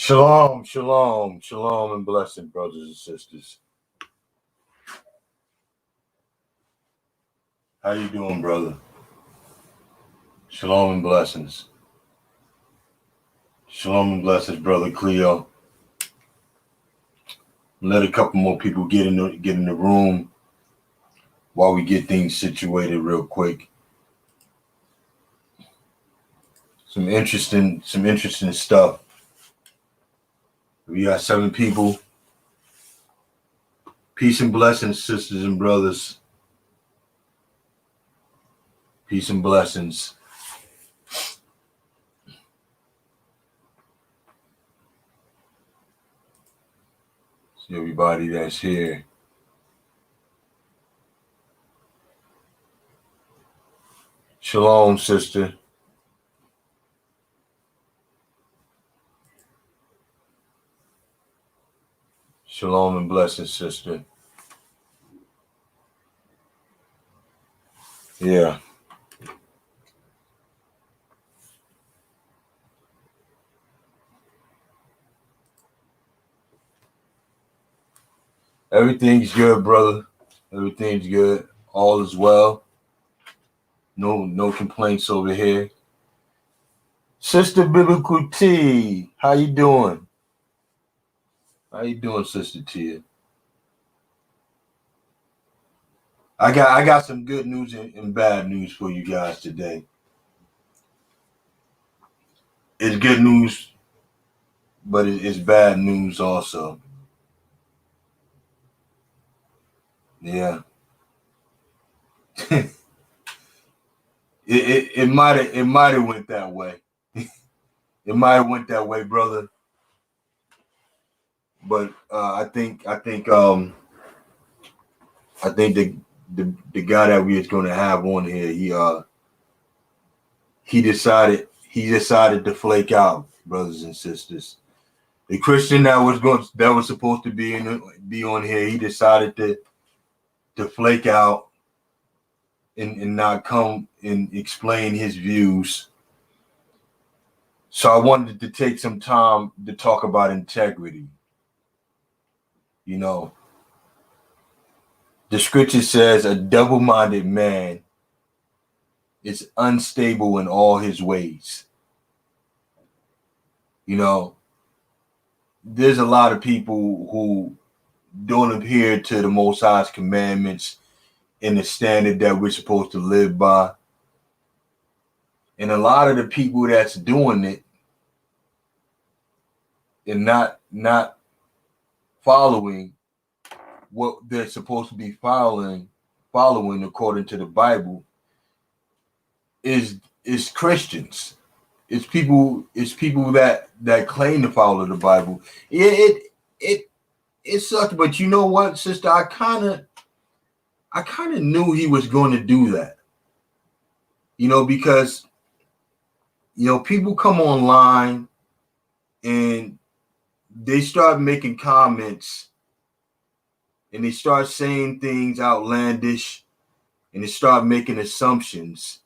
Shalom, shalom, shalom, and blessing, brothers and sisters. How you doing, brother? Shalom and blessings. Shalom and blessings, brother Cleo. Let a couple more people get in the room while we get things situated real quick. Some interesting stuff. We got 7 people. Peace and blessings, sisters and brothers. Peace and blessings. See everybody that's here. Shalom, sister. Shalom and blessings, sister. Yeah. Everything's good, brother. Everything's good. All is well. No complaints over here. Sister Biblical T, how you doing? How you doing, Sister Tia? I got some good news and bad news for you guys today. It's good news, but it's bad news also. Yeah. it might have went that way. It might have went that way, brother. But I think the guy that we is going to have on here, he decided to flake out, brothers and sisters. The Christian that was supposed to be on here, he decided to flake out and not come and explain his views. So I wanted to take some time to talk about integrity. You know, the scripture says a double-minded man is unstable in all his ways. You know, there's a lot of people who don't adhere to the Most High's commandments and the standard that we're supposed to live by. And a lot of the people that's doing it and not following what they're supposed to be following according to the Bible is Christians. It's people that claim to follow the Bible. It sucked, but you know what, sister? I kind of knew he was going to do that. You know, because people come online and they start making comments and they start saying things outlandish and they start making assumptions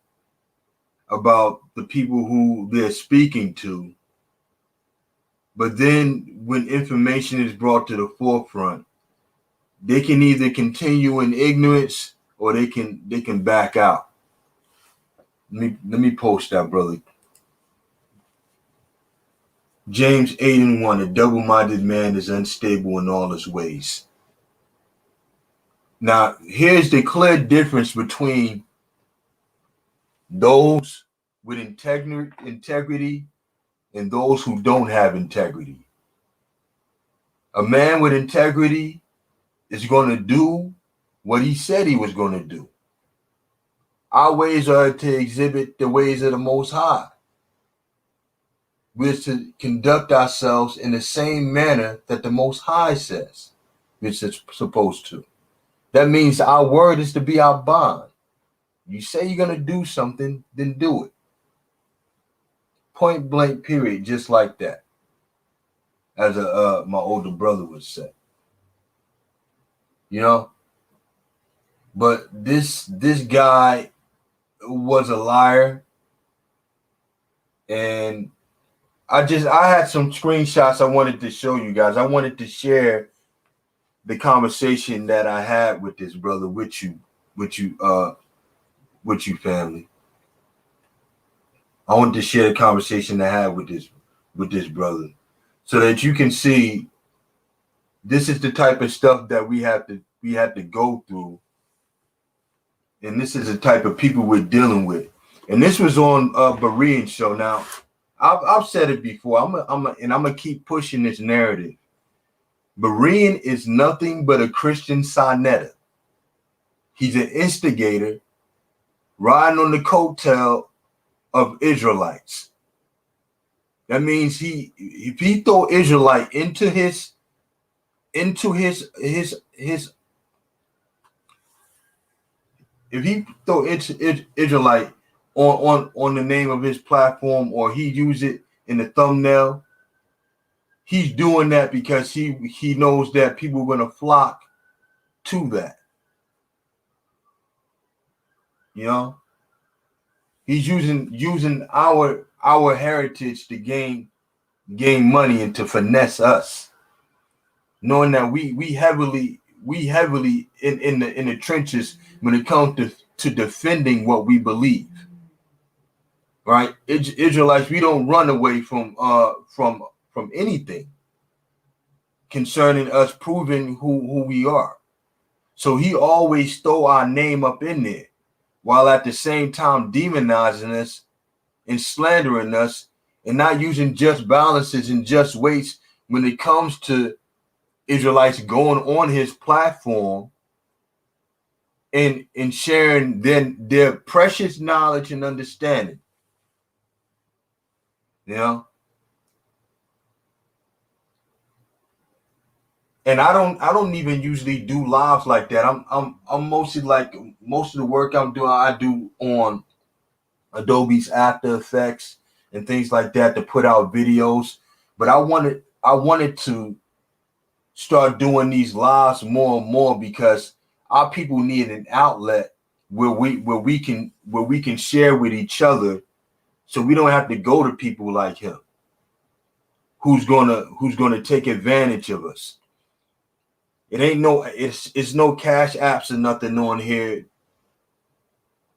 about the people who they're speaking to. But then when information is brought to the forefront, they can either continue in ignorance or they can back out. Let me post that, brother. James 8:1, a double-minded man is unstable in all his ways. Now, here's the clear difference between those with integrity and those who don't have integrity. A man with integrity is going to do what he said he was going to do. Our ways are to exhibit the ways of the Most High. We're to conduct ourselves in the same manner that the Most High says we're supposed to. That means our word is to be our bond. You say you're going to do something, then do it. Point blank, period, just like that. As my older brother would say. You know? But this guy was a liar, and I had some screenshots I wanted to show you guys. I wanted to share the conversation that I had with this brother, with you, family. I wanted to share the conversation I had with this brother, so that you can see this is the type of stuff that we have to go through, and this is the type of people we're dealing with. And this was on Berean show. Now, I've said it before. I'm gonna keep pushing this narrative. Berean is nothing but a Christian sonetta. He's an instigator riding on the coattail of Israelites. That means if he throw Israelite into his if he throw Israelite on the name of his platform, or he use it in the thumbnail, he's doing that because he knows that people are going to flock to that. You know, he's using our heritage to gain money and to finesse us, knowing that we heavily in the trenches when it comes to defending what we believe. Right, Israelites, we don't run away from anything concerning us proving who we are. So he always throw our name up in there, while at the same time demonizing us and slandering us, and not using just balances and just weights when it comes to Israelites going on his platform and sharing their precious knowledge and understanding. You know? And I don't even usually do lives like that. I'm mostly like, most of the work I do on Adobe's After Effects and things like that to put out videos. But I wanted to start doing these lives more and more, because our people need an outlet where we can share with each other, so we don't have to go to people like him who's gonna take advantage of us. It's no cash apps or nothing on here,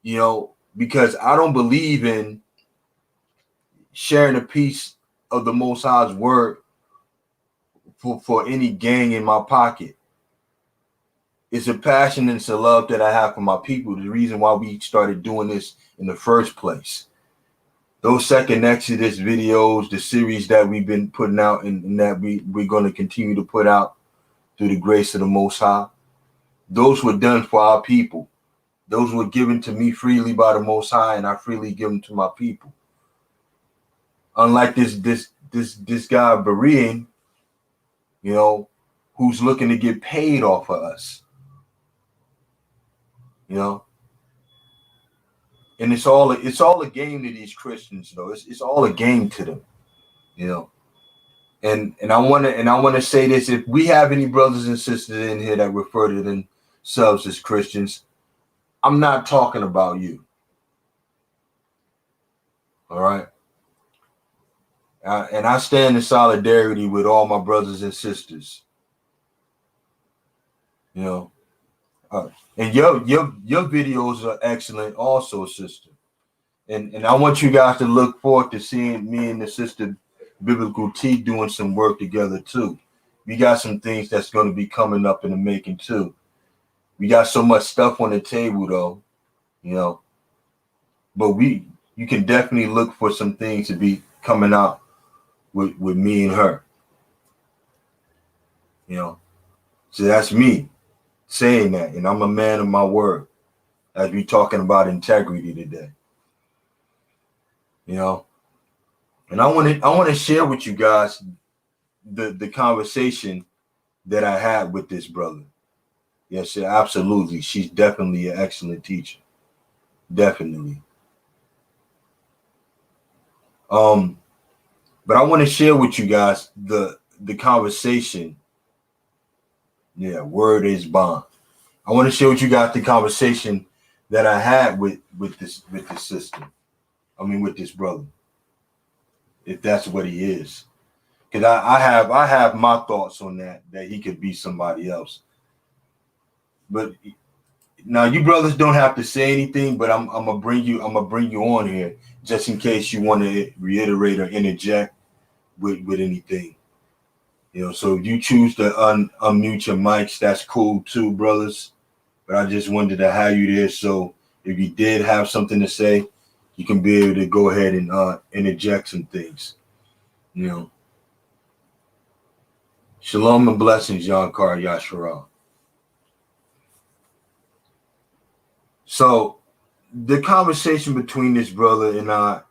you know, because I don't believe in sharing a piece of the Most High's word for any gang in my pocket. It's a passion and it's a love that I have for my people. The reason why we started doing this in the first place. Those Second Exodus videos, the series that we've been putting out and that we're going to continue to put out through the grace of the Most High, those were done for our people. Those were given to me freely by the Most High, and I freely give them to my people. Unlike this guy Berean, you know, who's looking to get paid off of us, you know. And it's all a game to these Christians, though. It's all a game to them, you know. And I want to say this: if we have any brothers and sisters in here that refer to themselves as Christians, I'm not talking about you. All right. And I stand in solidarity with all my brothers and sisters. You know, and your videos are excellent, also, sister. And I want you guys to look forward to seeing me and the sister Biblical T doing some work together too. We got some things that's going to be coming up in the making too. We got so much stuff on the table though, you know. But you can definitely look for some things to be coming out with me and her. You know. So that's me saying that, and I'm a man of my word as we talking about integrity today. You know. And I want to share with you guys the conversation that I had with this brother. Yes, absolutely. She's definitely an excellent teacher. Definitely. But I want to share with you guys the conversation. Yeah, word is bond. I want to share with you guys the conversation that I had with this sister. I mean, with this brother. if that's what he is. Because I have my thoughts on that he could be somebody else. But now you brothers don't have to say anything, but I'm gonna bring you on here just in case you want to reiterate or interject with anything. So if you choose to unmute your mics, that's cool too, brothers. But I just wanted to have you there, so if you did have something to say, you can be able to go ahead and interject some things. Shalom and blessings, Yankar Yasharal. So the conversation between this brother and I,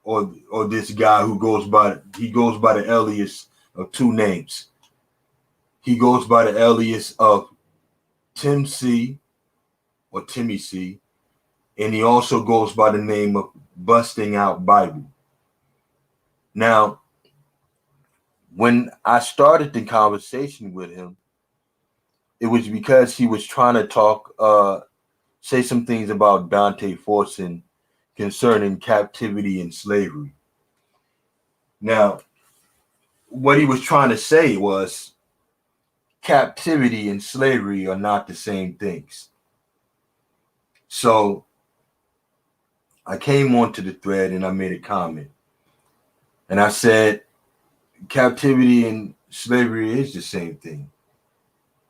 or this guy who goes by the alias of two names. He goes by the alias of Tim C or Timmy C, and he also goes by the name of Busting Out Bible. Now, when I started the conversation with him, it was because he was trying to talk, say some things about Dante Forson concerning captivity and slavery. Now, what he was trying to say was captivity and slavery are not the same things. So I came onto the thread and I made a comment. And I said, captivity and slavery is the same thing.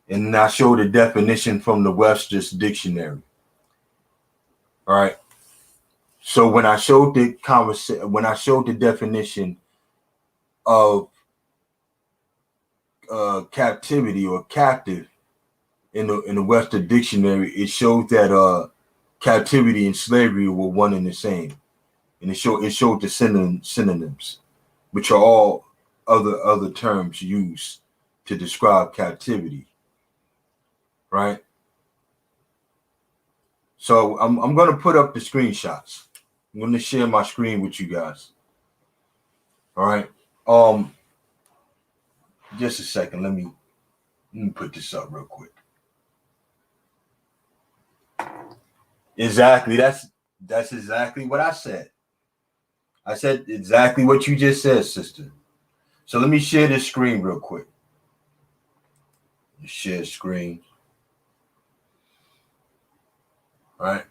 And I showed a definition from the Webster's Dictionary. All right. So when I showed the definition of captivity or captive in the Webster Dictionary, it showed that captivity and slavery were one and the same, and it showed the synonyms, which are all other terms used to describe captivity, right? So I'm going to put up the screenshots. I'm going to share my screen with you guys. All right. Just a second. Let me put this up real quick. Exactly. That's exactly what I said. I said exactly what you just said, sister. So let me share this screen real quick. Share screen. All right.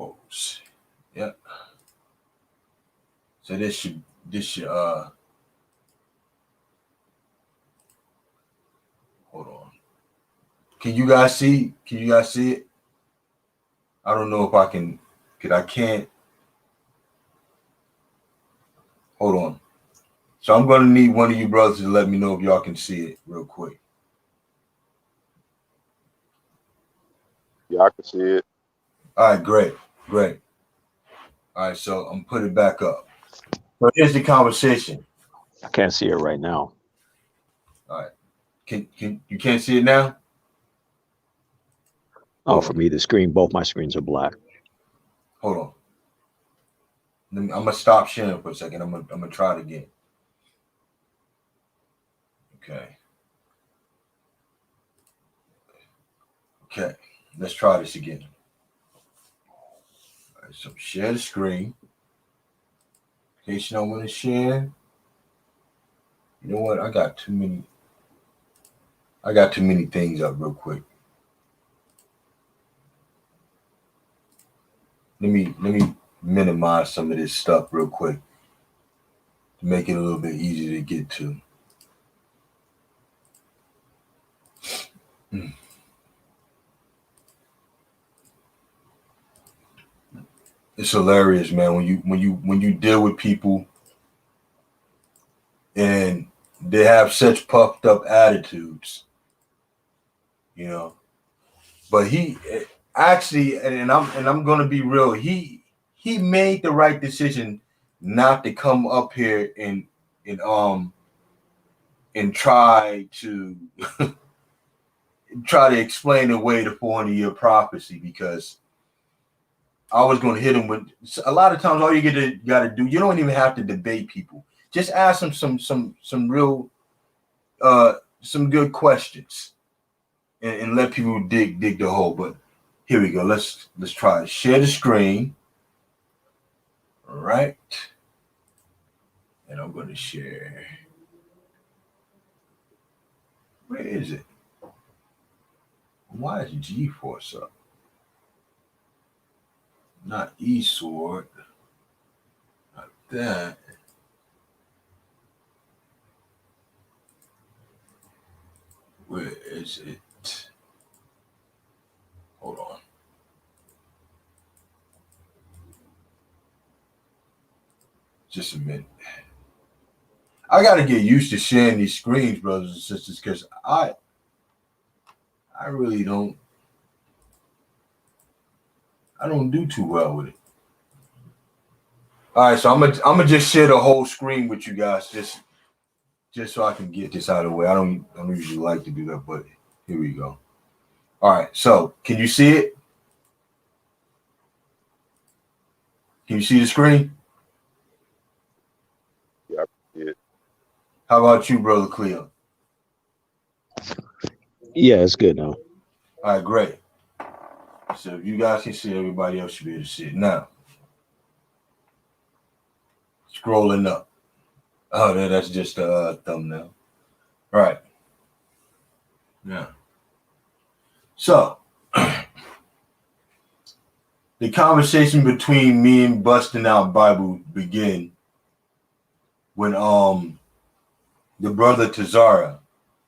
Oops. Yep. So this should hold on. Can you guys see it? I don't know if I can, because I can't. Hold on. So I'm going to need one of you brothers to let me know if y'all can see it real quick. Yeah, I can see it. All right, great. All right, so I'm putting it back up. So here's the conversation. I can't see it right now. All right. Can you can't see it now? Oh, for me, both my screens are black. Hold on. I'm gonna stop sharing for a second. I'm gonna try it again. Okay. Let's try this again. All right, so share the screen. In case you don't want to share. You know what? I got too many things up real quick. Let me minimize some of this stuff real quick to make it a little bit easier to get to. It's hilarious, man, when you deal with people and they have such puffed up attitudes, But he actually, and I'm gonna be real, he made the right decision not to come up here and try to explain away the 400-year prophecy, because I was going to hit him with a lot of times. All you got to do, you don't even have to debate people. Just ask them some real some good questions and let people dig the hole. But Here we go. Let's try to share the screen. All right. And I'm going to share. Where is it? Why is G-Force up? Not eSword. Not that. Where is it? Hold on. Just a minute. I got to get used to sharing these screens, brothers and sisters, because I really don't. I don't do too well with it. All right, so I'm gonna just share the whole screen with you guys, just so I can get this out of the way. I don't usually like to do that, but here we go. All right, so can you see it? Can you see the screen? Yeah. How about you, brother Cleo? Yeah, it's good now. All right, great. So if you guys can see it, everybody else should be able to see it. Now, scrolling up. Oh, that's just a thumbnail. All right. Yeah. So, the conversation between me and Busting Out Bible began when the brother Tazara,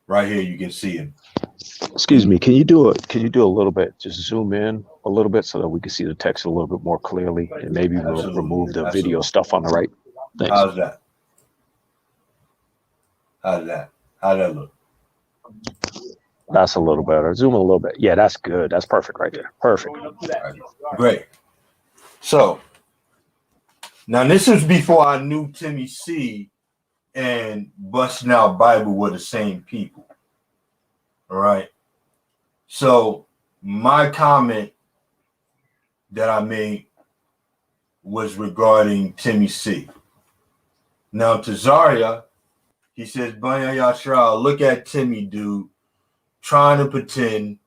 right here, you can see him. Excuse me. Can you do a little bit? Just zoom in a little bit so that we can see the text a little bit more clearly, and maybe we'll remove the video stuff on the right. Thanks. How's that? How'd that look? That's a little better. Zoom a little bit. Yeah, that's good. That's perfect right there. Perfect. Right. Great. So now this is before I knew Timmy C and Busting Out Bible were the same people. All right. So my comment that I made was regarding Timmy C. Now Tazaria, he says, Banya Yashra, look at Timmy, dude, trying to pretend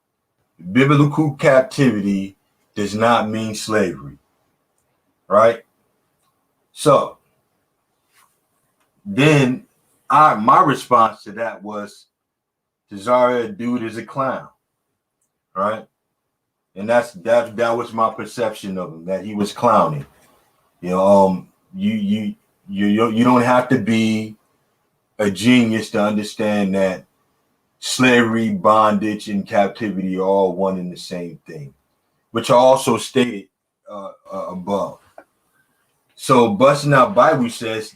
biblical captivity does not mean slavery. Right? So then my response to that was Tazaria, dude, is a clown. Right? And that was my perception of him, that he was clowning. You know, you don't have to be a genius to understand that slavery, bondage, and captivity are all one and the same thing, which I also stated above. So Busting Out Bible says,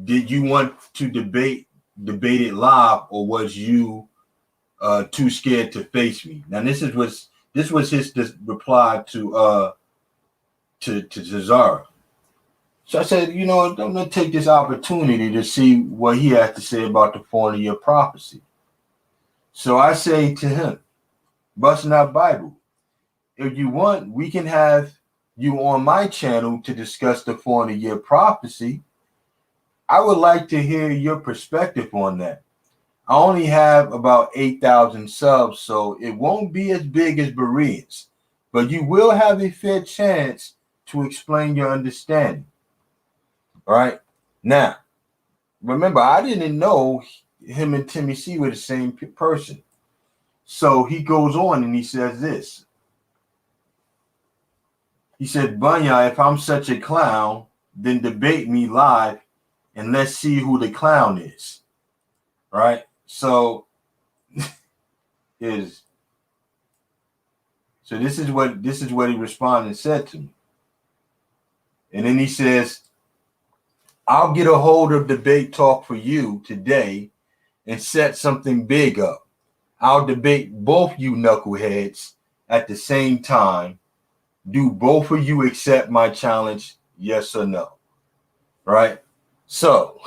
did you want to debate it live, or was you too scared to face me? Now this was his reply to Cesaro. So I said, I'm going to take this opportunity to see what he has to say about the 400-year prophecy. So I say to him, Busting Out Bible, if you want, we can have you on my channel to discuss the 400-year prophecy. I would like to hear your perspective on that. I only have about 8,000 subs, so it won't be as big as Bereans, but you will have a fair chance to explain your understanding. All right. Now, remember, I didn't know him and Timmy C were the same person. So he goes on and he says this. He said, Bunya, if I'm such a clown, then debate me live and let's see who the clown is. All right. So this is what he responded and said to me. And then he says, I'll get a hold of Debate Talk for you today and set something big up. I'll debate both you knuckleheads at the same time. Do both of you accept my challenge? Yes or no? Right? So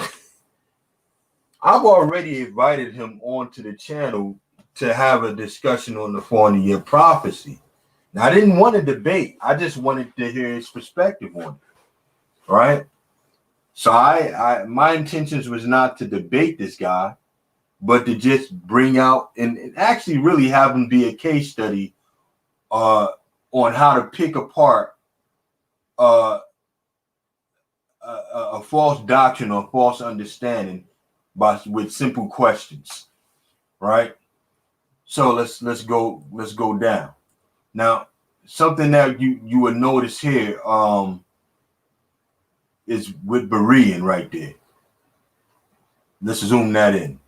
I've already invited him onto the channel to have a discussion on the 400-year prophecy. Now, I didn't want to debate. I just wanted to hear his perspective on it. Right? So my intentions was not to debate this guy, but to just bring out and actually really have him be a case study on how to pick apart a false doctrine or false understanding with simple questions, right? So let's go down. Now, something that you would notice here is with Berean right there. Let's zoom that in.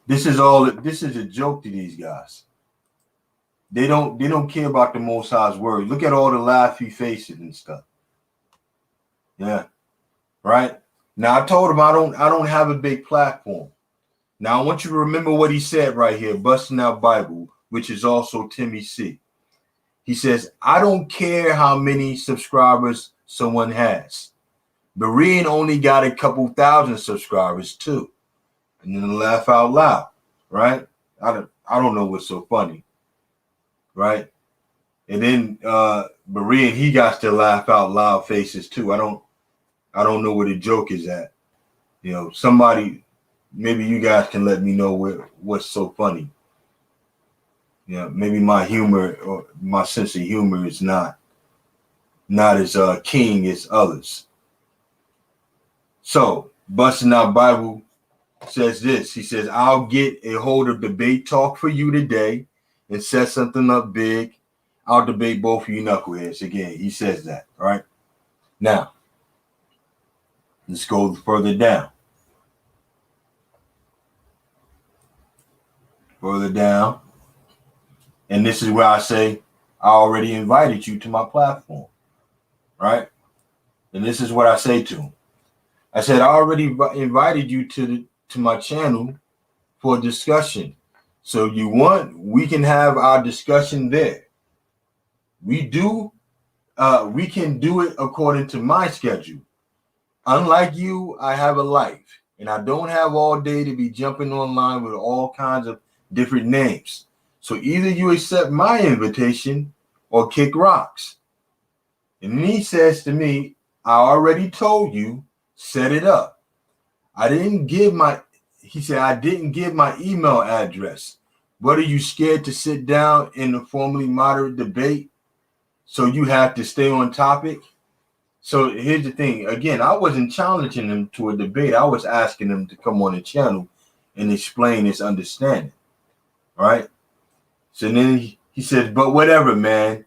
This is a joke to these guys. They don't care about the Most High's word. Look at all the laughy faces and stuff. Yeah, right. Now I told him I don't have a big platform. Now I want you to remember what he said right here, busting out Bible, which is also Timmy C. He says, I don't care how many subscribers someone has. Berean only got a couple thousand subscribers too. And then laugh out loud, right? I don't know what's so funny, right? And then Berean, he got to laugh out loud faces too. I don't know where the joke is at. You know, somebody, maybe you guys can let me know what's so funny. You know, maybe my humor or my sense of humor is not as keen as others. So, busting out Bible says this. He says, I'll get a hold of debate talk for you today and set something up big. I'll debate both of you knuckleheads. Again, he says that, right? Now, let's go further down. Further down. And this is where I say, I already invited you to my platform, right? And this is what I say to him. I said, I already invited you to my channel for a discussion. So we can have our discussion there. We can do it according to my schedule. Unlike you, I have a life, and I don't have all day to be jumping online with all kinds of different names. So either you accept my invitation or kick rocks. And then he says to me, I already told you, set it up. I didn't give my email address. What, are you scared to sit down in a formally moderate debate? So you have to stay on topic? So here's the thing. Again, I wasn't challenging him to a debate. I was asking him to come on the channel and explain his understanding. All right. So then he says, but whatever, man.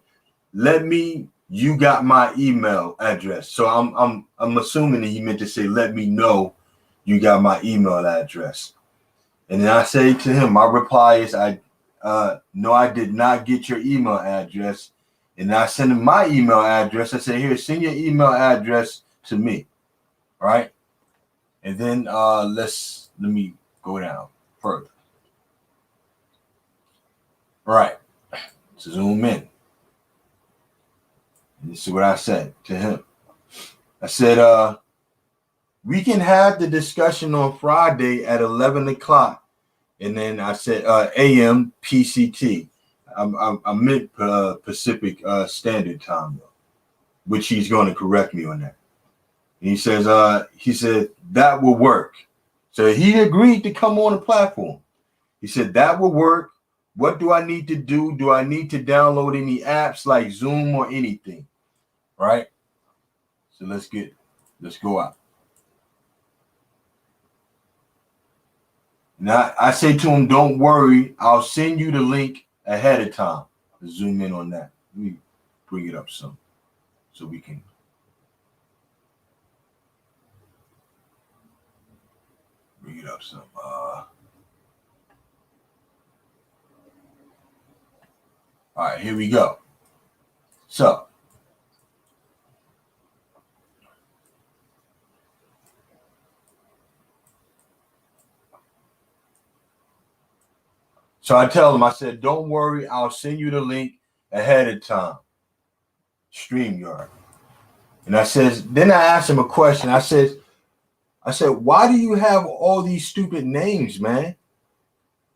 You got my email address. So I'm assuming that he meant to say, let me know you got my email address. And then I say to him, my reply is, no, I did not get your email address. And I send him my email address. I say, here, send your email address to me. All right. And then let me go down further. All right. So zoom in. And this is what I said to him. I said, we can have the discussion on Friday at 11 o'clock. And then I said AM PCT. I meant Pacific Standard Time, though, which he's going to correct me on that. And he said that will work. So he agreed to come on the platform. He said that will work. What do I need to do? Do I need to download any apps like Zoom or anything? Right? So let's go out. Now I say to him, don't worry, I'll send you the link ahead of time. Let's zoom in on that. Let me bring it up some so we can. Bring it up some. All right, here we go. So I tell him, I said, don't worry, I'll send you the link ahead of time. StreamYard. And then I asked him a question. I said, why do you have all these stupid names, man?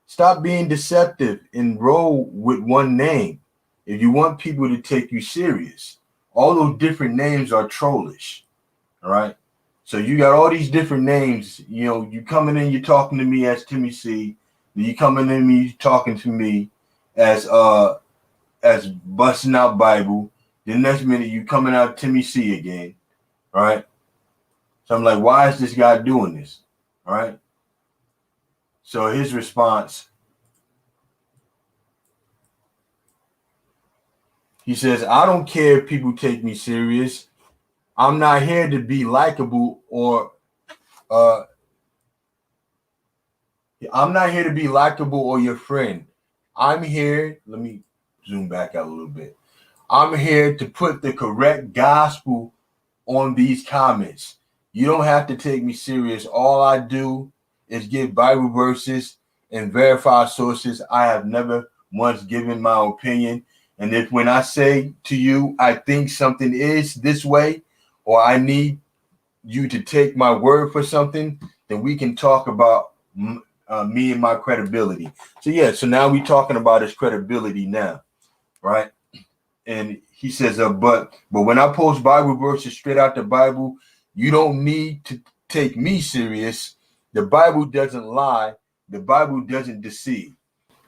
Stop being deceptive and roll with one name if you want people to take you serious. All those different names are trollish. All right. So you got all these different names. You know, you coming in, you're talking to me as Timmy C. You coming in, me talking to me. as busting out Bible. The next minute you coming out Timmy C again, right? So I'm like, why is this guy doing this? All right. So his response, he says, I don't care if people take me serious. I'm not here to be likable uh I'm not here to be likable or your friend. I'm here, let me zoom back out a little bit. I'm here to put the correct gospel on these comments. You don't have to take me serious. All I do is give Bible verses and verify sources. I have never once given my opinion. And if when I say to you, I think something is this way, or I need you to take my word for something, then we can talk about me and my credibility. So yeah, so now we're talking about his credibility now, right? And he says, but when I post Bible verses straight out the Bible, you don't need to take me serious. The Bible doesn't lie. The Bible doesn't deceive.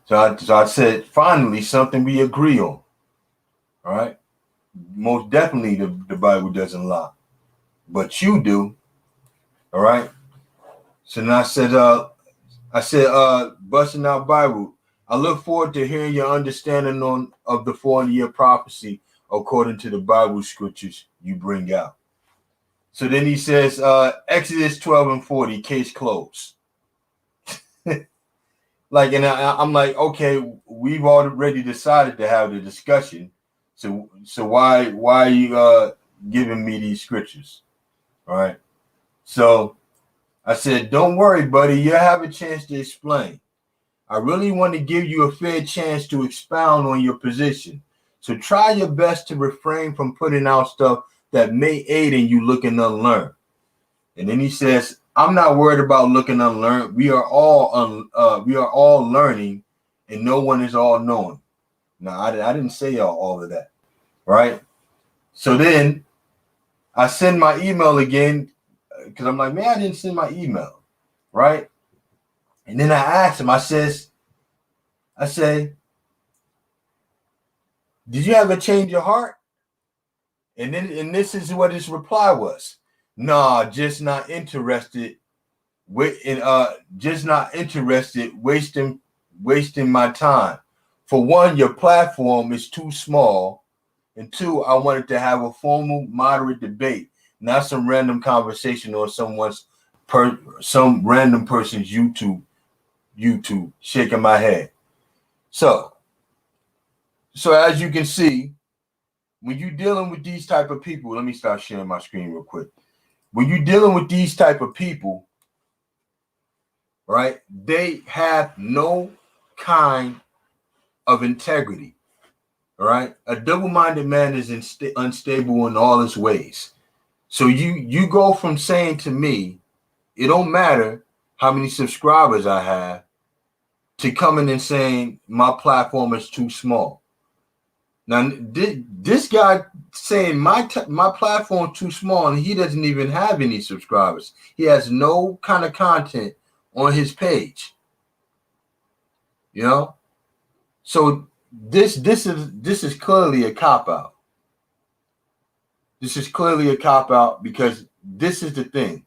So I said, finally, something we agree on. All right. Most definitely the Bible doesn't lie. But you do. All right. So now I said, busting out Bible. I look forward to hearing your understanding of the 400-year prophecy according to the Bible scriptures you bring out. So then he says, Exodus 12 and 40, case closed. Like, and I'm like, okay, we've already decided to have the discussion. So why are you giving me these scriptures? All right. So I said, don't worry, buddy. You'll have a chance to explain. I really want to give you a fair chance to expound on your position. So try your best to refrain from putting out stuff that may aid in you looking unlearned. And then he says, I'm not worried about looking unlearned. We are all learning, and no one is all knowing. Now, I didn't say all of that, right? So then I send my email again because I'm like, man, I didn't send my email, right? And then I asked him, I say, did you ever change your heart? And this is what his reply was. Nah, just not interested. Just not interested wasting my time. For one, your platform is too small. And two, I wanted to have a formal, moderate debate, not some random conversation or some random person's YouTube shaking my head. So as you can see, when you're dealing with these type of people, let me start sharing my screen real quick. When you're dealing with these type of people, right, they have no kind of integrity. All right, a double-minded man is unstable in all his ways. So you go from saying to me, it don't matter how many subscribers I have, to coming and saying my platform is too small. Now, this guy saying my platform too small, and he doesn't even have any subscribers. He has no kind of content on his page. You know, so this is clearly a cop out. This is clearly a cop out because this is the thing.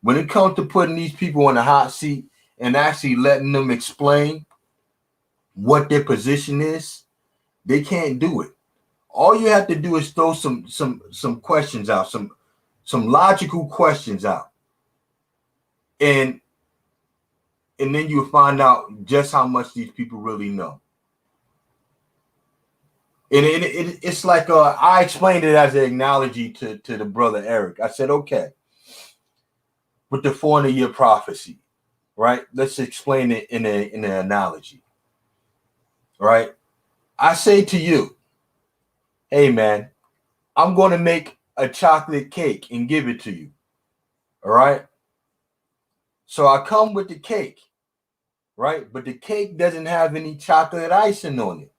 When it comes to putting these people in the hot seat and actually letting them explain what their position is, they can't do it. All you have to do is throw some questions out, some logical questions out, and then you'll find out just how much these people really know. And it's like I explained it as an analogy to the brother Eric. I said, okay, with the 400-year prophecy, right? Let's explain it in an analogy, right? I say to you, hey man, I'm going to make a chocolate cake and give it to you, all right? So I come with the cake, right? But the cake doesn't have any chocolate icing on it.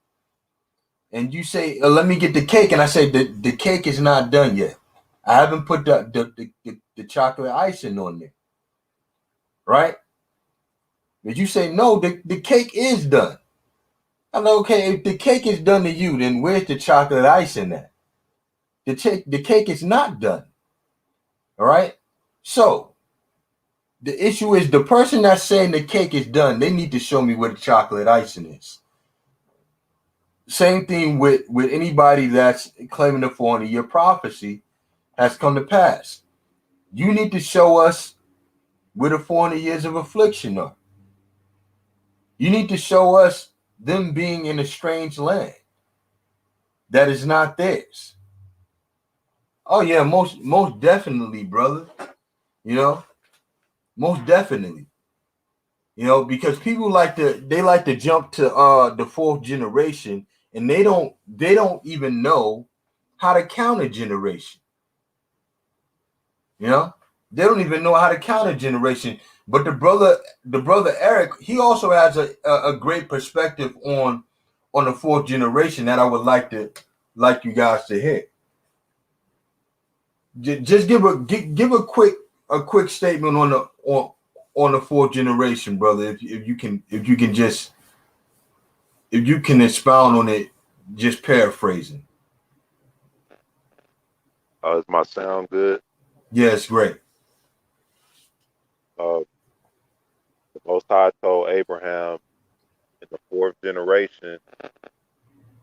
And you say, let me get the cake. And I say, the cake is not done yet. I haven't put the chocolate icing on there, right? But you say, no, the cake is done. I'm like, okay, if the cake is done to you, then where's the chocolate icing at? The cake is not done. All right. So the issue is the person that's saying the cake is done, they need to show me where the chocolate icing is. Same thing with anybody that's claiming the 400-year prophecy has come to pass. You need to show us where the 400 years of affliction are. You need to show us them being in a strange land that is not theirs. Oh yeah, most definitely, brother. You know, most definitely. You know, because people like to jump to the fourth generation, and they don't even know how to count a generation. You know, they don't even know how to count a generation. But the brother Eric, he also has a great perspective on the fourth generation that I would like you guys to hear. Just give a quick statement on the fourth generation, brother. If you can expound on it, just paraphrasing. Does my sound good? Yes, great. Uh, the Most High told Abraham in the fourth generation,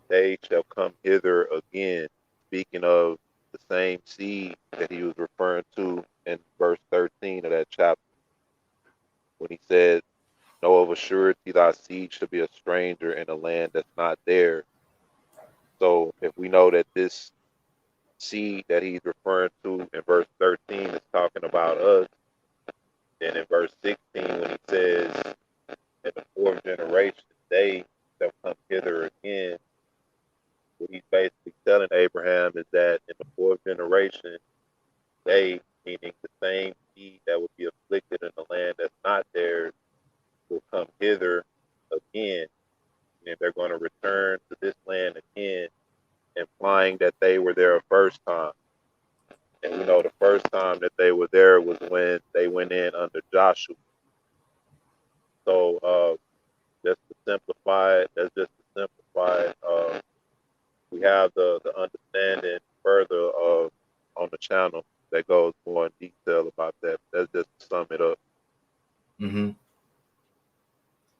they shall come hither again. Speaking of the same seed that he was referring to in verse 13 of that chapter, when he said, know of a surety thy seed shall be a stranger in a land that's not there. So if we know that this seed that he's referring to in verse 13 is talking about us, then in verse 16, when he says, in the fourth generation, they shall come hither again, what he's basically telling Abraham is that in the fourth generation, they, meaning the same seed that would be afflicted in the land that's not theirs, will come hither again. And they're going to return to this land again, implying that they were there a first time. And we know the first time that they were there was when they went in under Joshua. So just to simplify it, that's just to simplify it. We have the understanding further of on the channel that goes more in detail about that. That's just to sum it up. Mm-hmm.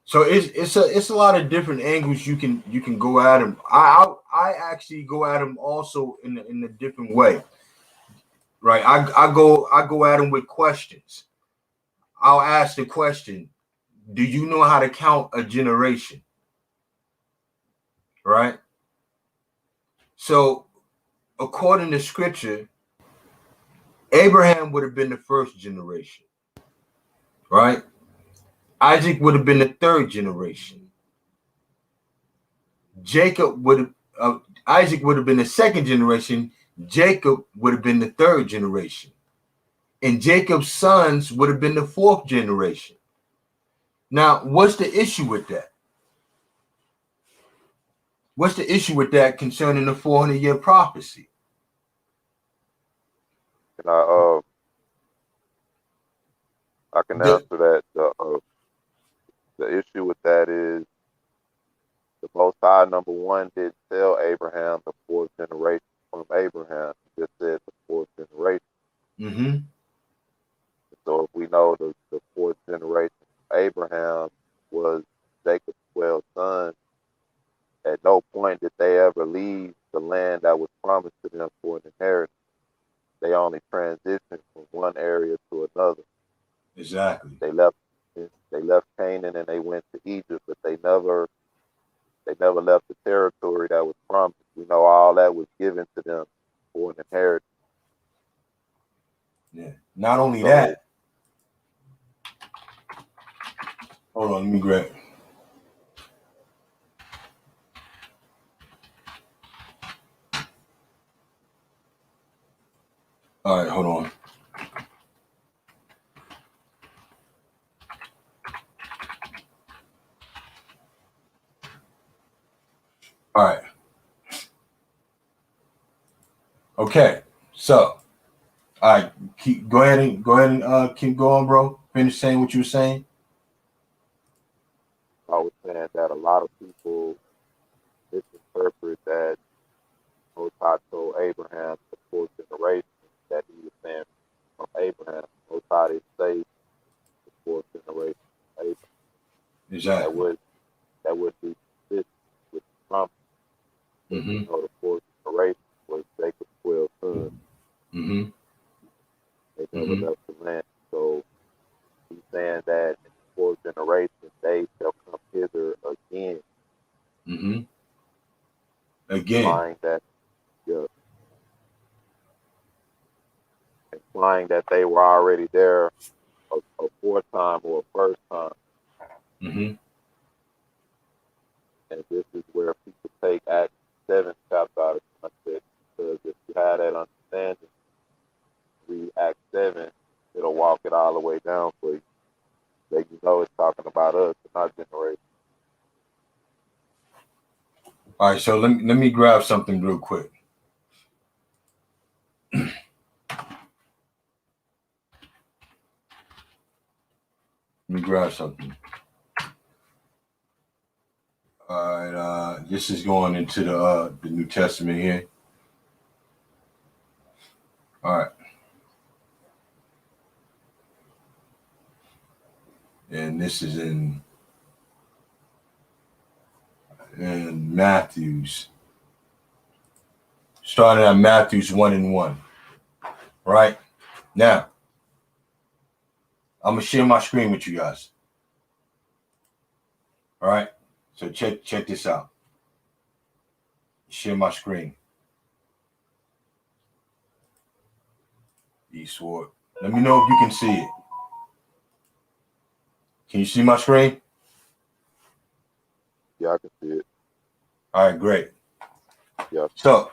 So it's a lot of different angles you can go at him. I actually go at him also in a different way, right? I go at him with questions. I'll ask the question: do you know how to count a generation? Right. So according to scripture, Abraham would have been the first generation, right? Isaac would have been the third generation. Jacob would have Isaac would have been the second generation. Jacob would have been the third generation. And Jacob's sons would have been the fourth generation. Now, what's the issue with that? What's the issue with that concerning the 400-year prophecy? And I can The, answer that. The issue with that is the Most High, number one, didn't tell Abraham the fourth generation from Abraham. He just said the fourth generation. mm-hmm. So if we know the fourth generation of Abraham was Jacob's 12 sons, at no point did they ever leave the land that was promised to them for an inheritance. They only transitioned from one area to another. Exactly. They left Canaan and they went to Egypt, but they never left the territory that was promised. We know all that was given to them for an inheritance. Yeah. Not only So that, hold on, let me grab. All right, hold on. All right. Okay. So, all right, go ahead and keep going, bro. Finish saying what you were saying. I was saying that a lot of people interpret that Most High told Abraham the fourth generation that he was saying from Abraham. Most High didn't say the fourth generation of Abraham. Exactly. That would be consistent with the promise. You know, the fourth generation was Jacob's 12 sons. They never left the land. So he's saying that in the fourth generation they shall come hither again. Again. Implying that they were already there a fourth time or a first time. And this is where people take Acts 7 chapter out of context, because if you have that understanding, read Acts 7, it'll walk it all the way down for you. Let you know it's talking about us and our generation. All right, so let me grab something real quick. Let me grab something. All right, this is going into the New Testament here. All right. And this is in Matthew's. Starting at Matthew's 1:1. Right? Now, I'm gonna share my screen with you guys. All right. So check this out. Share my screen. Eastward. Let me know if you can see it. Can you see my screen? Yeah, I can see it. All right, great. Yeah. So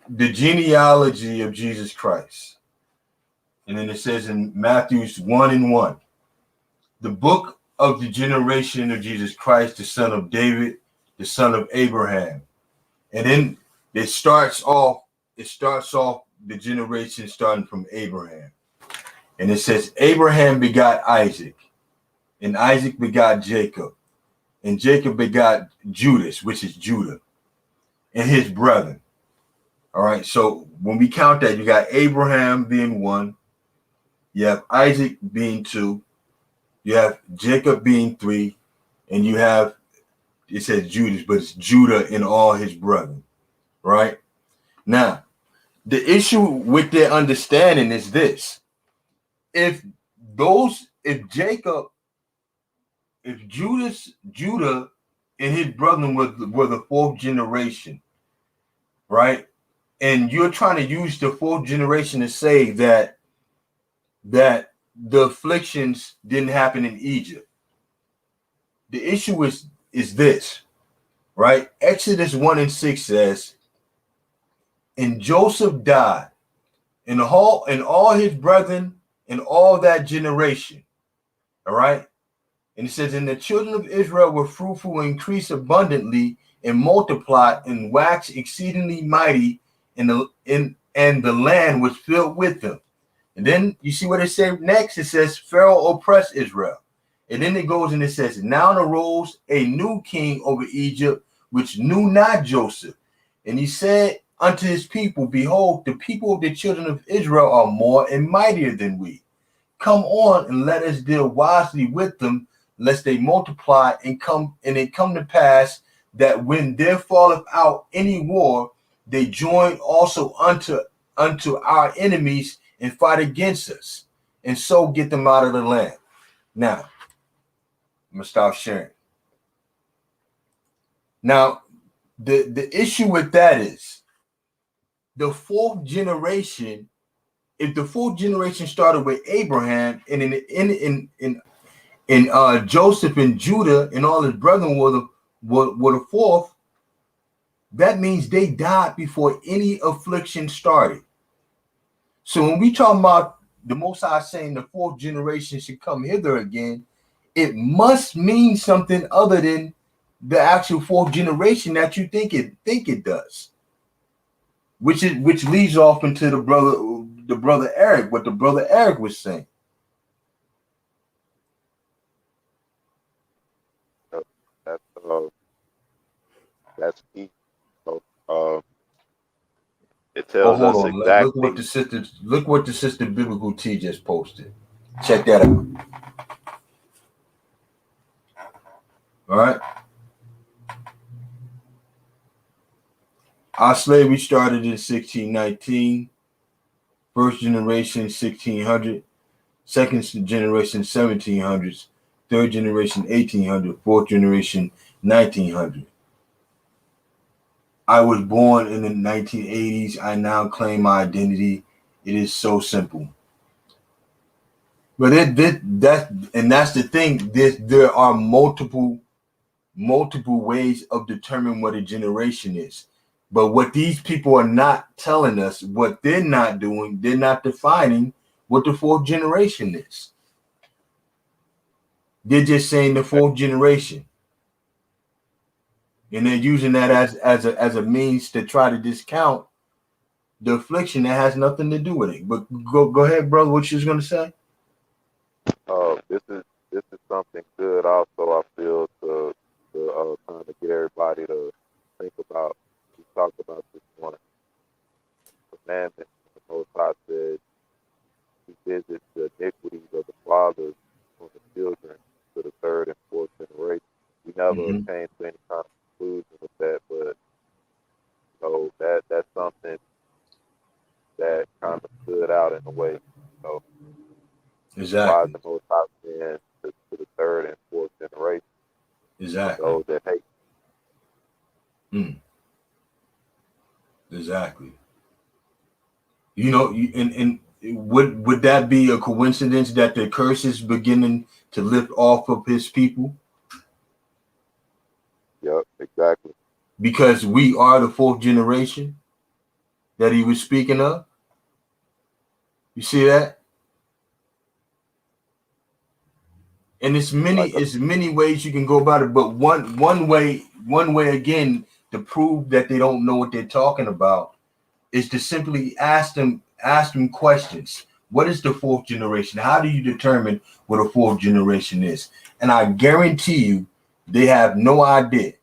the genealogy of Jesus Christ. And then it says in Matthew's 1:1, the book of the generation of Jesus Christ, the son of David, the son of Abraham. And then it starts off the generation starting from Abraham. And it says Abraham begot Isaac, and Isaac begot Jacob, and Jacob begot Judas, which is Judah, and his brethren. All right, so when we count that, you got Abraham being 1, you have Isaac being 2, you have Jacob being 3, and you have, it says Judas, but it's Judah and all his brethren, right? Now, the issue with their understanding is this. If Judah and his brethren were the fourth generation, right? And you're trying to use the fourth generation to say that the afflictions didn't happen in Egypt. The issue is this, right? Exodus 1:6 says, and Joseph died, and all his brethren and all that generation. All right. And it says, and the children of Israel were fruitful and increased abundantly and multiplied and waxed exceedingly mighty, and the land was filled with them. And then you see what it says next. It says Pharaoh oppressed Israel. And then it goes and it says, now arose a new king over Egypt, which knew not Joseph. And he said unto his people, behold, the people of the children of Israel are more and mightier than we. Come on and let us deal wisely with them, lest they multiply and it come to pass that when there falleth out any war, they join also unto our enemies and fight against us, and so get them out of the land. Now, I'm gonna stop sharing. Now, the issue with that is the fourth generation. If the fourth generation started with Abraham, and in Joseph and Judah and all his brethren were the fourth, that means they died before any affliction started. So when we talk about the Most High saying the fourth generation should come hither again, it must mean something other than the actual fourth generation that you think it does. Which leads off into the brother Eric, what the brother Eric was saying. That's key. So, it Oh, tells hold us on. exactly. Look what the sister Biblical T just posted. Check that out. All right. Our slavery started in 1619. First generation 1600. Second generation 1700s. Third generation 1800. Fourth generation 1900. I was born in the 1980s. I now claim my identity. It is so simple. But that's the thing. There are multiple ways of determining what a generation is. But what these people are not telling us, what they're not doing, they're not defining what the fourth generation is. They're just saying the fourth generation, and they're using that as a means to try to discount the affliction that has nothing to do with it. But go ahead, brother. What you was gonna say? This is something good. Also, I feel to kind of get everybody to think about. We talked about this one commandment. The Most High said He visits the iniquities of the fathers on the children to the third and fourth generation. We never Mm-hmm. came to any kind of conclusion with that, but that's something that kind of stood out in a way. So why is Exactly. the Most High saying to the third and fourth generation, Exactly. those that hate? Mm. Exactly. You know, and would that be a coincidence that the curse is beginning to lift off of his people Yep, exactly. because we are the fourth generation that he was speaking of? You see that? And Like it's many ways you can go about it, but one way again to prove that they don't know what they're talking about is to simply ask them questions. What is the fourth generation? How do you determine what a fourth generation is? And I guarantee you, they have no idea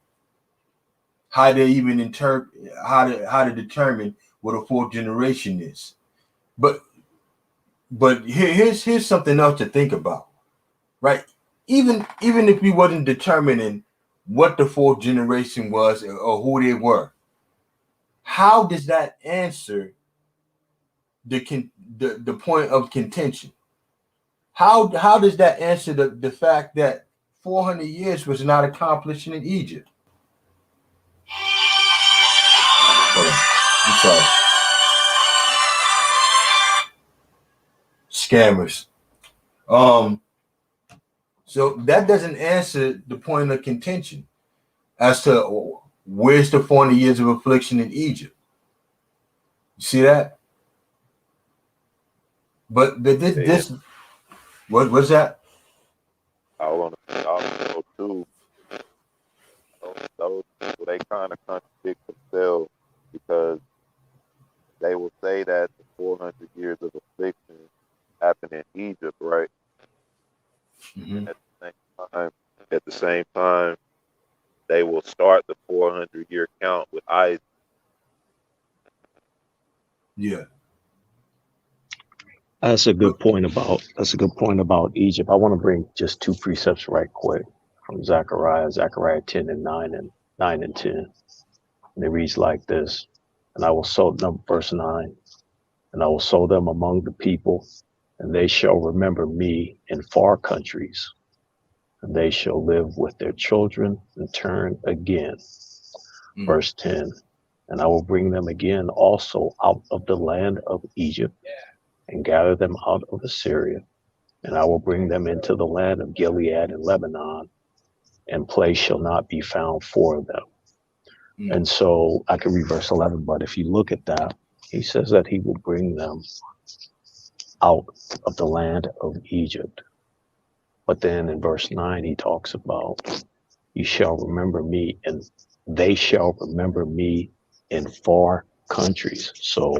how they even interpret how to determine what a fourth generation is. But here's something else to think about, right? Even if we wasn't determining what the fourth generation was or who they were, how does that answer the point of contention? How does that answer the fact that 400 years was not accomplished in Egypt? Hold on. I'm sorry. Scammers. Um, so that doesn't answer the point of contention as to where's the 400 years of affliction in Egypt. You see that? But they, this what's that? I want to also too. Those people, they kind of contradict themselves because they will say that the 400 years of affliction happened in Egypt, right? Mm-hmm. And at the same time, they will start the 400-year count with Isaac. Yeah. That's a But good point about Egypt. I want to bring just two precepts right quick from Zechariah 10 and 9 and 10. And it reads like this, and I will sow them, verse 9, and I will sow them among the people, and they shall remember me in far countries, and they shall live with their children and turn again. mm, Verse 10, and I will bring them again also out of the land of Egypt, and gather them out of Assyria, and I will bring them into the land of Gilead and Lebanon, and place shall not be found for them. mm, And so I can read verse 11, but if you look at that, he says that he will bring them out of the land of Egypt. But then in verse 9, he talks about, you shall remember me, and they shall remember me in far countries. So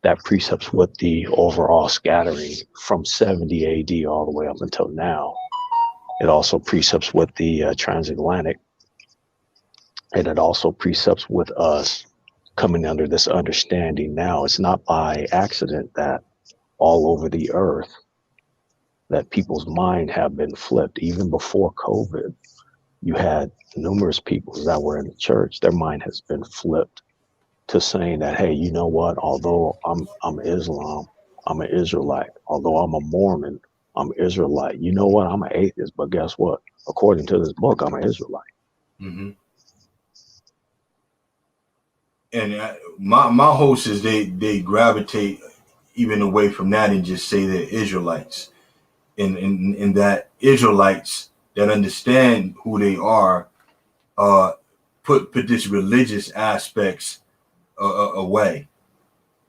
that precepts with the overall scattering from 70 AD all the way up until now. It also precepts with the transatlantic And it also precepts with us coming under this understanding now. It's not by accident that all over the earth that people's mind have been flipped. Even before COVID, you had numerous people that were in the church, their mind has been flipped to saying that, hey, you know what? Although I'm Islam, I'm an Israelite. Although I'm a Mormon, I'm Israelite. You know what? I'm an atheist, but guess what? According to this book, I'm an Israelite. Mm-hmm. And my hosts is they gravitate even away from that and just say they're Israelites, and that Israelites that understand who they are, put this religious aspects away,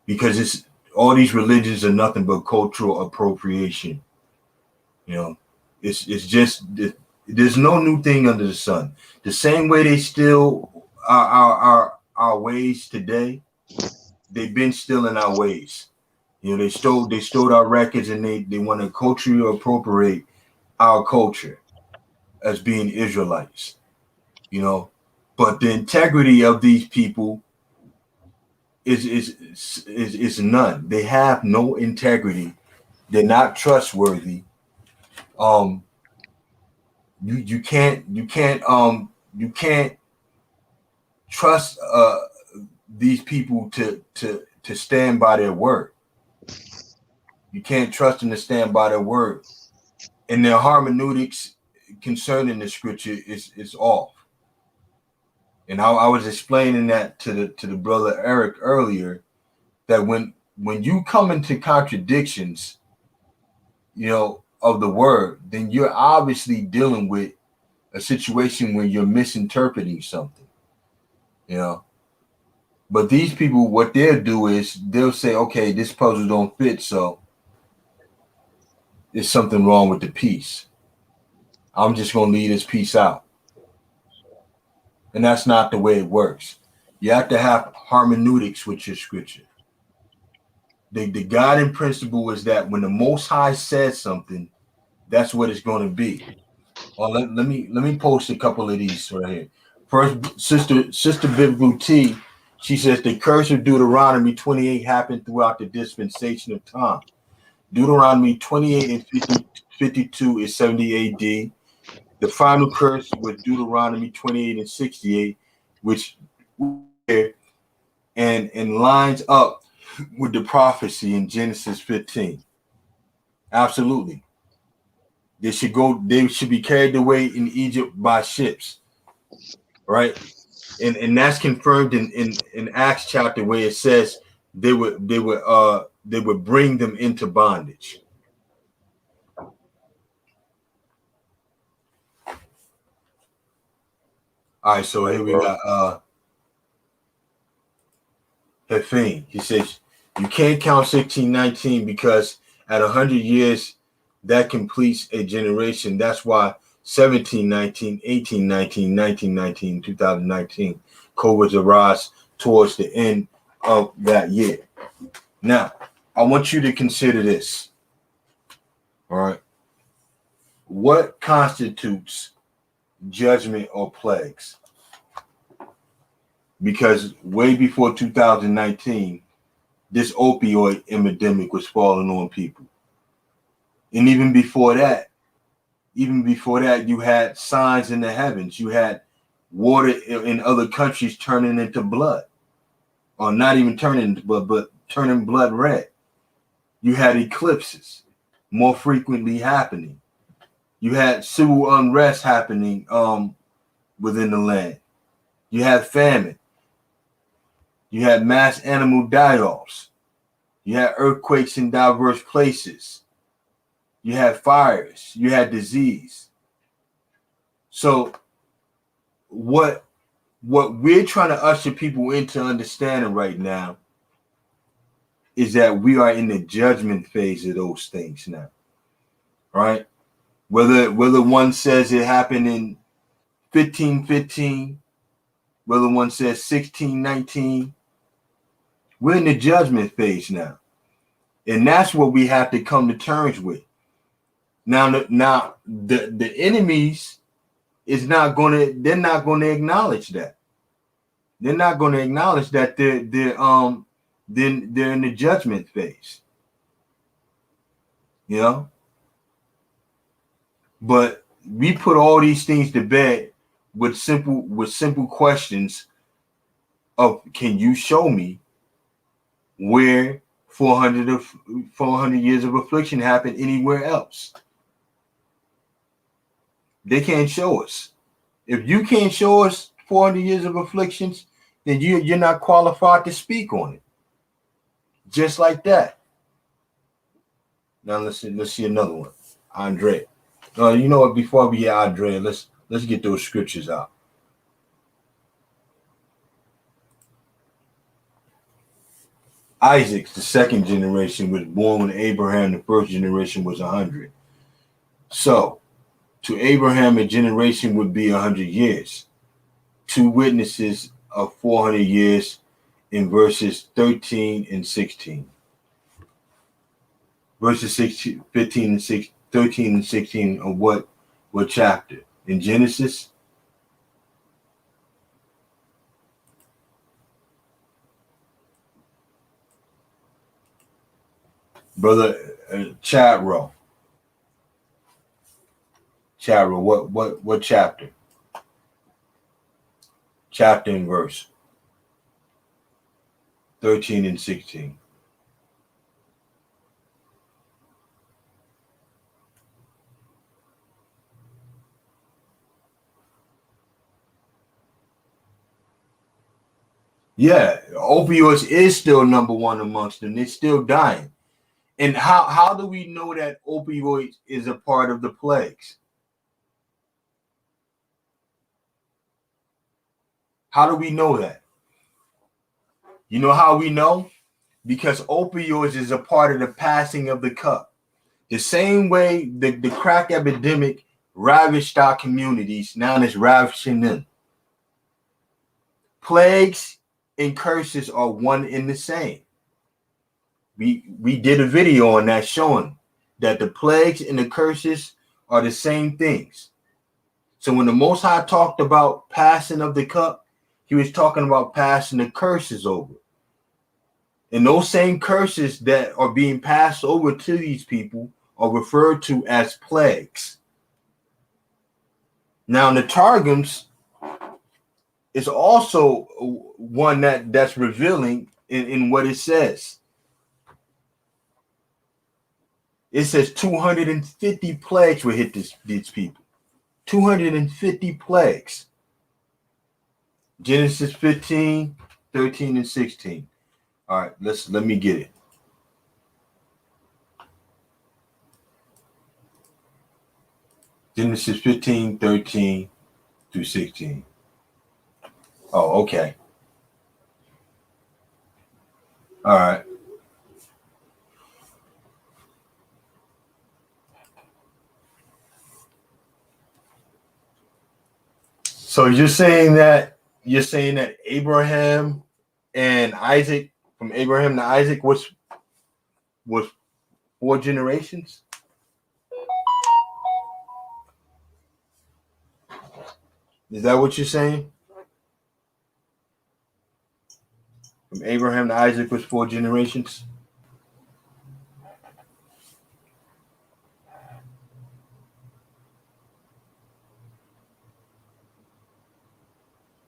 because it's all these religions are nothing but cultural appropriation. You know, it's just there's no new thing under the sun. The same way they steal our ways today, they've been stealing our ways. You know, they stole our records, and they want to culturally appropriate our culture as being Israelites. You know, but the integrity of these people is none. They have no integrity. They're not trustworthy. Um, you can't trust these people to stand by their word. You can't trust them to stand by their word, and their hermeneutics concerning the scripture is off. And I was explaining that to the brother Eric earlier, that when you come into contradictions, you know, of the word, then you're obviously dealing with a situation where you're misinterpreting something, you know. But these people, what they'll do is they'll say, okay, this puzzle don't fit, so there's something wrong with the piece. I'm just gonna leave this piece out. And that's not the way it works. You have to have hermeneutics with your scripture. The guiding principle is that when the Most High says something, that's what it's going to be. Well, let me post a couple of these right here. First, sister Biblical T, she says the curse of Deuteronomy 28 happened throughout the dispensation of time. Deuteronomy 28 and 52 is 70 AD. The final curse with Deuteronomy 28 and 68, which and lines up with the prophecy in Genesis 15. Absolutely. They should be carried away in Egypt by ships. Right? And that's confirmed in Acts chapter, where it says they would bring them into bondage. All right, so here we got Hefine. He says you can't count 1619 because at 100 years that completes a generation. That's why 1719, 1819, 1919, 2019 COVIDs arise towards the end of that year. Now, I want you to consider this. All right. What constitutes judgment or plagues? Because way before 2019, this opioid epidemic was falling on people. And even before that, you had signs in the heavens. You had water in other countries turning into blood. Or not even turning, but turning blood red. You had eclipses more frequently happening. You had civil unrest happening within the land. You had famine. You had mass animal die-offs. You had earthquakes in diverse places. You had fires. You had disease. So what we're trying to usher people into understanding right now is that we are in the judgment phase of those things now. Right? Whether one says it happened in 1515, whether one says 1619, we're in the judgment phase now. And that's what we have to come to terms with. Now the enemies they're not going to acknowledge that. They're not going to acknowledge that they're in the judgment phase. You know, but we put all these things to bed with simple questions of, can you show me where 400 years of affliction happened anywhere else? They can't show us. If you can't show us 400 years of afflictions, then you're not qualified to speak on it. Just like that. Now let's see another one. Andre. You know what? Before we get Andre, let's get those scriptures out. Isaac, the second generation, was born when Abraham, the first generation, was 100. So, to Abraham, a generation would be 100 years. Two witnesses of 400 years in verses 13 and 16. Verses 16, 15 and 6, 13 and 16 of what chapter? In Genesis? Brother Chadro. What chapter? Chapter and verse 13 and 16. Yeah, opioids is still number one amongst them. They're still dying. And how do we know that opioids is a part of the plagues? How do we know that? You know how we know? Because opioids is a part of the passing of the cup. The same way the crack epidemic ravaged our communities, now it's ravaging them. Plagues and curses are one and the same. We did a video on that showing that the plagues and the curses are the same things. So when the Most High talked about passing of the cup, he was talking about passing the curses over. And those same curses that are being passed over to these people are referred to as plagues. Now, in the Targums, it's also one that's revealing in what it says. It says 250 plagues will hit these people. 250 plagues. Genesis 15, 13, and 16. All right, let me get it. Genesis 15, 13 through 16. Oh, okay. All right. So you're saying that Abraham and Isaac, from Abraham to Isaac, was 4 generations? Is that what you're saying? From Abraham to Isaac was 4 generations?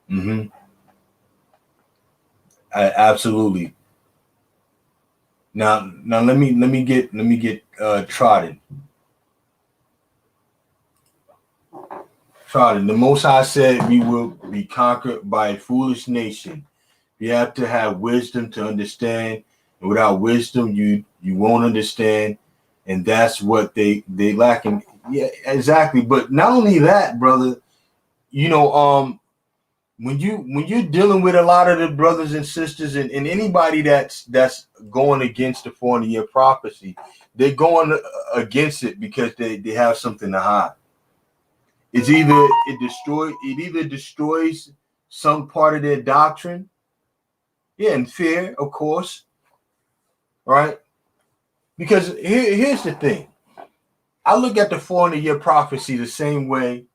Mm-hmm. Absolutely. Now let me get Trodden. Trodden. The Most High said we will be conquered by a foolish nation. You have to have wisdom to understand, and without wisdom, you won't understand, and that's what they lacking. Yeah, exactly. But not only that, brother, when you're dealing with a lot of the brothers and sisters and anybody that's going against the 400-year prophecy, they're going against it because they have something to hide. It either destroys some part of their doctrine. Yeah, and fear, of course. Right? Because here's the thing. I look at the 400-year prophecy the same way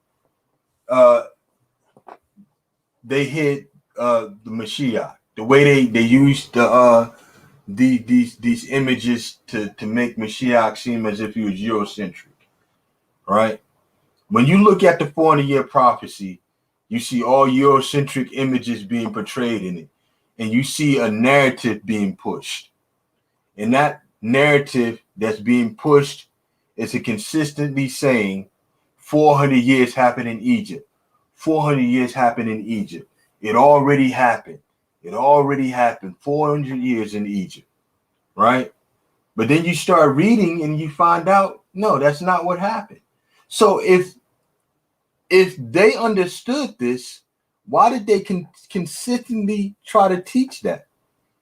they hid the Mashiach, the way they use these images to make Mashiach seem as if he was Eurocentric, right? When you look at the 400-year prophecy, you see all Eurocentric images being portrayed in it, and you see a narrative being pushed. And that narrative that's being pushed is a consistently saying 400 years happened in Egypt. 400 years happened in Egypt. It already happened. It already happened. 400 years in Egypt, right? But then you start reading and you find out, no, that's not what happened. So if they understood this, why did they consistently try to teach that?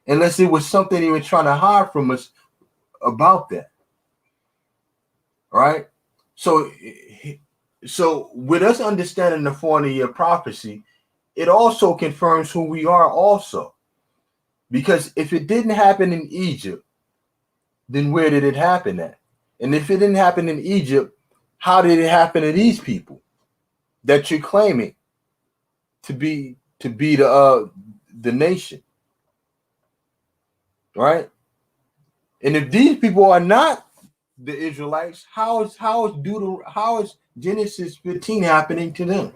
Unless it was something they were trying to hide from us about that, right? So with us understanding the 400-year prophecy, it also confirms who we are also. Because if it didn't happen in Egypt, then where did it happen at? And if it didn't happen in Egypt, how did it happen to these people that you're claiming to be the nation, right? And if these people are not the Israelites, how is Genesis 15 happening to them?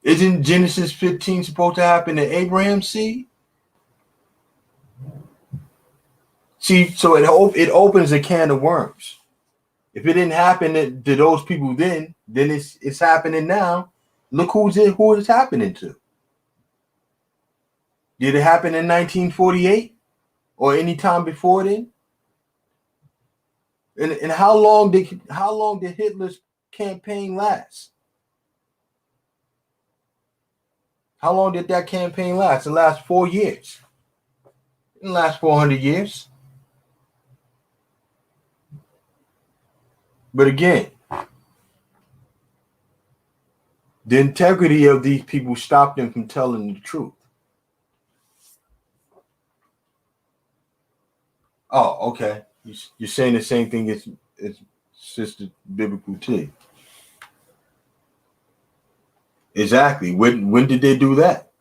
Isn't Genesis 15 supposed to happen to Abraham's seed? See, so it opens a can of worms. If it didn't happen to those people then it's happening now. Look who it's happening to. Did it happen in 1948 or any time before then? And how long did Hitler's campaign last? How long did that campaign last? It last 4 years. It didn't last 400 years. But again, the integrity of these people stopped them from telling the truth. Oh, okay. You're saying the same thing as Sister Biblical T. Exactly. When did they do that?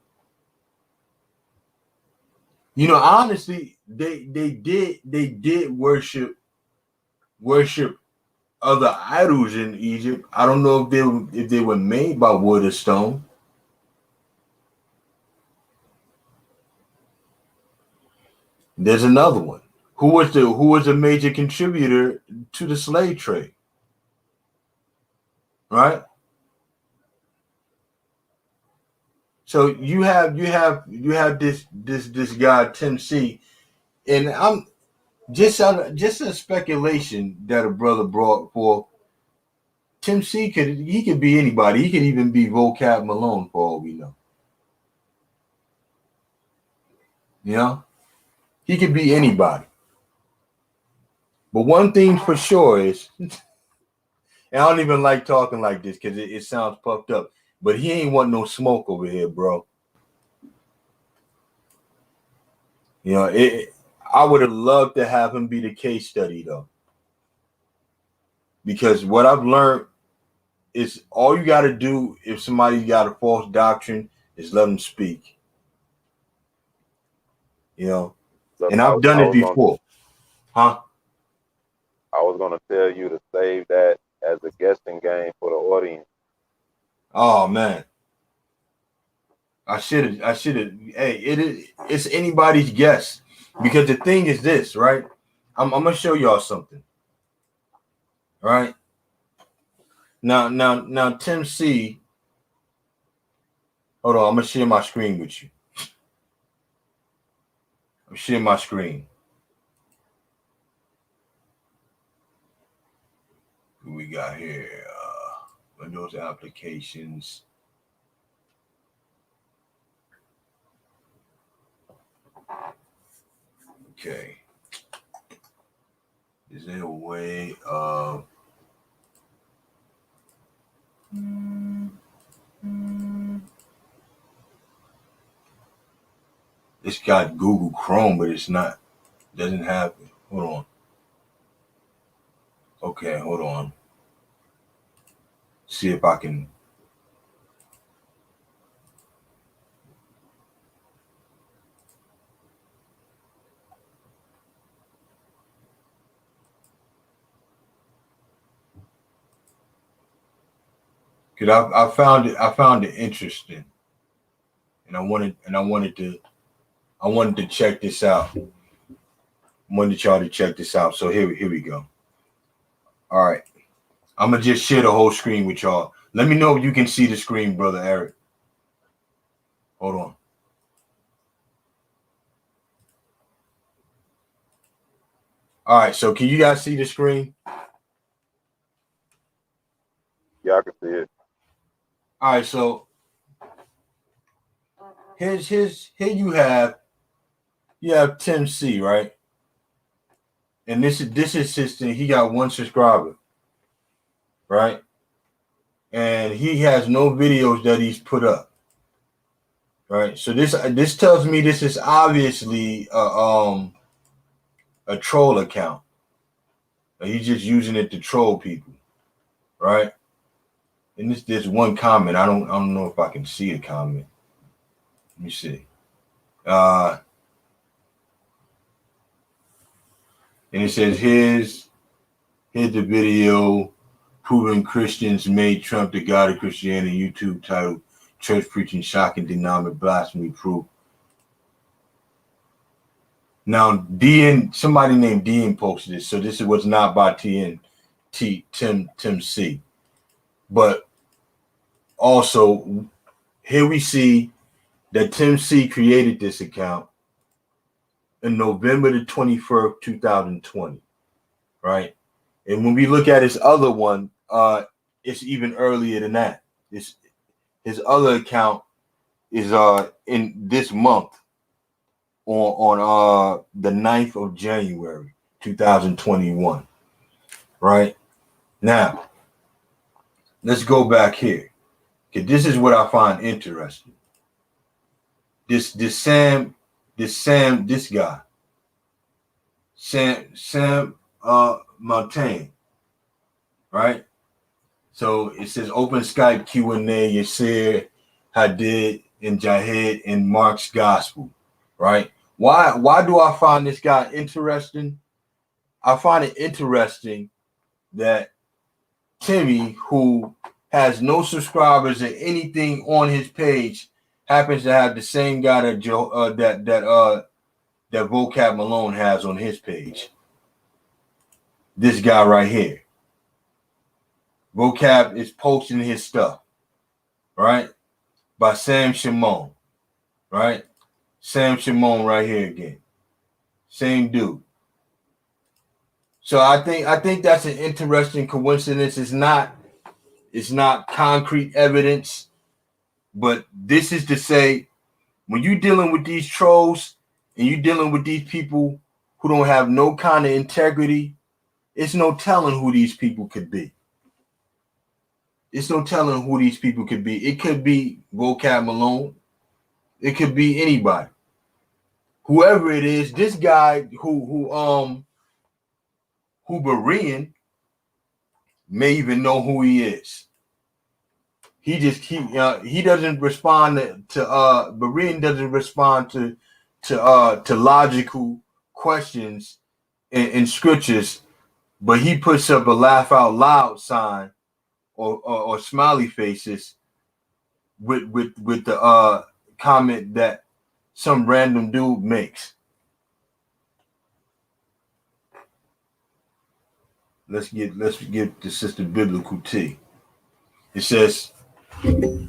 You know, honestly, they did worship other idols in Egypt. I don't know if they were made by wood or stone. There's another one. Who was a major contributor to the slave trade? Right? So you have this guy Tim C, and I'm just a speculation that a brother brought for. Tim C could be anybody. He could even be Vocab Malone for all we know. You know, he could be anybody. But one thing for sure is, and I don't even like talking like this because it sounds puffed up. But he ain't want no smoke over here, bro. You know, I would have loved to have him be the case study though, because what I've learned is all you got to do if somebody got a false doctrine is let them speak. You know, Look, and I've done it before, huh? I was gonna tell you to save that as a guessing game for the audience. Oh man, I should have. Hey, it's anybody's guess because the thing is this, right? I'm gonna show y'all something, right? Now, Tim C. Hold on, I'm gonna share my screen with you. I'm sharing my screen. What we got here? Windows applications. Okay. Is there a way of it's got Google Chrome, but it's not doesn't have it. Hold on. Okay, hold on. See if I can because I found it interesting, and I wanted to check this out. I wanted y'all to check this out. So here we go. All right, I'm gonna just share the whole screen with y'all. Let me know if you can see the screen, brother Eric. Hold on. All right, so can you guys see the screen? Yeah, I can see it. All right, so here you have Tim C, right? And this assistant, he got one subscriber, right? And he has no videos that he's put up, right? So this tells me this is obviously a troll account. He's just using it to troll people, right? And there's one comment. I don't know if I can see a comment. Let me see. And it says here's the video proving Christians made Trump the God of Christianity. YouTube titled "Church Preaching Shocking Denominator Blasphemy Proof." Now, somebody named DN posted this, so this was not by Tim C. But also, here we see that Tim C created this account in November the 21st, 2020, right? And when we look at his other one, it's even earlier than that. His other account is in this month on the 9th of January, 2021, right? Now, let's go back here. Okay, this is what I find interesting. This guy, Sam Montaigne, right? So it says open Skype Q&A, Yasser, Hadid, and Jahid in Mark's gospel, right? Why do I find this guy interesting? I find it interesting that Timmy, who has no subscribers or anything on his page, happens to have the same guy that that Vocab Malone has on his page. This guy right here. Vocab is posting his stuff, right? By Sam Shimon, right? Sam Shimon right here again. Same dude. So I think that's an interesting coincidence. It's not concrete evidence, but this is to say when you're dealing with these trolls and you're dealing with these people who don't have no kind of integrity, it's no telling who these people could be. It's no telling who these people could be. It could be Vocab Malone. It could be anybody. Whoever it is, this guy who Berean may even know who he is. He doesn't respond to Berean doesn't respond to logical questions in scriptures, but he puts up a laugh out loud sign or smiley faces with the comment that some random dude makes. Let's get the sister biblical tea. It says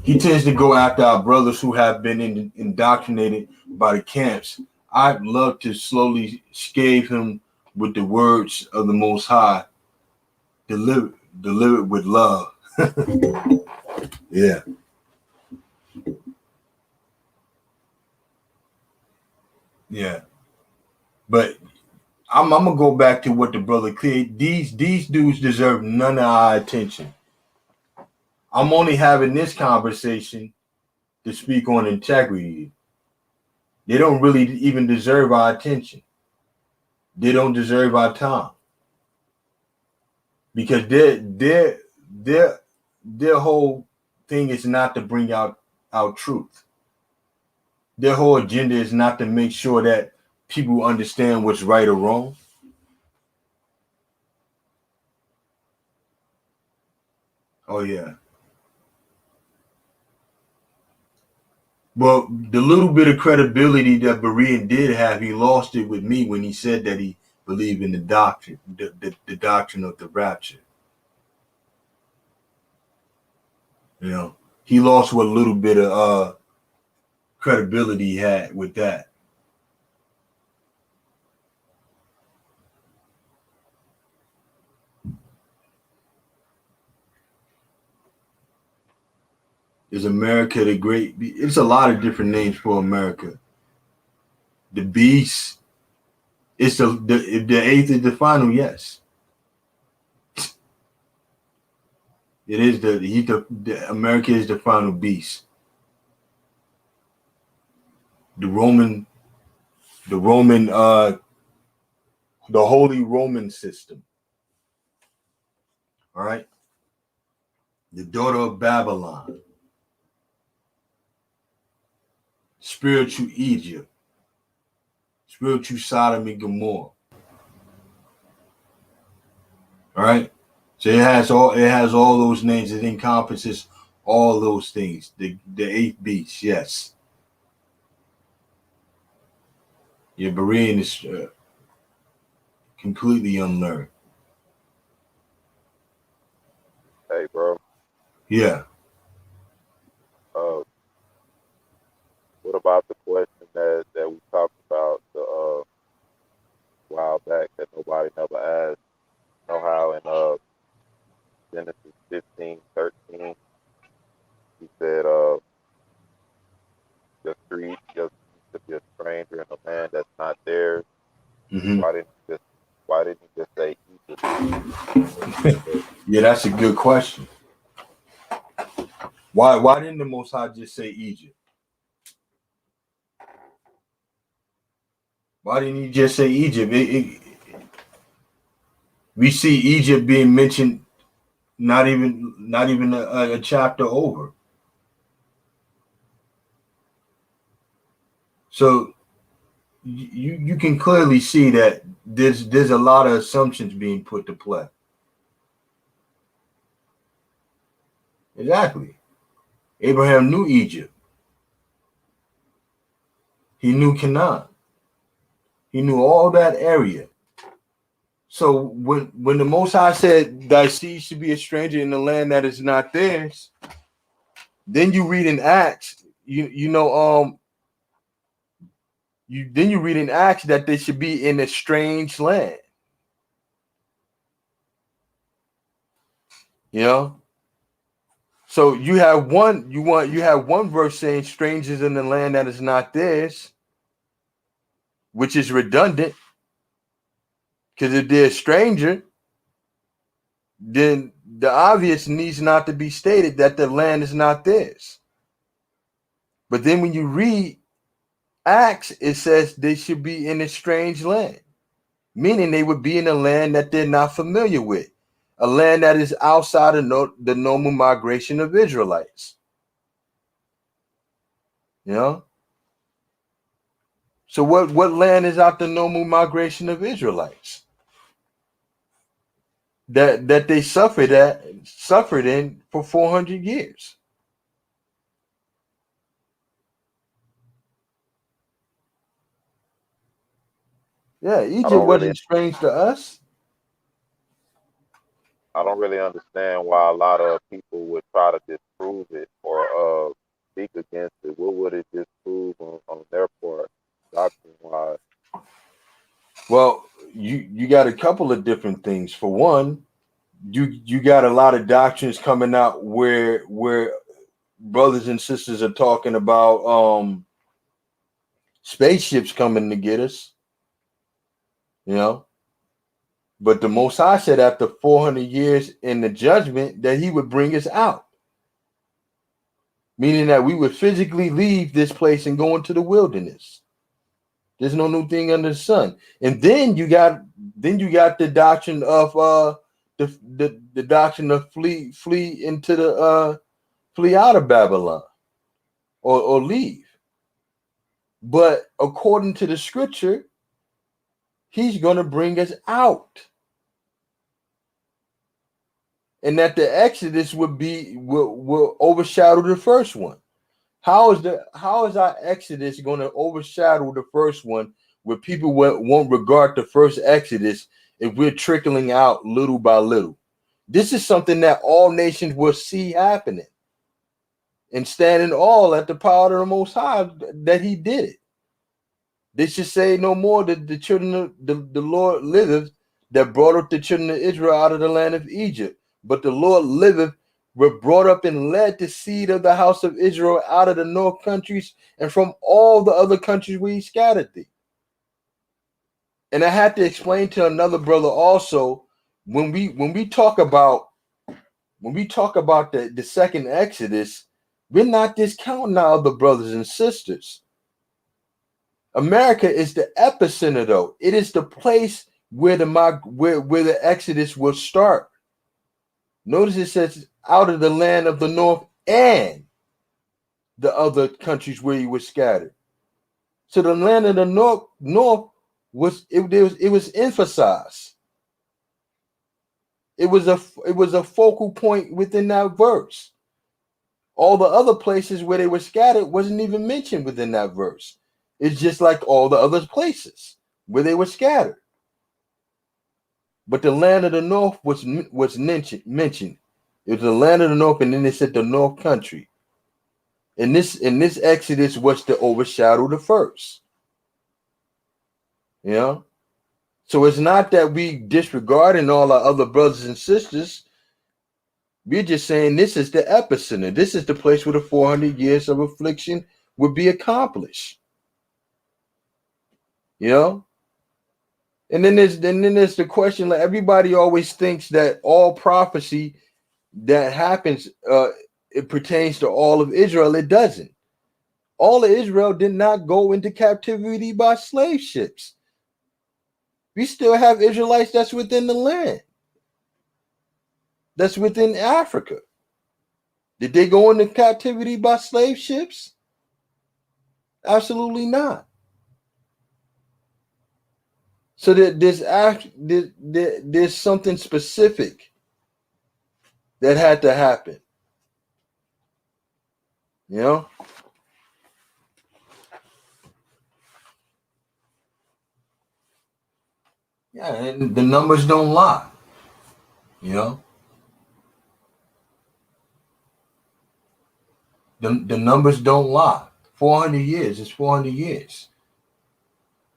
he tends to go after our brothers who have been indoctrinated by the camps. I'd love to slowly scathe him with the words of the Most High, delivered with love. Yeah. Yeah. But I'm gonna go back to what the brother cleared. These dudes deserve none of our attention. I'm only having this conversation to speak on integrity. They don't really even deserve our attention. They don't deserve our time. Because their whole thing is not to bring out truth. Their whole agenda is not to make sure that people understand what's right or wrong. Oh yeah. Well, the little bit of credibility that Berean did have, he lost it with me when he said that he believed in the doctrine, the doctrine of the rapture. You know, he lost what little bit of credibility he had with that. Is America the great? It's a lot of different names for America. The beast. It's the eighth is the final. Yes, it is the America is the final beast. The Roman, the Roman, the Holy Roman system. All right, the daughter of Babylon, spiritual Egypt, spiritual Sodom and Gomorrah. All right, so it has all those names. It encompasses all those things. The eighth beast. Yes. Your Berean is completely unlearned. Hey, bro. Yeah. Uh, what about the question that we talked about the while back that nobody never asked? You know how in Genesis 15:13 he said just to be a stranger in a land that's not theirs. Mm-hmm. Why didn't he just say Egypt? Yeah, that's a good question. Why didn't the Most High just say Egypt? Why didn't he just say Egypt? We see Egypt being mentioned not even a chapter over. So you can clearly see that there's a lot of assumptions being put to play. Exactly. Abraham knew Egypt. He knew Canaan. He knew all that area. So when the Most High said, "Thy seed should be a stranger in the land that is not theirs," then you read in Acts, you read in Acts that they should be in a strange land. You know, so you have one verse saying strangers in the land that is not theirs, which is redundant because if they're a stranger, then the obvious needs not to be stated that the land is not theirs. But then when you read Acts, it says they should be in a strange land, meaning they would be in a land that they're not familiar with, a land that is outside of the normal migration of Israelites. You know? So what land is out the normal migration of Israelites? That they suffered in for 400 years. Yeah, Egypt wasn't strange to us. I don't really understand why a lot of people would try to disprove it or speak against it. What would it disprove on their part, doctrine wise? Well, you got a couple of different things. For one, you got a lot of doctrines coming out where brothers and sisters are talking about spaceships coming to get us, you know. But the Most High said after 400 years in the judgment that he would bring us out, meaning that we would physically leave this place and go into the wilderness. There's no new thing under the sun. And then you got the doctrine of the doctrine of flee into the flee out of Babylon or leave. But according to the scripture, he's going to bring us out. And that the Exodus will overshadow the first one. How is our Exodus going to overshadow the first one, where people won't regard the first Exodus if we're trickling out little by little? This is something that all nations will see happening and stand in awe at the power of the Most High that He did it. They should say no more that the children of the Lord liveth, that brought up the children of Israel out of the land of Egypt. But the Lord liveth, were brought up and led the seed of the house of Israel out of the north countries and from all the other countries where He scattered thee. And I had to explain to another brother also, when we talk about the second Exodus, we're not discounting our other brothers and sisters. America is the epicenter, though. It is the place where the Exodus will start. Notice it says out of the land of the north and the other countries where He was scattered. So the land of the north was emphasized. It was a focal point within that verse. All the other places where they were scattered wasn't even mentioned within that verse. It's just like all the other places where they were scattered. But the land of the north was mentioned. It was the land of the north, and then they said the north country. And this Exodus was to overshadow the first. You know? So it's not that we disregarding all our other brothers and sisters. We're just saying this is the epicenter. This is the place where the 400 years of affliction would be accomplished. You know? And then there's the question, like everybody always thinks that all prophecy that happens it pertains to all of Israel. It doesn't. All of Israel did not go into captivity by slave ships. We still have Israelites that's within the land. That's within Africa. Did they go into captivity by slave ships? Absolutely not. So there's something specific that had to happen. You know? Yeah, and the numbers don't lie. You know? The numbers don't lie. 400 years is 400 years.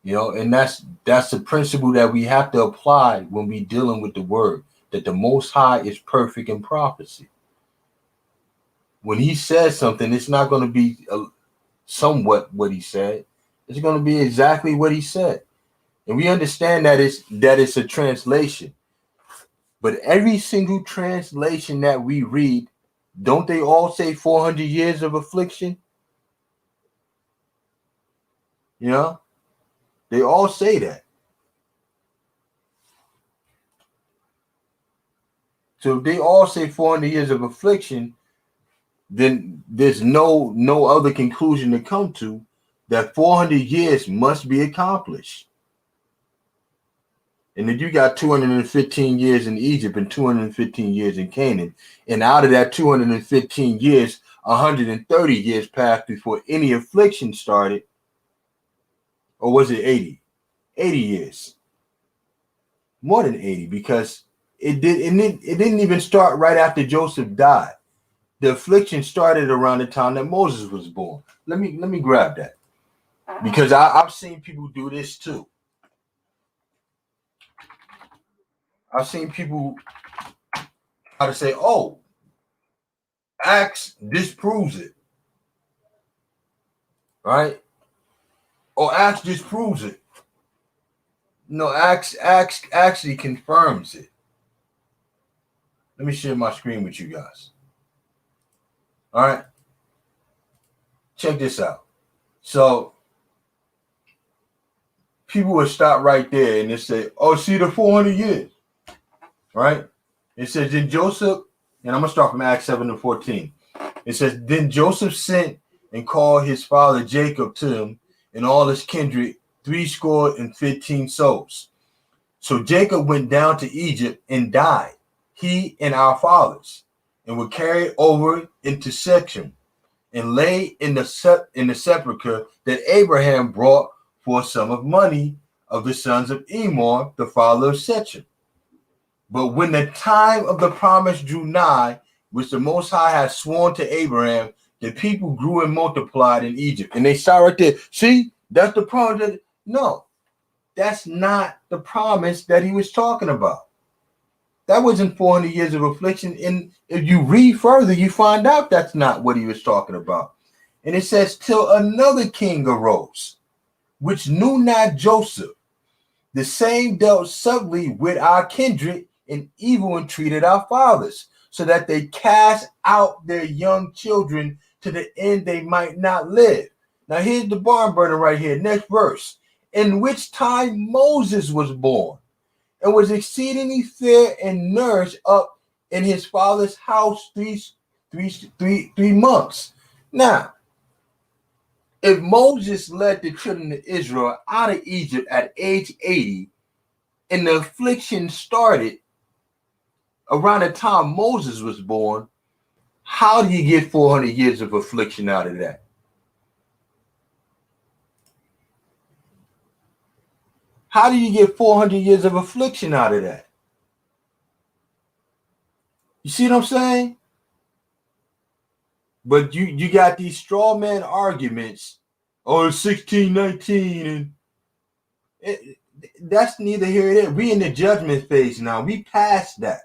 You know, and that's the principle that we have to apply when we dealing with the word, that the Most High is perfect in prophecy. When He says something, it's not going to be somewhat what He said. It's going to be exactly what He said. And we understand that it's a translation. But every single translation that we read, don't they all say 400 years of affliction? You know? They all say that. So if they all say 400 years of affliction, then there's no other conclusion to come to that 400 years must be accomplished. And if you got 215 years in Egypt and 215 years in Canaan, and out of that 215 years, 130 years passed before any affliction started, or was it 80? 80 years. More than 80, because it didn't even start right after Joseph died. The affliction started around the time that Moses was born. Let me grab that, because I've seen people do this too. I've seen people try to say, "Oh, Acts disproves it," right? Or Acts disproves it. No, Acts actually confirms it. Let me share my screen with you guys. All right, check this out. So people would stop right there and they say, "Oh, see the 400 years," right? It says, "Then Joseph," and I'm gonna start from Acts 7:14. It says, "Then Joseph sent and called his father Jacob to him and all his kindred, 80 souls. So Jacob went down to Egypt and died, he and our fathers, and were carried over into Shechem and lay in the sepulchre that Abraham brought for a sum of money of the sons of Emor, the father of Shechem. But when the time of the promise drew nigh, which the Most High had sworn to Abraham, the people grew and multiplied in Egypt. And they start right there. See, that's the promise. No, that's not the promise that he was talking about. That wasn't 400 years of affliction. And if you read further, you find out that's not what he was talking about. And it says, till another king arose, which knew not Joseph. The same dealt subtly with our kindred and evil entreated our fathers, so that they cast out their young children to the end they might not live. Now here's the barn burner right here. Next verse. In which time Moses was born and was exceedingly fair and nourished up in his father's house three months. Now, if Moses led the children of Israel out of Egypt at age 80, and the affliction started around the time Moses was born, how do you get 400 years of affliction out of that? How do you get 400 years of affliction out of that? You see what I'm saying? But you got these straw man arguments. Oh, 1619, and that's neither here nor there. We in the judgment phase now. We past that.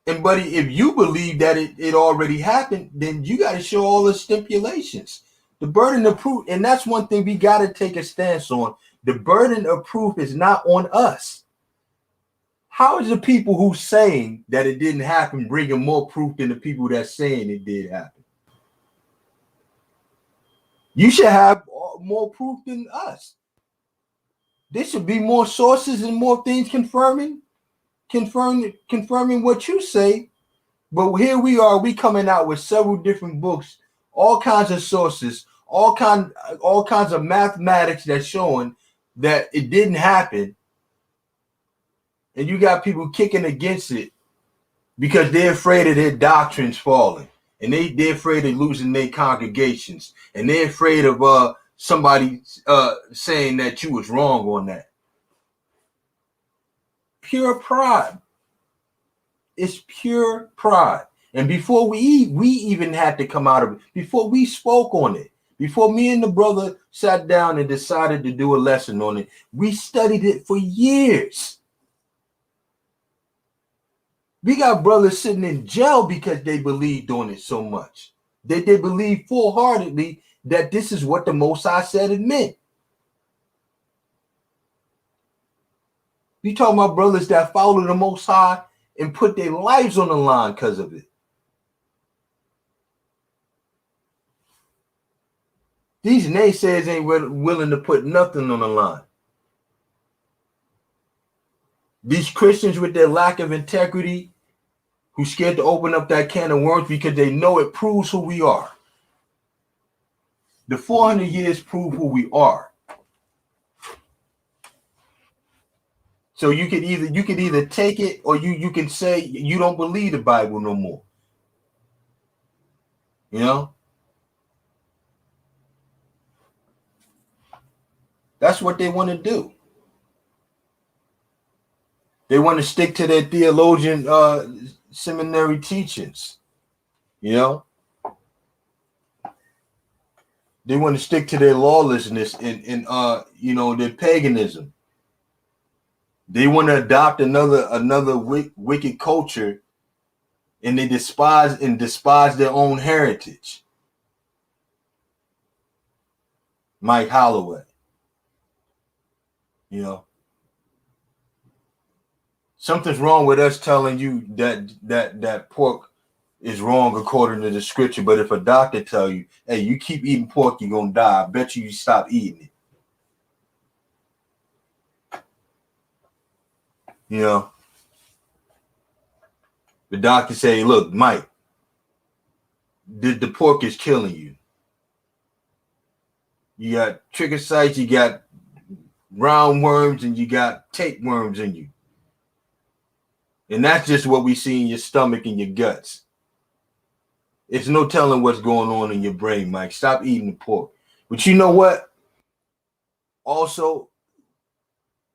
And buddy, if you believe that it already happened, then you got to show all the stipulations. The burden of proof, and that's one thing we got to take a stance on. The burden of proof is not on us. How is the people who saying that it didn't happen bringing more proof than the people that's saying it did happen? You should have more proof than us. There should be more sources and more things confirming what you say. But here we are, we coming out with several different books, all kinds of sources, all kinds of mathematics that's showing that it didn't happen. And you got people kicking against it because they're afraid of their doctrines falling. And they're afraid of losing their congregations. And they're afraid of somebody saying that you was wrong on that. Pure pride. It's pure pride. And before we even had to come out of it, before we spoke on it, before me and the brother sat down and decided to do a lesson on it, we studied it for years. We got brothers sitting in jail because they believed on it so much. They believe full-heartedly that this is what the Most High said it meant. We talking about brothers that follow the Most High and put their lives on the line because of it. These naysayers ain't willing to put nothing on the line. These Christians with their lack of integrity, who scared to open up that can of worms because they know it proves who we are. The 400 years prove who we are. So you could either take it or you can say you don't believe the Bible no more. You know? That's what they want to do. They want to stick to their theologian seminary teachings. You know? They want to stick to their lawlessness and their paganism. They want to adopt another wicked culture, and they despise their own heritage. Mike Holloway. You know, something's wrong with us telling you that pork is wrong according to the scripture. But if a doctor tell you, hey, you keep eating pork, you're gonna die, I bet you stop eating it. You know, the doctor say, look, Mike, the pork is killing you. You got trichosites, you got roundworms, and you got tapeworms in you. And that's just what we see in your stomach and your guts. It's no telling what's going on in your brain, Mike. Stop eating the pork. But you know what? Also,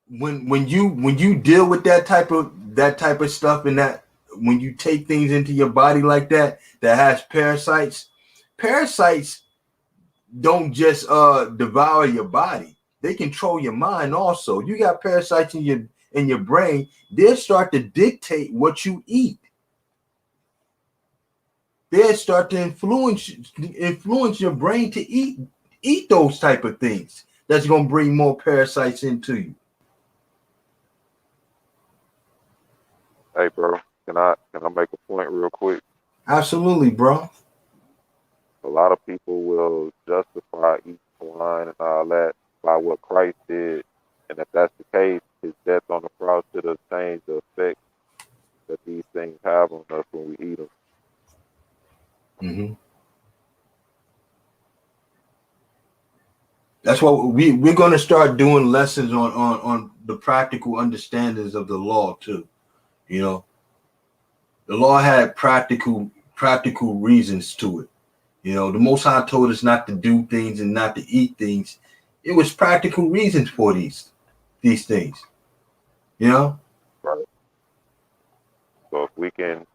when you deal with that type of stuff, and that when you take things into your body like that has parasites don't just devour your body. They control your mind also. You got parasites in your brain, they'll start to dictate what you eat. They'll start to influence your brain to eat those type of things. That's going to bring more parasites into you. Hey, bro, can I make a point real quick? Absolutely, bro. A lot of people will justify eating swine and all that by what Christ did, and if that's the case, his death on the cross should have changed the effect that these things have on us when we eat them. Mm-hmm. That's what we're going to start doing lessons on the practical understandings of the law too. You know, the law had practical reasons to it. You know, the Most High told us not to do things and not to eat things. It was practical reasons for these things. You know, Right. So if we can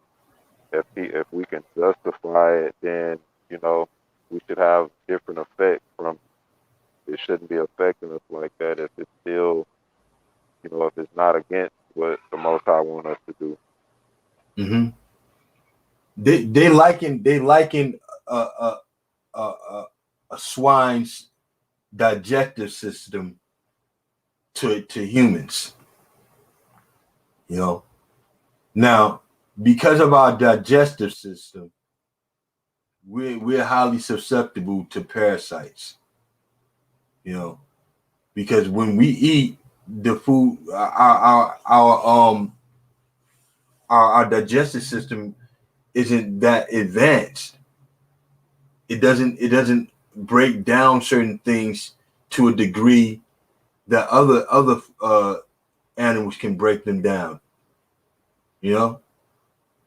justify it, then we should have different effects from. It shouldn't be affecting us like that if it's still, if it's not against what the Most High want us to do. mm-hmm. They liken a swine's digestive system to humans. You know, now because of our digestive system, we're highly susceptible to parasites. You know, because when we eat the food, our digestive system isn't that advanced. It doesn't break down certain things to a degree that other animals can break them down. You know,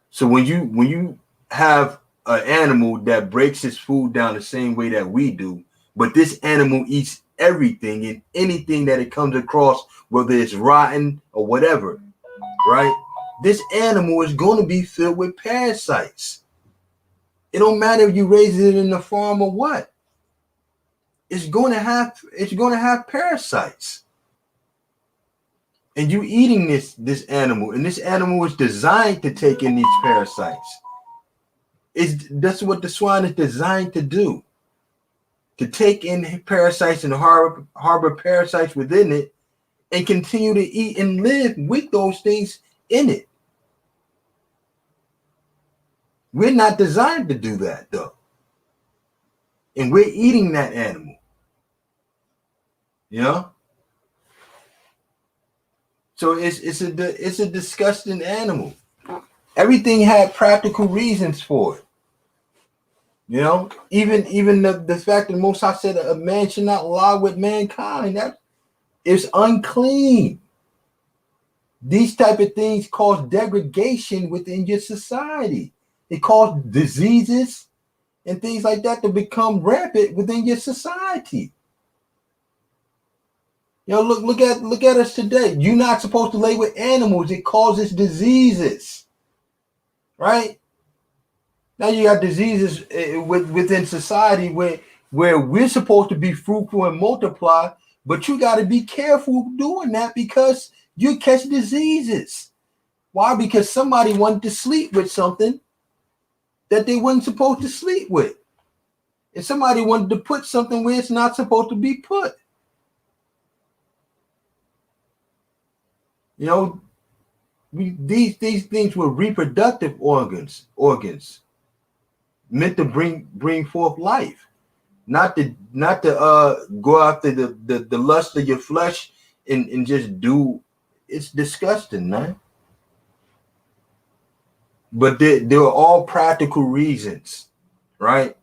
so when you have an animal that breaks its food down the same way that we do, but this animal eats everything and anything that it comes across, whether it's rotten or whatever, right? This animal is going to be filled with parasites. It don't matter if you raise it in the farm or what. It's going to have parasites. And you eating this animal, and this animal is designed to take in these parasites. That's what the swine is designed to do. To take in parasites and harbor parasites within it and continue to eat and live with those things in it. We're not designed to do that though. And we're eating that animal. You know? So it's a disgusting animal. Everything had practical reasons for it. You know, even the fact that Most High said a man should not lie with mankind, that is unclean. These type of things cause degradation within your society. It causes diseases and things like that to become rampant within your society. You know, look at us today. You're not supposed to lay with animals. It causes diseases, right? Now you got diseases within society where we're supposed to be fruitful and multiply, but you got to be careful doing that because you catch diseases. Why? Because somebody wanted to sleep with something that they weren't supposed to sleep with. And somebody wanted to put something where it's not supposed to be put. You know, these things were reproductive organs meant to bring forth life, not to go after the lust of your flesh and just do. It's disgusting, man. But they were all practical reasons, right?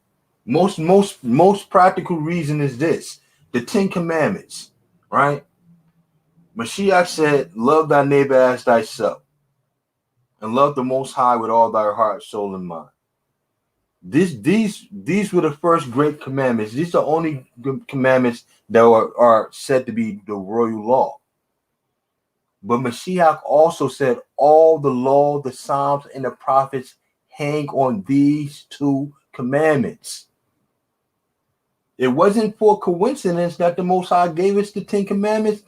Most practical reason is this: the 10 Commandments, right? Mashiach said, "Love thy neighbor as thyself, and love the Most High with all thy heart, soul, and mind." These were the first great commandments. These are only commandments that are said to be the royal law. But Mashiach also said all the law, the Psalms, and the prophets hang on these two commandments. It wasn't for coincidence that the Most High gave us the 10 commandments,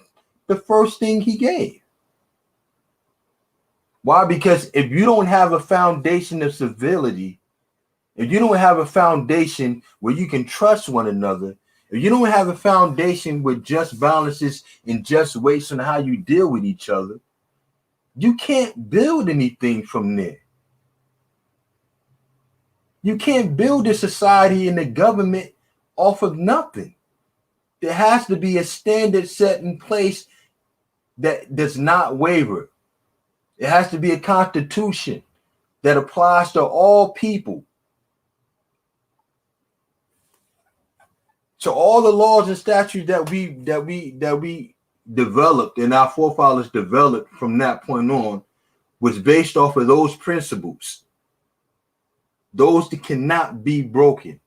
the first thing he gave. Why? Because if you don't have a foundation of civility, if you don't have a foundation where you can trust one another, if you don't have a foundation with just balances and just weights on how you deal with each other, you can't build anything from there. You can't build a society and a government off of nothing. There has to be a standard set in place that does not waver. It has to be a constitution that applies to all people. So all the laws and statutes that we developed and our forefathers developed from that point on was based off of those principles. Those that cannot be broken.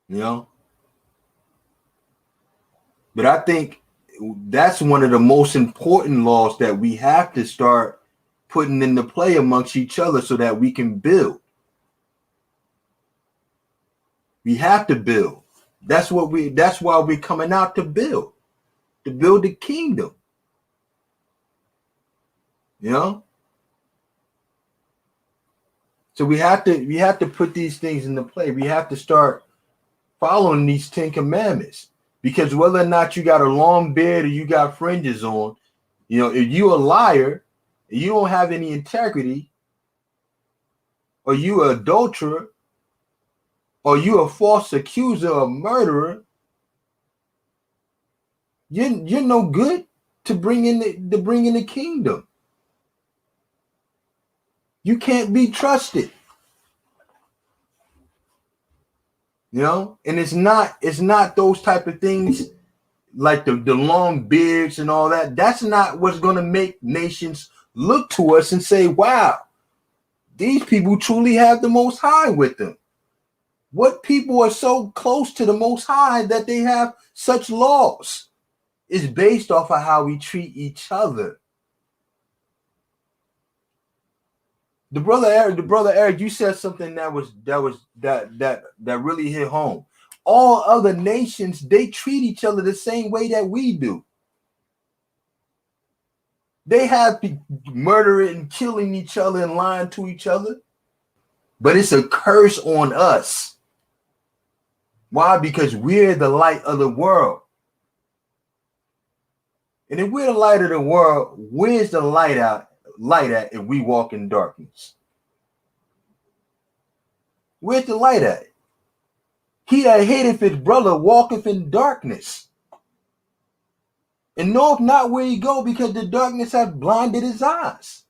You know? But I think that's one of the most important laws that we have to start putting into play amongst each other so that we can build. We have to build. That's why we're coming out to build the kingdom. You know? So we have to put these things into play. We have to start following these 10 commandments. Because whether or not you got a long beard or you got fringes on, you know, if you a liar, you don't have any integrity, or you an adulterer, or you a false accuser or murderer, you're no good to bring in the kingdom. You can't be trusted. You know, and it's not those type of things like the long beards and all that. That's not what's going to make nations look to us and say, wow, these people truly have the Most High with them. What people are so close to the Most High that they have such laws is based off of how we treat each other. The brother Eric, you said something that really hit home. All other nations, they treat each other the same way that we do. They have murdering and killing each other and lying to each other. But it's a curse on us. Why? Because we're the light of the world. And if we're the light of the world, where's the light at if we walk in darkness? Where's the light at? He that hateth his brother walketh in darkness, and knoweth not where he go, because the darkness hath blinded his eyes.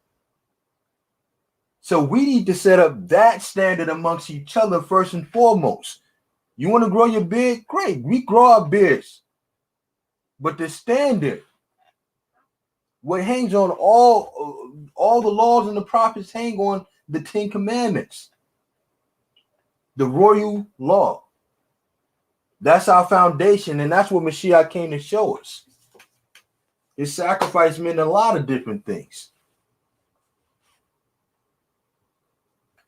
So we need to set up that standard amongst each other first and foremost. You want to grow your beard? Great, we grow our beards. But the standard, what hangs on all the laws and the prophets hang on the 10 commandments, the royal law. That's our foundation, and that's what Mashiach came to show us. His sacrifice meant a lot of different things.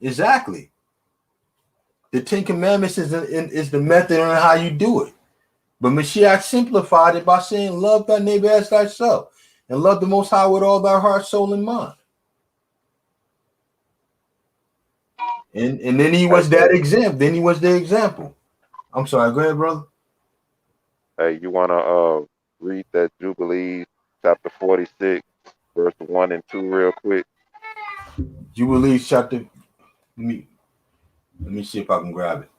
Exactly. The 10 commandments is the method on how you do it. But Mashiach simplified it by saying, love thy neighbor as thyself, and love the Most High with all thy heart, soul, and mind. And then he was that example. Then he was the example. I'm sorry. Go ahead, brother. Hey, you want to read that Jubilees chapter 46, verse 1 and 2 real quick? Jubilees chapter. Let me see if I can grab it.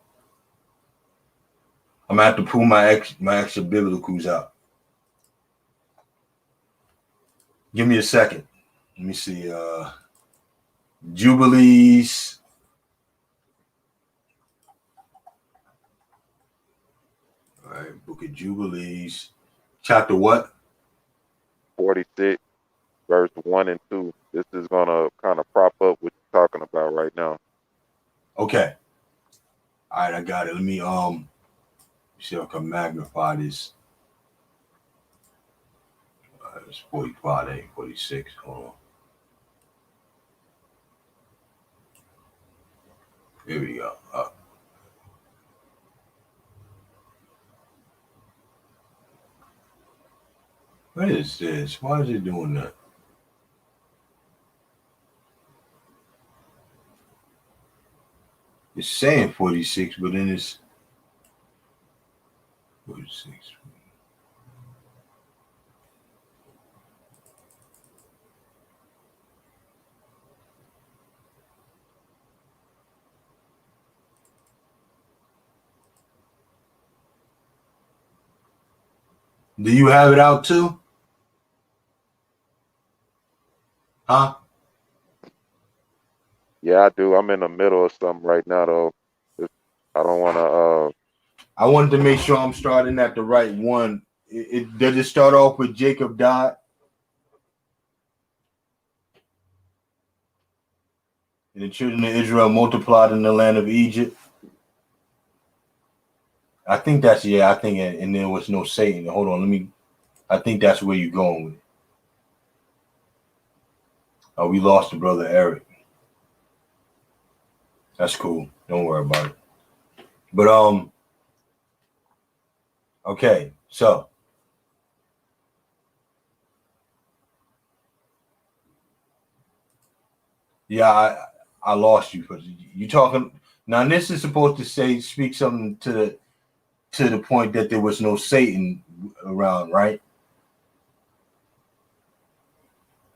I'm gonna have to pull my extra biblicals out. Give me a second. Let me see. Jubilees. All right, Book of Jubilees. Chapter what? 46, verse 1 and 2. This is going to kind of prop up what talking about right now. Okay. All right, I got it. Let me see if I can magnify this. It's 45, ain't 46. Hold on. Here we go. What is this? Why is it doing that? It's saying 46, but then it's 46. Do you have it out too? Huh? Yeah, I do. I'm in the middle of something right now, though. I don't want to. I wanted to make sure I'm starting at the right one. Does it start off with Jacob died? And the children of Israel multiplied in the land of Egypt. I think that's, yeah, I think, and there was no Satan. Hold on, I think that's where you're going with it. Oh, we lost the brother Eric. That's cool. Don't worry about it. But, okay, so. Yeah, I lost you because you talking now. This is supposed to speak something to the point that there was no Satan around, right?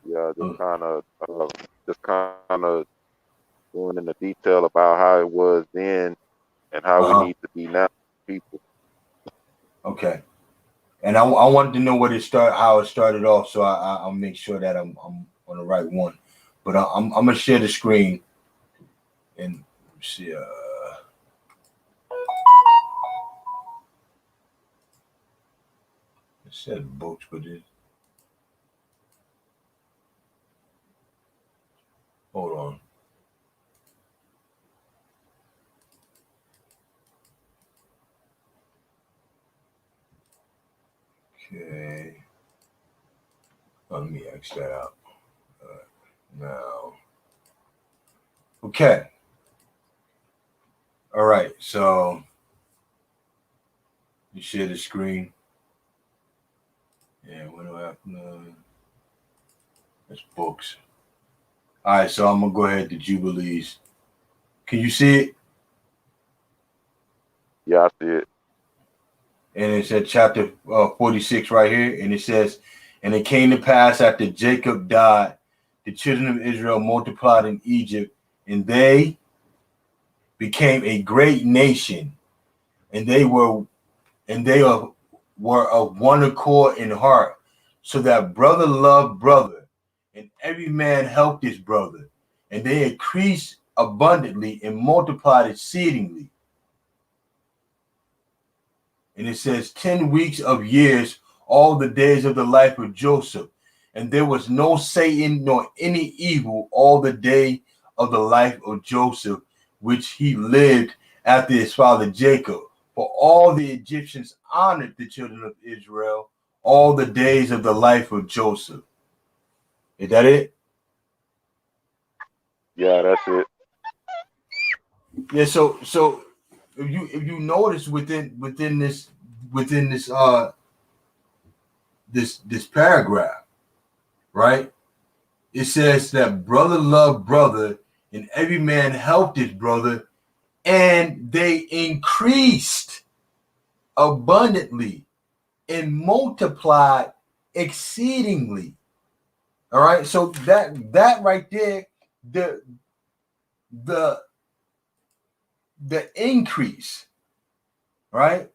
Yeah, just kind of going into detail about how it was then and how we need to be now, people. Okay, and I wanted to know how it started off, so I'll make sure that I'm on the right one. But I'm gonna share the screen and see. It said books, but hold on. Okay, let me X that out now. Okay. All right, so you share the screen. Yeah, what do I have? That's books. All right, so I'm gonna go ahead to Jubilees. Can you see it? Yeah, I see it. And it said chapter 46 right here, and it says, "And it came to pass after Jacob died, the children of Israel multiplied in Egypt, and they became a great nation, and were of one accord in heart, so that brother loved brother, and every man helped his brother, and they increased abundantly and multiplied exceedingly." And it says 10 weeks of years, all the days of the life of Joseph. And there was no Satan nor any evil all the day of the life of Joseph, which he lived after his father Jacob. For all the Egyptians honored the children of Israel all the days of the life of Joseph. Is that it? Yeah, that's it. Yeah. So if you notice within this this paragraph, right? It says that brother loved brother, and every man helped his brother, and they increased abundantly and multiplied exceedingly. All right, so that right there, the the the increase, right?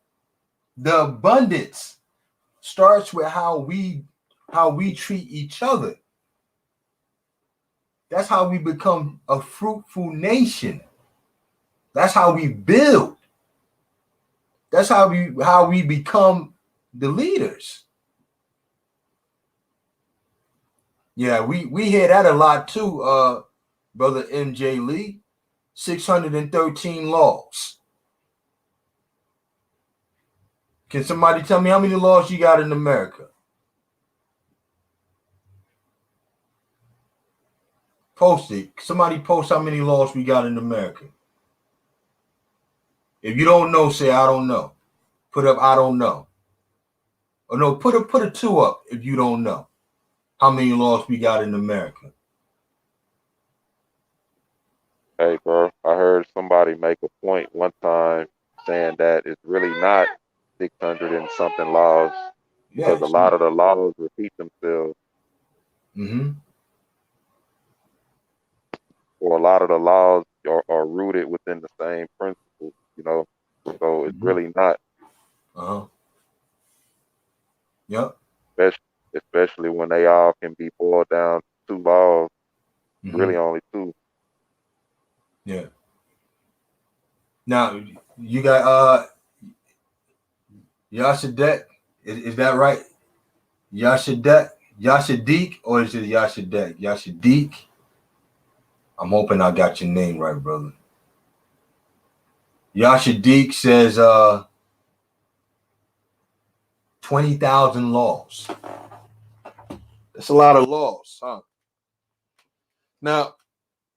The abundance starts with how we treat each other. That's how we become a fruitful nation. That's how we build. That's how we become the leaders. Yeah, we hear that a lot too, Brother MJ Lee, 613 laws. Can somebody tell me how many laws you got in America? Post it. Somebody post how many laws we got in America. If you don't know, say I don't know. Put up I don't know. Or no, put a 2 up if you don't know how many laws we got in America. Hey, bro, I heard somebody make a point one time saying that it's really not 600 and something laws Yeah. because a lot of the laws repeat themselves, Mm-hmm. or a lot of the laws are rooted within the same principles, you know. So it's Mm-hmm. really not, Uh-huh. Yep. especially when they all can be boiled down to 2 laws, Mm-hmm. really only 2. Yeah. Now you got Yashadet. Is that right? Yashadet, Yashadik, or is it Yashadet? Yashadik. I'm hoping I got your name right, brother. Yashadik says 20,000 laws. That's a lot of laws, huh?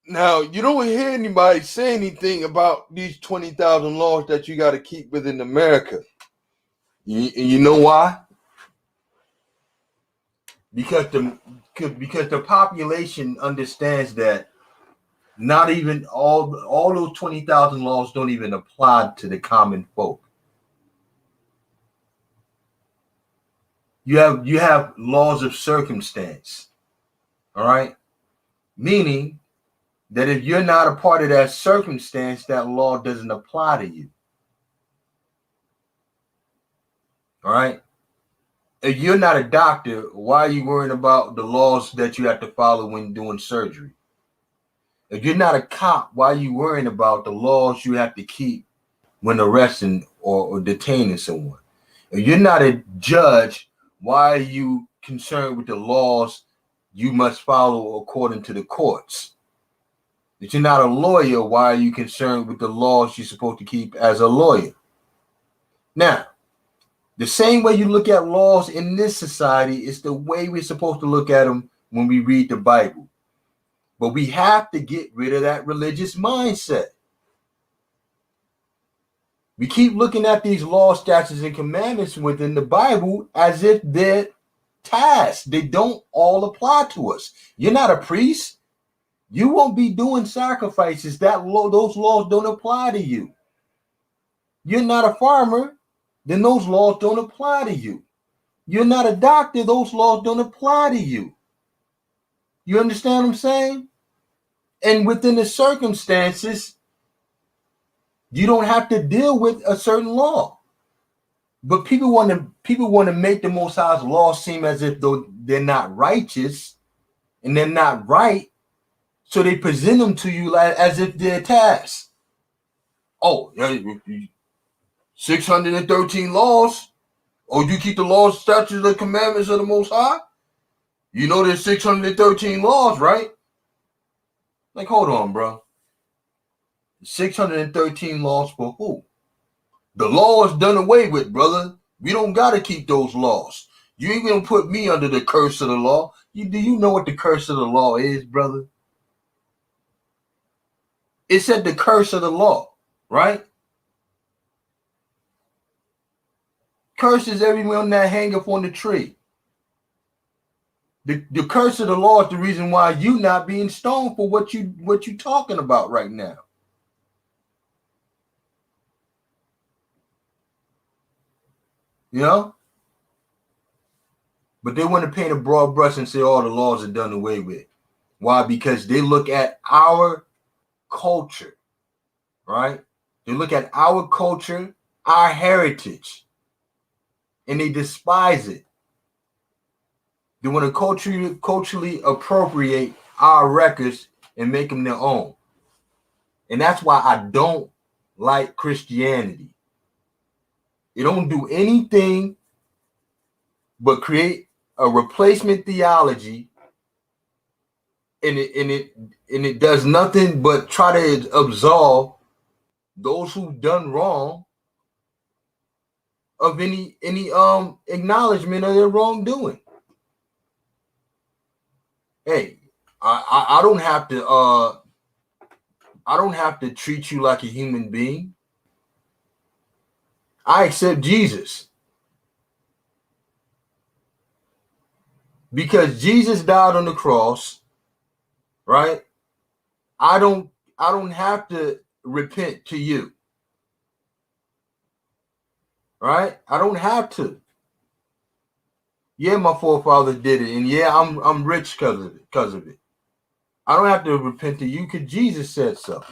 Now you don't hear anybody say anything about these 20,000 laws that you got to keep within America. You know why? Because the population understands that not even all those 20,000 laws don't even apply to the common folk. You have laws of circumstance, all right? Meaning that if you're not a part of that circumstance, that law doesn't apply to you. All right? If you're not a doctor, why are you worrying about the laws that you have to follow when doing surgery? If you're not a cop, why are you worrying about the laws you have to keep when arresting or detaining someone? If you're not a judge, why are you concerned with the laws you must follow according to the courts? If you're not a lawyer, why are you concerned with the laws you're supposed to keep as a lawyer? Now, the same way you look at laws in this society is the way we're supposed to look at them when we read the Bible. But we have to get rid of that religious mindset. We keep looking at these laws, statutes, and commandments within the Bible as if they're tasks. They don't all apply to us. You're not a priest. You won't be doing sacrifices. Those laws don't apply to you. You're not a farmer, then those laws don't apply to you. You're not a doctor, those laws don't apply to you. You understand what I'm saying? And within the circumstances, you don't have to deal with a certain law. But people want to make the Most High's law seem as if though they're not righteous and they're not right, so they present them to you as if they're tasks. Oh, yeah, 613 laws. Oh, you keep the laws, statutes, and commandments of the Most High? You know there's 613 laws, right? Like, hold on, bro. 613 laws for who? The law is done away with, brother. We don't got to keep those laws. You ain't going to put me under the curse of the law. Do you know what the curse of the law is, brother? It said the curse of the law, right? Curses everyone that hangeth on the tree. The curse of the law is the reason why you not being stoned for what you talking about right now. You know? But they want to paint a broad brush and say all the laws are done away with. Why? Because they look at our culture, right? They look at our culture, our heritage, and they despise it. They want to culturally appropriate our records and make them their own. And that's why I don't like Christianity. It don't do anything but create a replacement theology and it does nothing but try to absolve those who've done wrong of any acknowledgement of their wrongdoing. Hey, I don't have to treat you like a human being. I accept Jesus because Jesus died on the cross, right? I don't have to repent to you, right? I don't have to. Yeah, my forefathers did it, and yeah, I'm rich because of it. I don't have to repent to you because Jesus said so.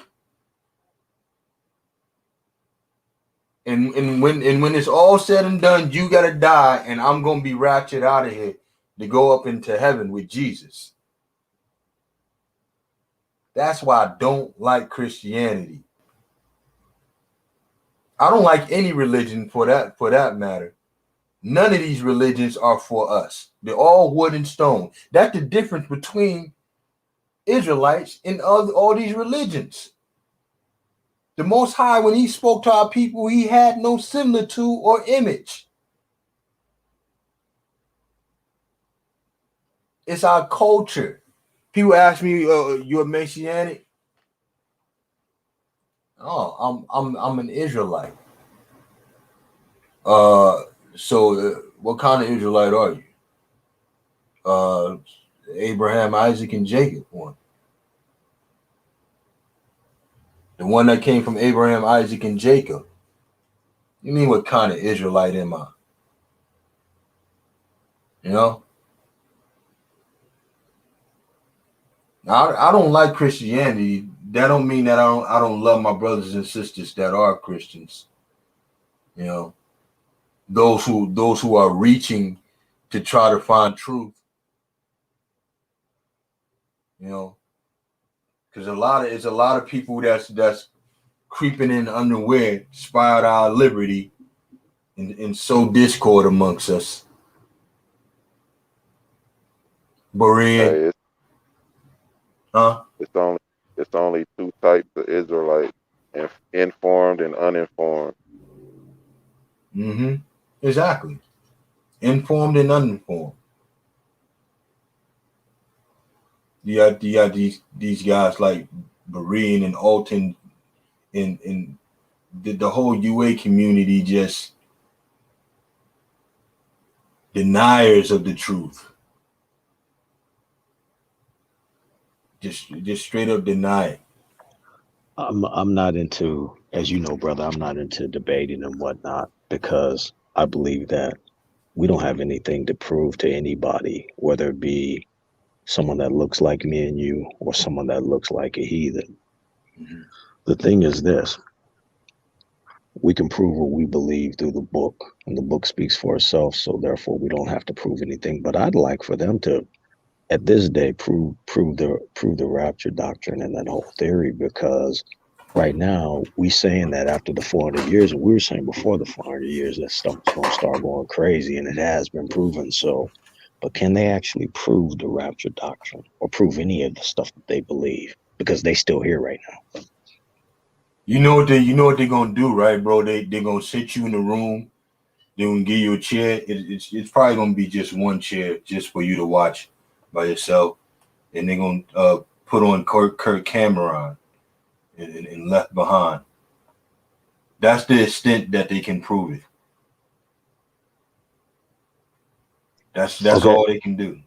And when it's all said and done, you gotta die, and I'm gonna be raptured out of here to go up into heaven with Jesus. That's why I don't like Christianity. I don't like any religion for that matter. None of these religions are for us. They're all wood and stone. That's the difference between Israelites and all these religions. The Most High, when he spoke to our people, he had no similitude or image. It's our culture. People ask me, "You're Messianic?" Oh, I'm an Israelite. What kind of Israelite are you? Abraham, Isaac, and Jacob one. The one that came from Abraham, Isaac, and Jacob. You mean what kind of Israelite am I? You know? I don't like Christianity. That don't mean that I don't love my brothers and sisters that are Christians. You know, those who are reaching to try to find truth. You know, because it's a lot of people that's creeping in underwear, spy out our liberty, and sow discord amongst us. Berean, Hey, huh? it's only two types of Israelites: informed and uninformed. Mm-hmm. Exactly. Informed and uninformed. You got these guys like Berean and Alton and the whole UA community just deniers of the truth. Just straight up deny it. I'm not into, as you know, brother, I'm not into debating and whatnot because I believe that we don't have anything to prove to anybody, whether it be someone that looks like me and you or someone that looks like a heathen. Mm-hmm. The thing is this, we can prove what we believe through the book, and the book speaks for itself, so therefore we don't have to prove anything. But I'd like for them to, at this day, prove the rapture doctrine and that whole theory, because right now we saying that after the 400 years, and we were saying before the 400 years that stuff was going to start going crazy, and it has been proven so. But can they actually prove the rapture doctrine or prove any of the stuff that they believe? Because they still here right now. You know what they're gonna do, right, bro? They're gonna sit you in the room. They're gonna give you a chair. It's probably gonna be just one chair just for you to watch by yourself, and they're gonna put on Kirk Cameron and Left Behind. That's the extent that they can prove it. That's Okay. all they can do.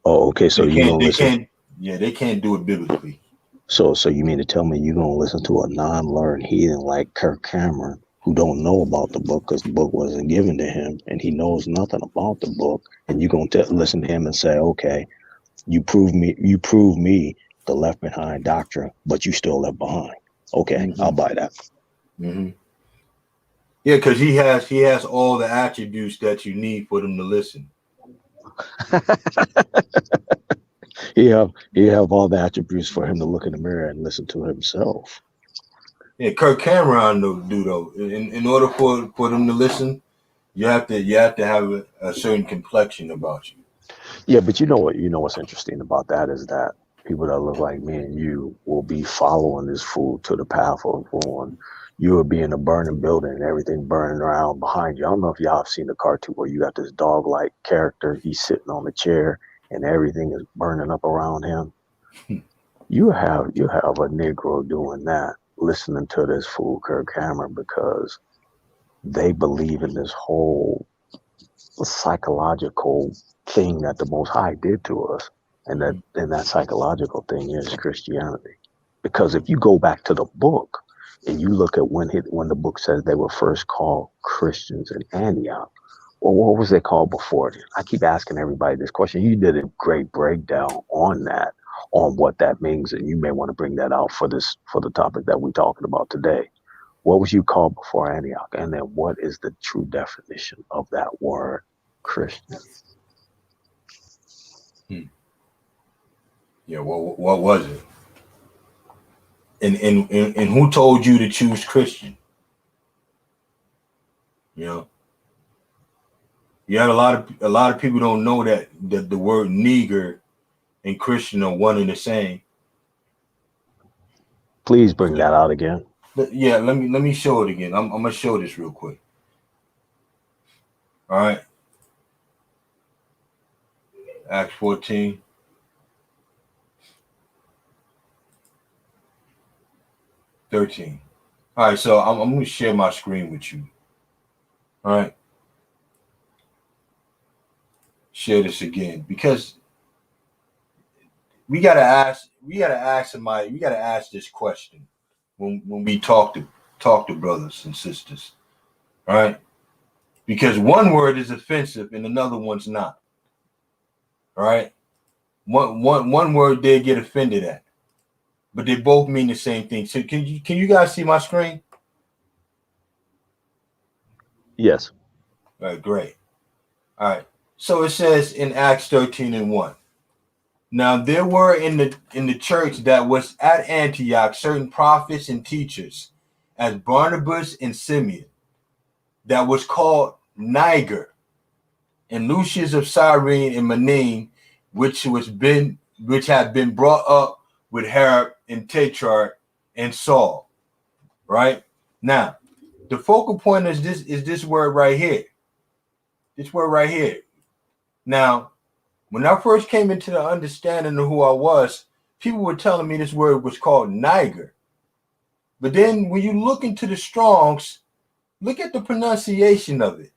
Oh, okay. So you gonna listen? They can't do it biblically. So you mean to tell me you gonna listen to a non-learned heathen like Kirk Cameron who don't know about the book because the book wasn't given to him and he knows nothing about the book, and you gonna listen to him and say, okay, you prove me the left behind doctrine, but you still left behind. Okay, Mm-hmm. I'll buy that. Mm-hmm. Yeah, because he has all the attributes that you need for them to listen. He have all the attributes for him to look in the mirror and listen to himself. Yeah, Kirk Cameron do though. In order for them to listen, you have to have a certain complexion about you. Yeah, but you know what's interesting about that is that people that look like me and you will be following this fool to the path of ruin. You will be in a burning building and everything burning around behind you. I don't know if y'all have seen the cartoon where you got this dog-like character. He's sitting on the chair and everything is burning up around him. You have a Negro doing that, listening to this fool Kirk Hammer, because they believe in this whole psychological thing that the Most High did to us, and that psychological thing is Christianity. Because if you go back to the book and you look at when the book says they were first called Christians in Antioch, well, what was they called before? I keep asking everybody this question. You did a great breakdown on that, on what that means, and you may want to bring that out for the topic that we're talking about today. What was you called before Antioch? And then what is the true definition of that word Christian? Yeah, what was it? And who told you to choose Christian? You know, you had a lot of people don't know that the word nigger and Christian are one and the same. Please bring that out again. Yeah, let me show it again. I'm gonna show this real quick. All right, Acts 14. All right, so I'm going to share my screen with you. All right. Share this again because we gotta ask this question when we talk to brothers and sisters. All right. Because one word is offensive and another one's not. All right. One word they get offended at, but they both mean the same thing. So can you guys see my screen? Yes. All right, great. All right. So it says in Acts 13:1. Now there were in the church that was at Antioch certain prophets and teachers, as Barnabas and Simeon, that was called Niger, and Lucius of Cyrene and Manaen, which had been brought up with Herod and Tetrarch and Saul. Right? Now, the focal point is this word right here. This word right here. Now, when I first came into the understanding of who I was, people were telling me this word was called Niger. But then when you look into the Strongs, look at the pronunciation of it.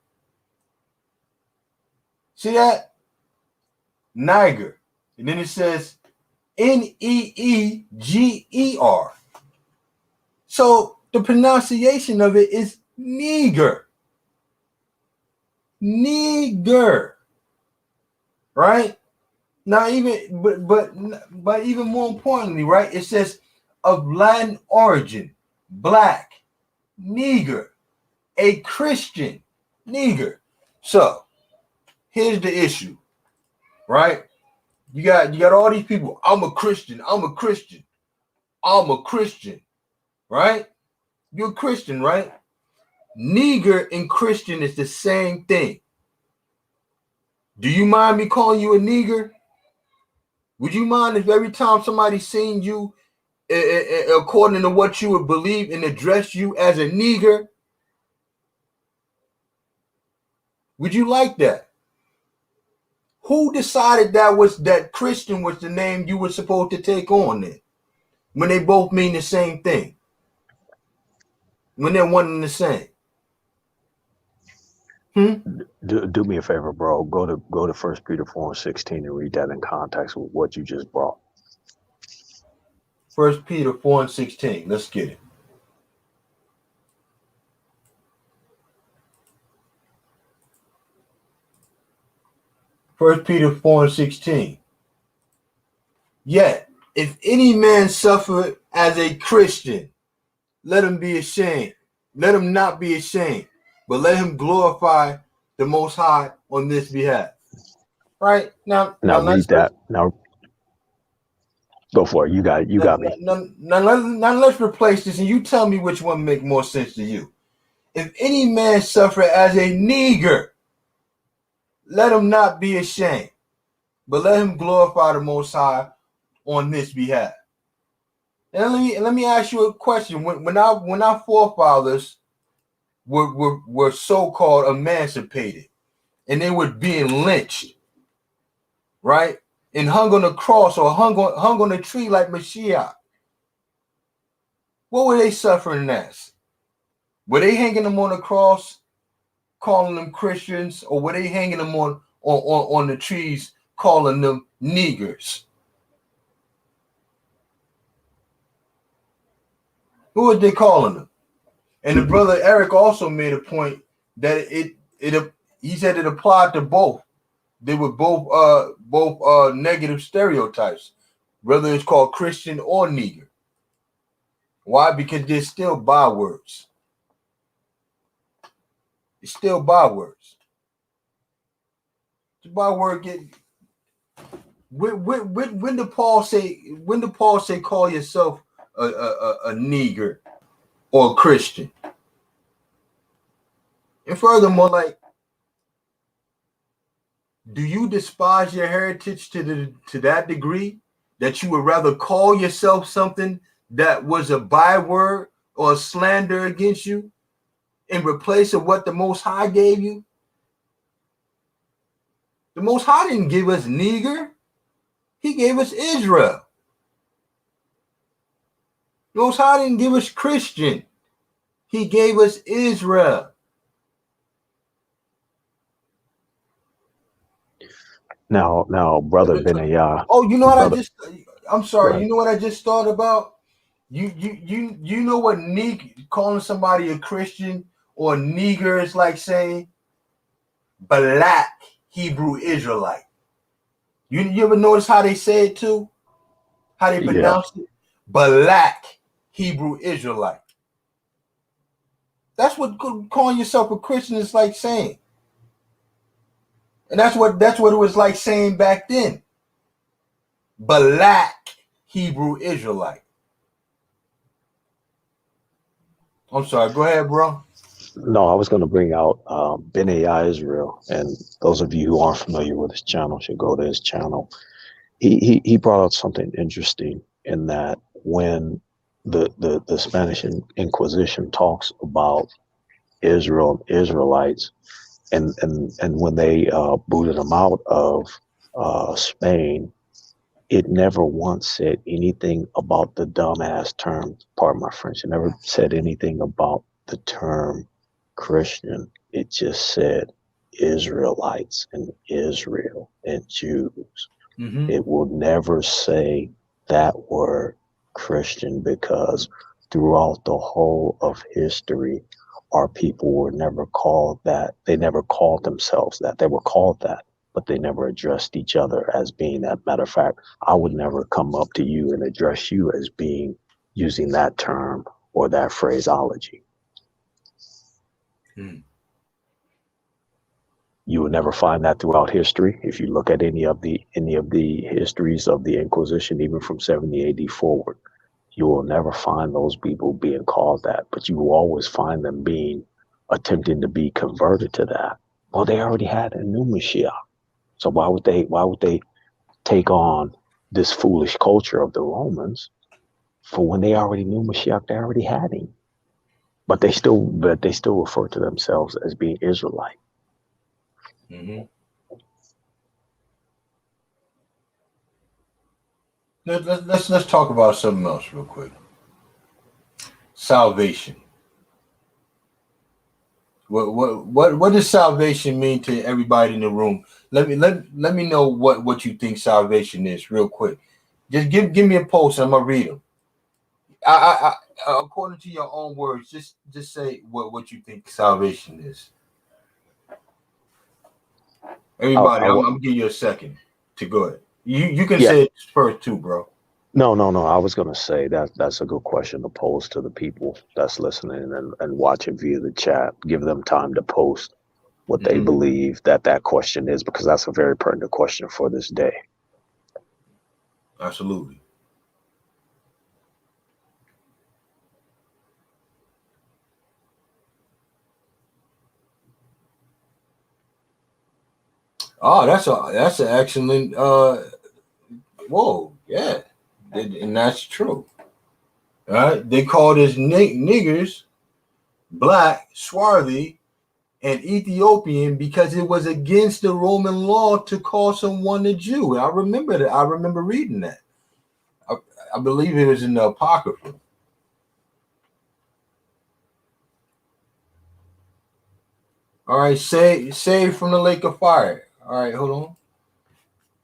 See that? Niger. And then it says Neeger. So the pronunciation of it is Neger. Neger. Right? Now, but even more importantly, right? It says of Latin origin, black, Neger, a Christian, Neger. So here's the issue, right? You got all these people. I'm a Christian, right? You're a Christian, right? Neger and Christian is the same thing. Do you mind me calling you a Neger? Would you mind if every time somebody seen you, according to what you would believe, and address you as a Neger? Would you like that? Who decided that Christian was the name you were supposed to take on then? When they both mean the same thing. When they're one and the same. Do me a favor, bro. Go to 1 Peter 4:16 and read that in context with what you just brought. 1 Peter 4:16. Let's get it. First Peter 4:16. Yet, if any man suffer as a Christian, let him be ashamed. Let him not be ashamed, but let him glorify the Most High on this behalf. Right? Now read that. Now go for it. You got me. Now let's replace this and you tell me which one make more sense to you. If any man suffer as a Neger, let him not be ashamed, but let him glorify the Most High on this behalf. And let me ask you a question. When our forefathers were so-called emancipated and they were being lynched, right? And hung on a cross or hung on a tree like Mashiach. What were they suffering as? Were they hanging them on a cross, calling them Christians, or were they hanging them on the trees, calling them niggers? Who are they calling them? And the brother Eric also made a point that he said it applied to both. They were both negative stereotypes, whether it's called Christian or nigger. Why? Because they're still bywords. It's still bywords. The byword get when did Paul say call yourself a nigger or a Christian? And furthermore, like, do you despise your heritage to that degree that you would rather call yourself something that was a byword or a slander against you in replace of what the Most High gave you? The Most High didn't give us nigger. He gave us Israel. The Most High didn't give us Christian. He gave us Israel. Now, brother Benayah. Oh, you know what brother, I'm sorry. right. You know what I just thought about? You know what calling somebody a Christian or a nigger is like saying black Hebrew Israelite. You ever notice how they say it too? How they pronounce it? Black Hebrew Israelite. That's what calling yourself a Christian is like saying. And that's what it was like saying back then. Black Hebrew Israelite. I'm sorry. Go ahead, bro. No, I was going to bring out Benayah Israel, and those of you who aren't familiar with his channel should go to his channel. He brought out something interesting in that when the Spanish Inquisition talks about Israelites, and when they booted them out of Spain, it never once said anything about the dumbass term, pardon my French. It never said anything about the term Christian. It just said Israelites and Israel and Jews. Mm-hmm. It will never say that word Christian, because throughout the whole of history, our people were never called that. They never called themselves that. They were called that, but they never addressed each other as being that. Matter of fact, I would never come up to you and address you as being using that term or that phraseology. Mm. You will never find that throughout history. If you look at any of the histories of the Inquisition, even from 70 AD forward, you will never find those people being called that, but you will always find them attempting to be converted to that. Well, they already had a new Mashiach. So why would they take on this foolish culture of the Romans for when they already knew Mashiach? They already had him, but they still refer to themselves as being Israelite. Mm-hmm. Let's talk about something else real quick. Salvation. What does salvation mean to everybody in the room? Let me know what you think salvation is real quick. Just give me a post. I'm gonna read them. I according to your own words, just say what you think salvation is. Everybody, I'm gonna give you a second to go ahead. You can say it first too, bro. No. I was going to say that's a good question to pose to the people that's listening and watching via the chat. Give them time to post what they believe that question is, because that's a very pertinent question for this day. Absolutely. Oh, that's an excellent. Whoa, yeah. And that's true. All right, they called us niggers, black, swarthy, and Ethiopian because it was against the Roman law to call someone a Jew. I remember that. I remember reading that. I believe it was in the Apocrypha. All right, save from the lake of fire. All right, hold on.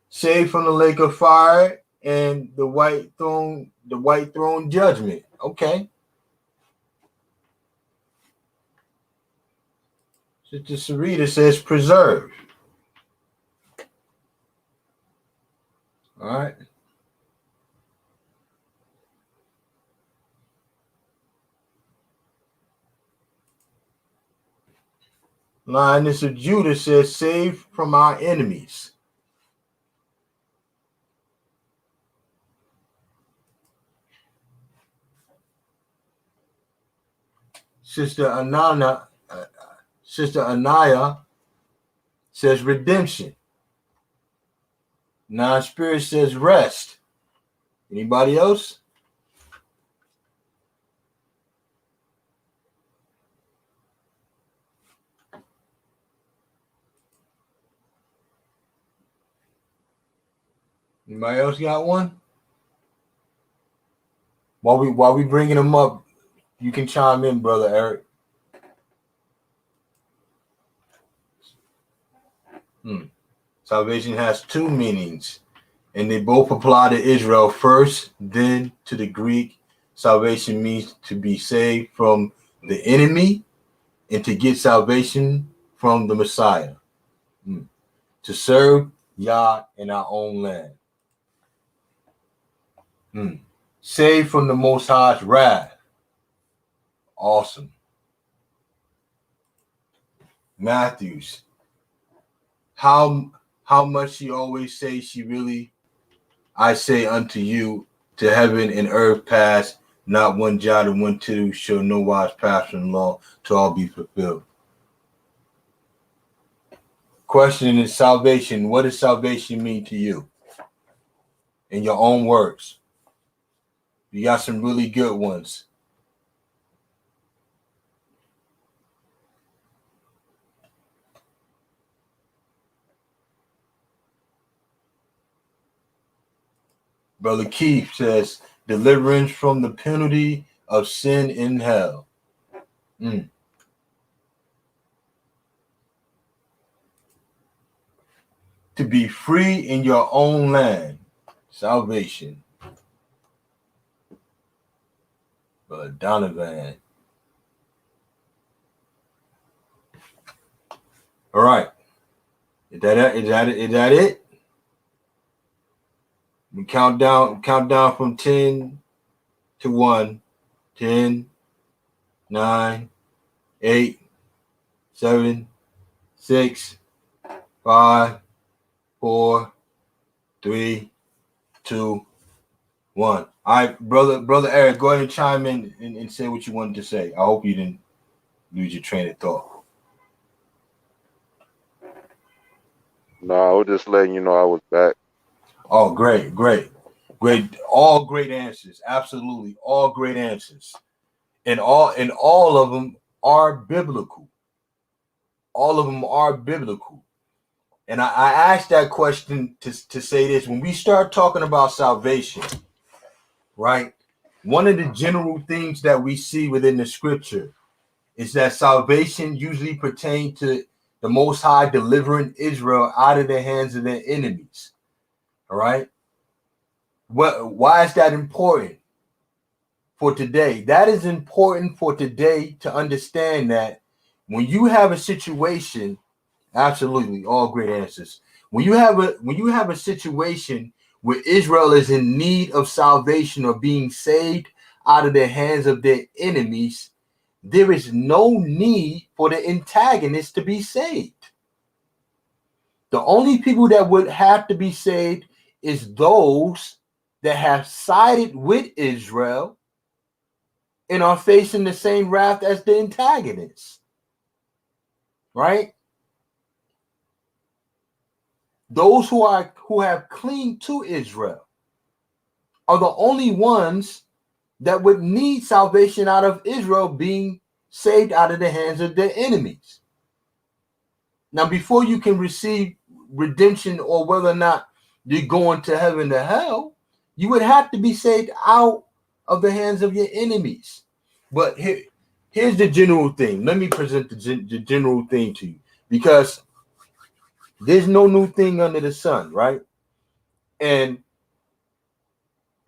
Saved from the lake of fire and the white throne judgment. Okay. Sister Sarita says preserve. All right. Lioness of Judah says save from our enemies. Sister Anaya says redemption. Non-spirit says rest. Anybody else? Anybody else got one? While we bringing them up, you can chime in, brother Eric. Salvation has two meanings, and they both apply to Israel first, then to the Greek. Salvation means to be saved from the enemy and to get salvation from the Messiah. To serve Yah in our own land. Saved from the Most High's wrath. Awesome. Matthews. How much she always say she really, I say unto you, to heaven and earth pass, not one jot or one tittle shall no wise pass from the law to all be fulfilled. Question is salvation. What does salvation mean to you? In your own words. You got some really good ones. Brother Keith says, deliverance from the penalty of sin in hell. To be free in your own land. Salvation. Brother Donovan. All right. Is that it? We count down from 10 to 1. 10, 9, 8, 7, 6, 5, 4, 3, 2, 1. All right, brother Eric, go ahead and chime in and say what you wanted to say. I hope you didn't lose your train of thought. No, I was just letting you know I was back. Oh, great. All great answers. Absolutely, all great answers, and all of them are biblical. All of them are biblical. And I asked that question to say this. When we start talking about salvation, right? One of the general things that we see within the scripture is that salvation usually pertains to the Most High delivering Israel out of the hands of their enemies. All right. Why is that important for today? That is important for today to understand that when you have a situation, absolutely, all great answers. When you have a situation where Israel is in need of salvation or being saved out of the hands of their enemies, there is no need for the antagonist to be saved. The only people that would have to be saved is those that have sided with Israel and are facing the same wrath as the antagonists. Right? Those who have clinged to Israel are the only ones that would need salvation out of Israel being saved out of the hands of their enemies. Now, before you can receive redemption or whether or not you're going to heaven or hell, you would have to be saved out of the hands of your enemies. But here's the general thing. Let me present the general thing to you, because there's no new thing under the sun, right? And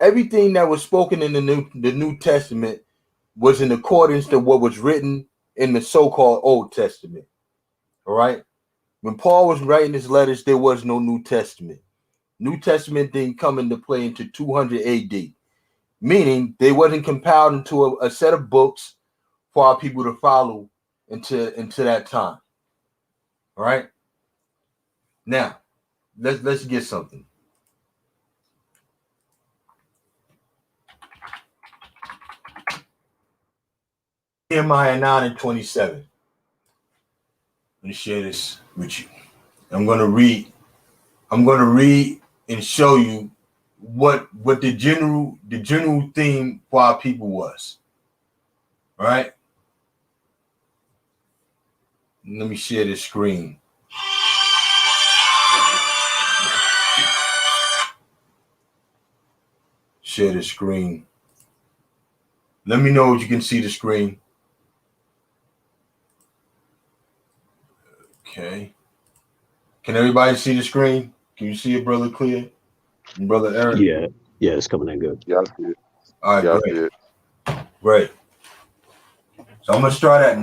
everything that was spoken in the New Testament was in accordance to what was written in the so-called Old Testament. All right. When Paul was writing his letters, there was no New Testament. New Testament didn't come into play until 200 AD, meaning they wasn't compiled into a set of books for our people to follow into that time. All right. Now, let's get something. Nehemiah 9:27. Let me share this with you. I'm going to read and show you what the general theme for our people was. All right. Let me share this screen. Share the screen. Let me know if you can see the screen. Okay. Can everybody see the screen? Can you see it, Brother Clear? And Brother Eric? Yeah, it's coming in good. Yeah, I see it. All right, Yeah, great. I see it. Great. So I'm going to start at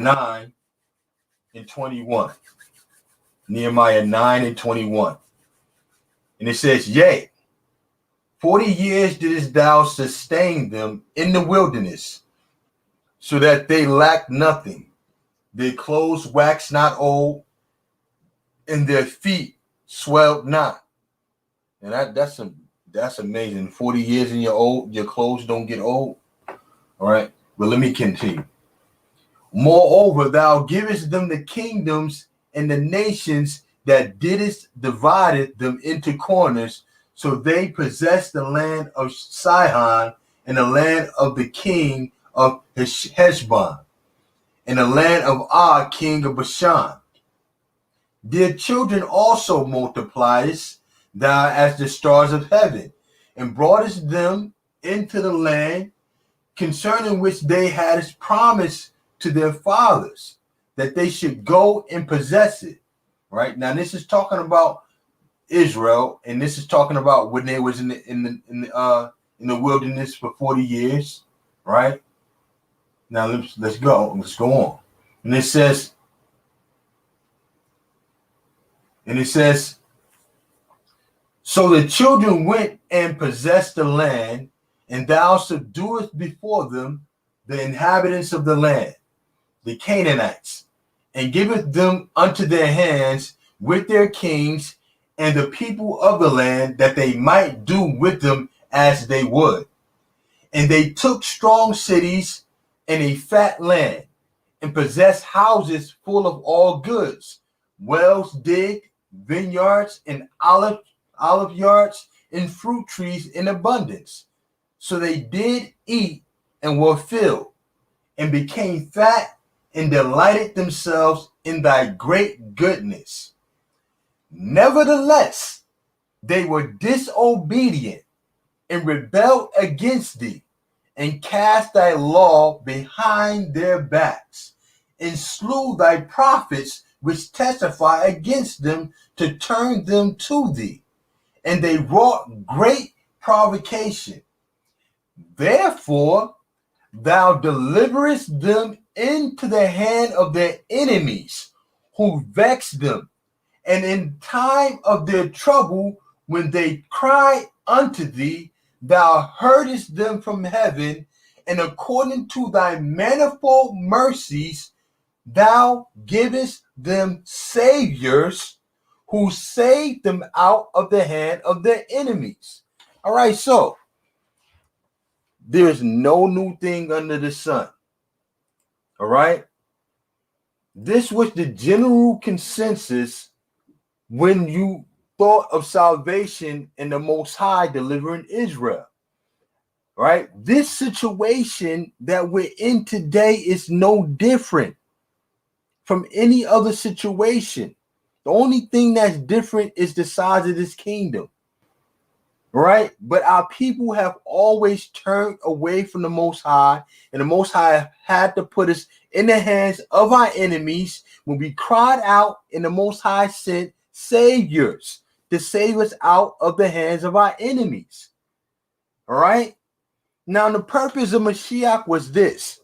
9:21. Nehemiah 9:21. And it says, yea, 40 years didst thou sustain them in the wilderness, so that they lacked nothing. Their clothes waxed not old, and their feet swelled not. And that's amazing. 40 years and your clothes don't get old. All right. But let me continue. Moreover, thou givest them the kingdoms and the nations that didst divided them into corners, so they possessed the land of Sihon and the land of the king of Heshbon and the land of Og, king of Bashan. Their children also multipliedst thou as the stars of heaven, and broughtest them into the land concerning which they hadst promised to their fathers, that they should go and possess it. Right now, this is talking about Israel, and this is talking about when they was in the wilderness for 40 years. Right now, let's go on, and it says. So the children went and possessed the land, and thou subduest before them the inhabitants of the land, the Canaanites, and giveth them unto their hands with their kings and the people of the land, that they might do with them as they would. And they took strong cities and a fat land, and possessed houses full of all goods, wells digged, vineyards and olive yards, and fruit trees in abundance. So they did eat and were filled, and became fat, and delighted themselves in thy great goodness. Nevertheless, they were disobedient and rebelled against thee, and cast thy law behind their backs, and slew thy prophets which testify against them, to turn them to thee. And they wrought great provocation. Therefore, thou deliverest them into the hand of their enemies, who vexed them. And in time of their trouble, when they cried unto thee, thou heardest them from heaven, and according to thy manifold mercies, thou givest them saviors, who saved them out of the hand of their enemies. All right, so there is no new thing under the sun. All right. This was the general consensus when you thought of salvation and the Most High delivering Israel. right? This situation that we're in today is no different from any other situation. The only thing that's different is the size of this kingdom, right? But our people have always turned away from the Most High, and the Most High had to put us in the hands of our enemies when we cried out, and the Most High sent saviors to save us out of the hands of our enemies. All right? Now, the purpose of Mashiach was this: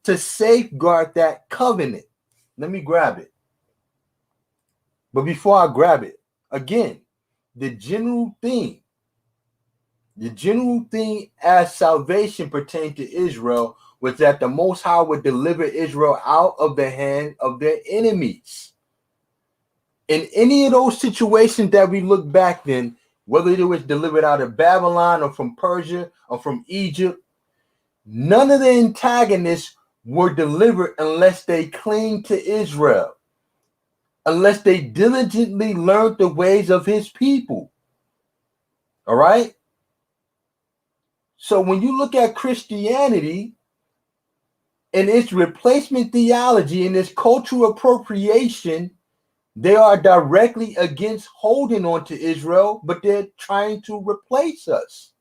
to safeguard that covenant. Let me grab it. But before I grab it, again, the general theme as salvation pertained to Israel was that the Most High would deliver Israel out of the hand of their enemies. In any of those situations that we look back then, whether it was delivered out of Babylon or from Persia or from Egypt, none of the antagonists were delivered unless they clinged to Israel, unless they diligently learned the ways of his people. All right? So when you look at Christianity and its replacement theology and its cultural appropriation, they are directly against holding on to Israel, but they're trying to replace us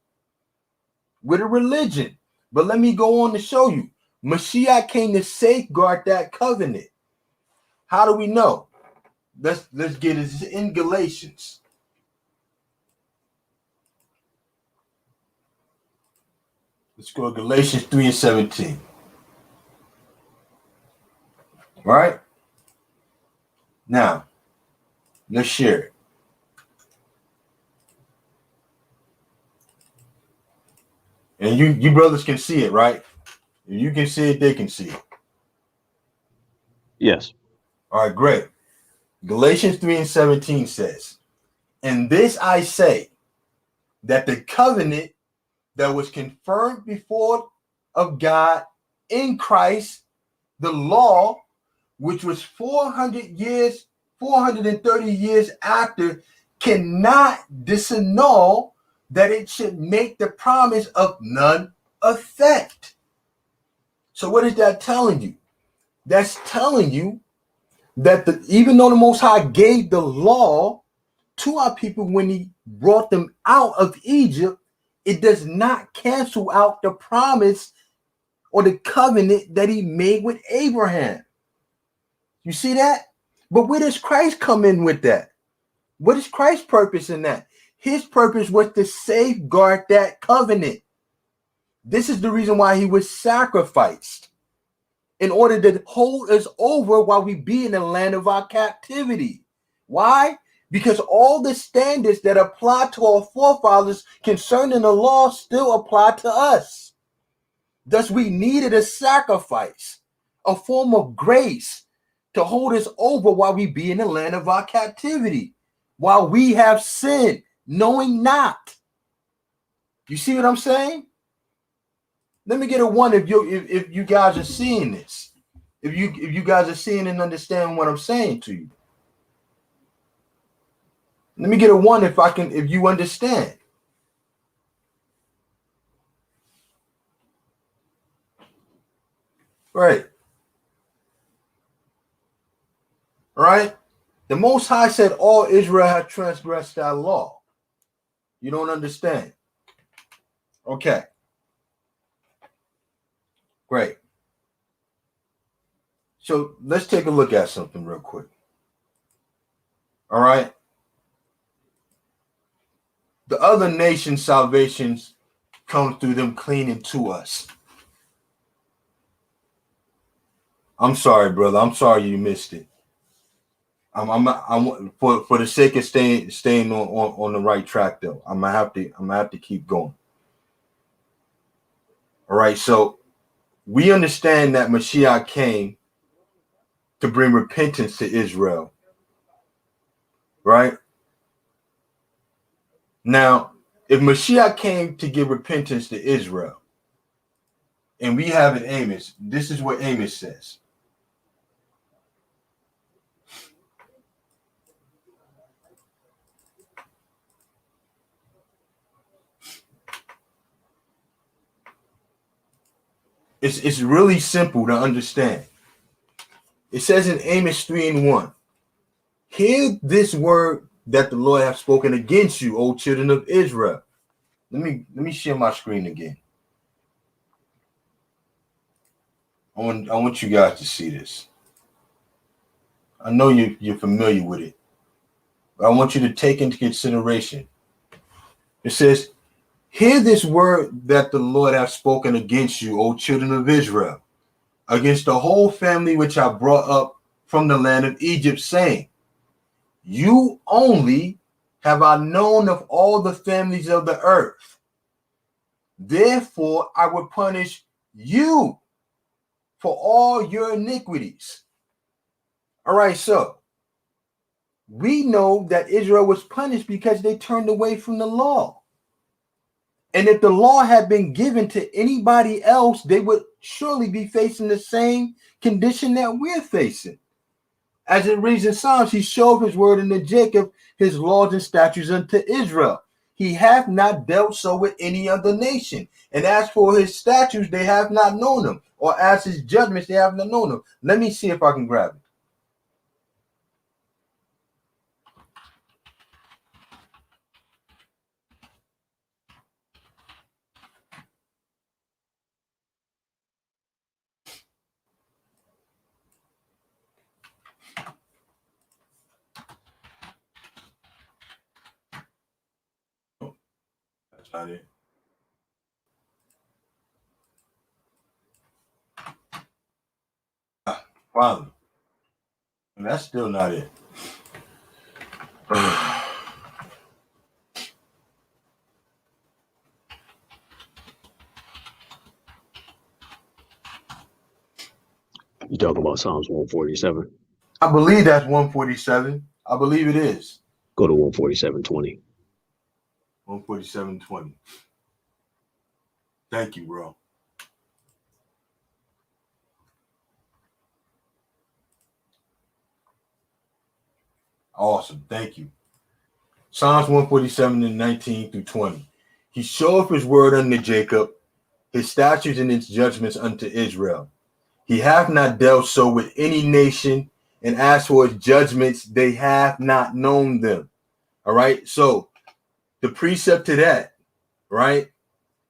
with a religion. But let me go on to show you. Mashiach came to safeguard that covenant. How do we know? Let's get it in Galatians. Let's go to Galatians 3:17. All right? Now, let's share it. And you brothers can see it, right? If you can see it, they can see it. Yes. All right, great. Galatians 3:17 says, "And this I say, that the covenant that was confirmed before of God in Christ, the law, which was 430 years after, cannot disannul that it should make the promise of none effect." So what is that telling you? That's telling you that even though the Most High gave the law to our people when he brought them out of Egypt, it does not cancel out the promise or the covenant that he made with Abraham. You see that? But where does Christ come in with that? What is Christ's purpose in that? His purpose was to safeguard that covenant. This is the reason why he was sacrificed, in order to hold us over while we be in the land of our captivity. Why? Because all the standards that apply to our forefathers concerning the law still apply to us. Thus, we needed a sacrifice, a form of grace to hold us over while we be in the land of our captivity, while we have sinned, knowing not. You see what I'm saying? Let me get a one if you guys are seeing this. If you guys are seeing and understanding what I'm saying to you. Let me get a one if you understand. Right. Right? The Most High said all Israel had transgressed that law. You don't understand. Okay. Great. So let's take a look at something real quick. All right. The other nations' salvations come through them cleaning to us. I'm sorry, brother. I'm sorry you missed it. I'm for the sake of staying on the right track though. I'm gonna have to keep going. All right. So we understand that Mashiach came to bring repentance to Israel. Right? Now, if Mashiach came to give repentance to Israel, and we have in Amos, this is what Amos says. It's really simple to understand. It says in Amos 3:1, hear this word that the Lord hath spoken against you, O children of Israel. Let me share my screen again. I want you guys to see this. I know you're familiar with it, but I want you to take into consideration. It says, hear this word that the Lord hath spoken against you, O children of Israel, against the whole family which I brought up from the land of Egypt, saying, you only have I known of all the families of the earth. Therefore, I will punish you for all your iniquities. All right, so we know that Israel was punished because they turned away from the law. And if the law had been given to anybody else, they would surely be facing the same condition that we're facing. As it reads in Psalms, he showed his word unto Jacob, his laws and statutes unto Israel. He hath not dealt so with any other nation. And as for his statutes, they have not known them. Or as his judgments, they have not known them. Let me see if I can grab it. Oh, that's not it. Finally. And that's still not it. You talk about Psalms 147. I believe that's 147. I believe it is. Go to 147:20. 147:20. Thank you, bro. Awesome. Thank you. Psalms 147 and 19 through 20. He showeth his word unto Jacob, his statutes and his judgments unto Israel. He hath not dealt so with any nation, and as for his judgments, they have not known them. All right. So the precept to that, right,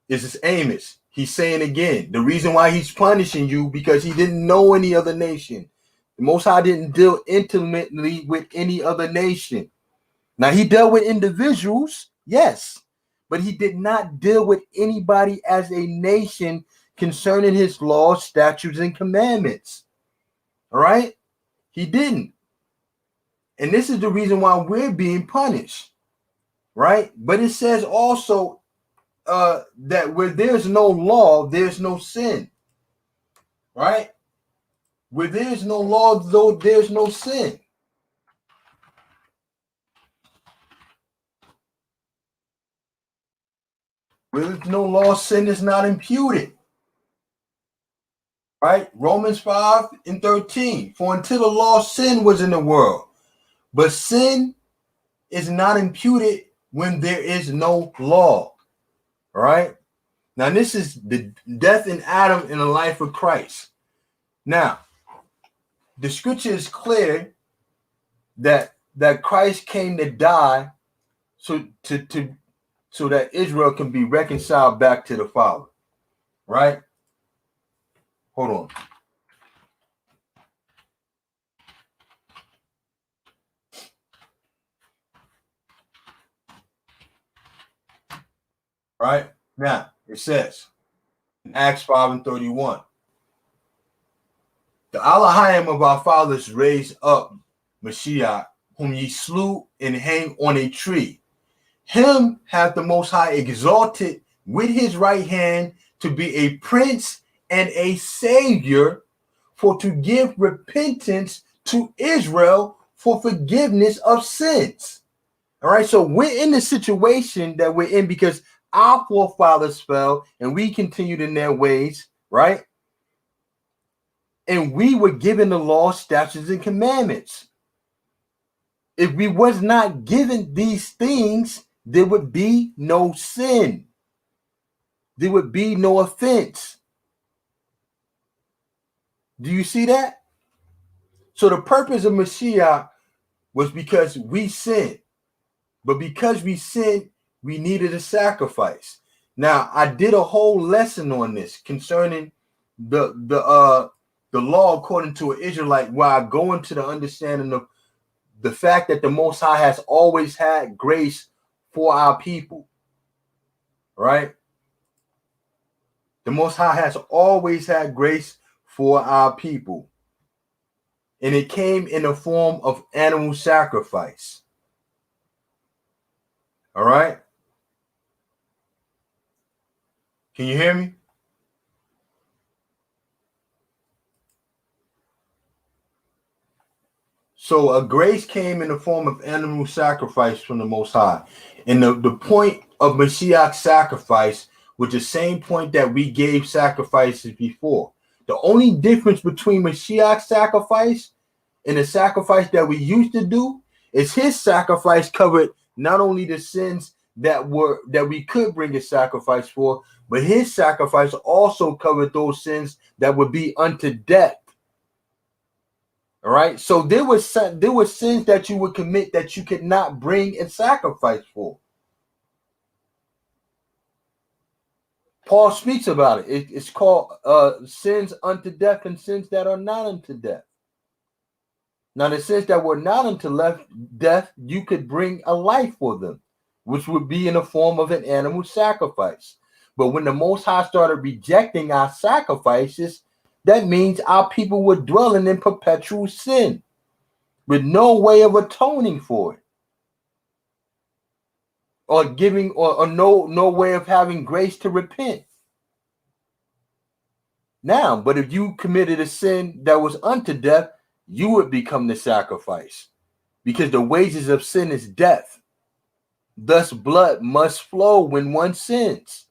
is this Amos. He's saying again, the reason why he's punishing you because he didn't know any other nation. The Most High didn't deal intimately with any other nation. Now, he dealt with individuals, yes, but he did not deal with anybody as a nation concerning his laws, statutes, and commandments. All right? He didn't. And this is the reason why we're being punished, right? But it says also that where there's no law, there's no sin, right? Where there's no law, though, there's no sin. Where there's no law, sin is not imputed. Right? Romans 5 and 13. For until the law, sin was in the world. But sin is not imputed when there is no law. All right? Now, this is the death in Adam in the life of Christ. Now, the scripture is clear that Christ came to die so that Israel can be reconciled back to the Father. Right? Hold on. Right? Now, it says in Acts 5 and 31, the Elohim of our fathers raised up Mashiach, whom ye slew and hanged on a tree. Him hath the Most High exalted with his right hand to be a prince and a savior, for to give repentance to Israel for forgiveness of sins. All right, so we're in the situation that we're in because our forefathers fell and we continued in their ways, right? And we were given the law, statutes, and commandments. If we was not given these things, there would be no sin. There would be no offense. Do you see that? So the purpose of Mashiach was because we sinned. But because we sinned, we needed a sacrifice. Now, I did a whole lesson on this concerning the law according to an Israelite, where I go into the understanding of the fact that the Most High has always had grace for our people. Right? The Most High has always had grace for our people. And it came in the form of animal sacrifice. All right? Can you hear me? So a grace came in the form of animal sacrifice from the Most High. And the point of Mashiach's sacrifice was the same point that we gave sacrifices before. The only difference between Mashiach's sacrifice and the sacrifice that we used to do is his sacrifice covered not only the sins that we could bring a sacrifice for, but his sacrifice also covered those sins that would be unto death. All right. So there was sins that you would commit that you could not bring a sacrifice for. Paul speaks about it. It's called sins unto death and sins that are not unto death. Now, the sins that were not unto death, you could bring a life for them, which would be in the form of an animal sacrifice. But when the Most High started rejecting our sacrifices, that means our people were dwelling in perpetual sin with no way of atoning for it, or giving or no way of having grace to repent. Now, but if you committed a sin that was unto death, you would become the sacrifice, because the wages of sin is death. Thus, blood must flow when one sins.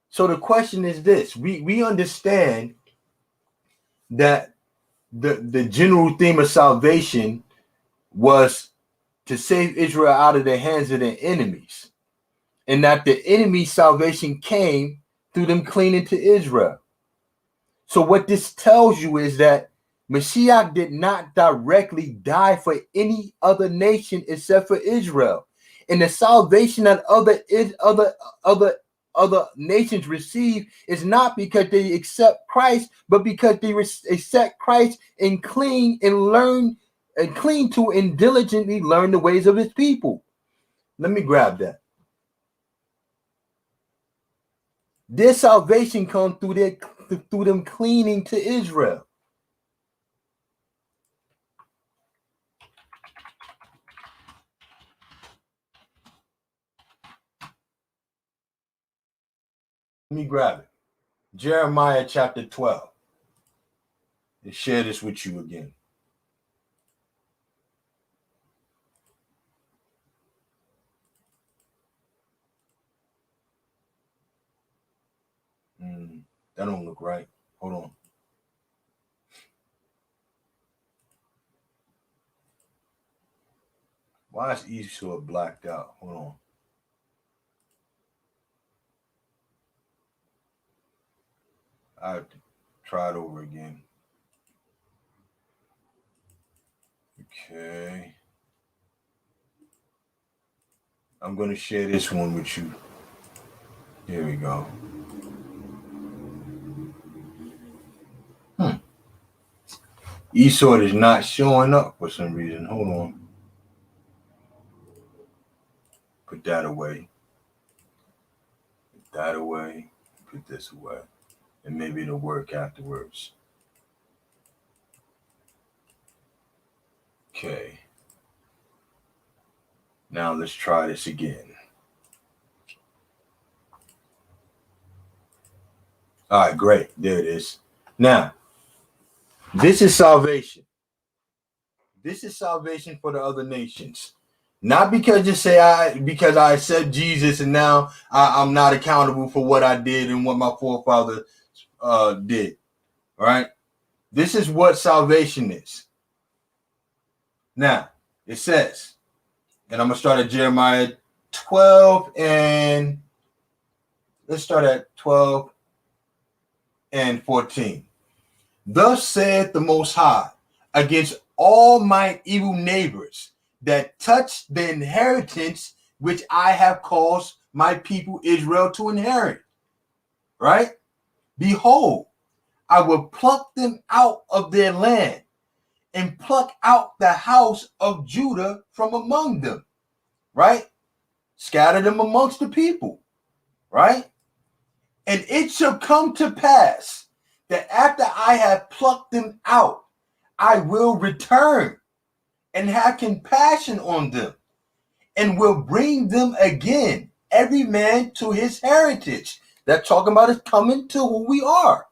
So the question is this: we understand that the general theme of salvation was to save Israel out of the hands of their enemies, and that the enemy's salvation came through them clinging to Israel. So what this tells you is that Mashiach did not directly die for any other nation except for Israel, and the salvation that other nations receive is not because they accept Christ, but because they accept Christ and cling to and diligently learn the ways of his people. Let me grab that. Their salvation comes through them clinging to Israel. Let me grab it. Jeremiah chapter 12. And share this with you again. That don't look right. Hold on. Why is Esau blacked out? Hold on. I have to try it over again. Okay. I'm going to share this one with you. Here we go. Esau is not showing up for some reason. Hold on. Put that away. Put that away. Put this away. And maybe it'll work afterwards. Okay. Now let's try this again. All right, great. There it is. Now, this is salvation. This is salvation for the other nations. Not because because I accept Jesus and now I'm not accountable for what I did and what my forefathers did. All right. This is what salvation is. Now, it says, and I'm going to start at Jeremiah 12 and let's start at 12 and 14. Thus saith the Most High, against all my evil neighbors that touch the inheritance which I have caused my people Israel to inherit. Right? Behold, I will pluck them out of their land and pluck out the house of Judah from among them. Right? Scatter them amongst the people. Right? And it shall come to pass that after I have plucked them out, I will return and have compassion on them and will bring them again, every man to his heritage. That's talking about us coming to who we are,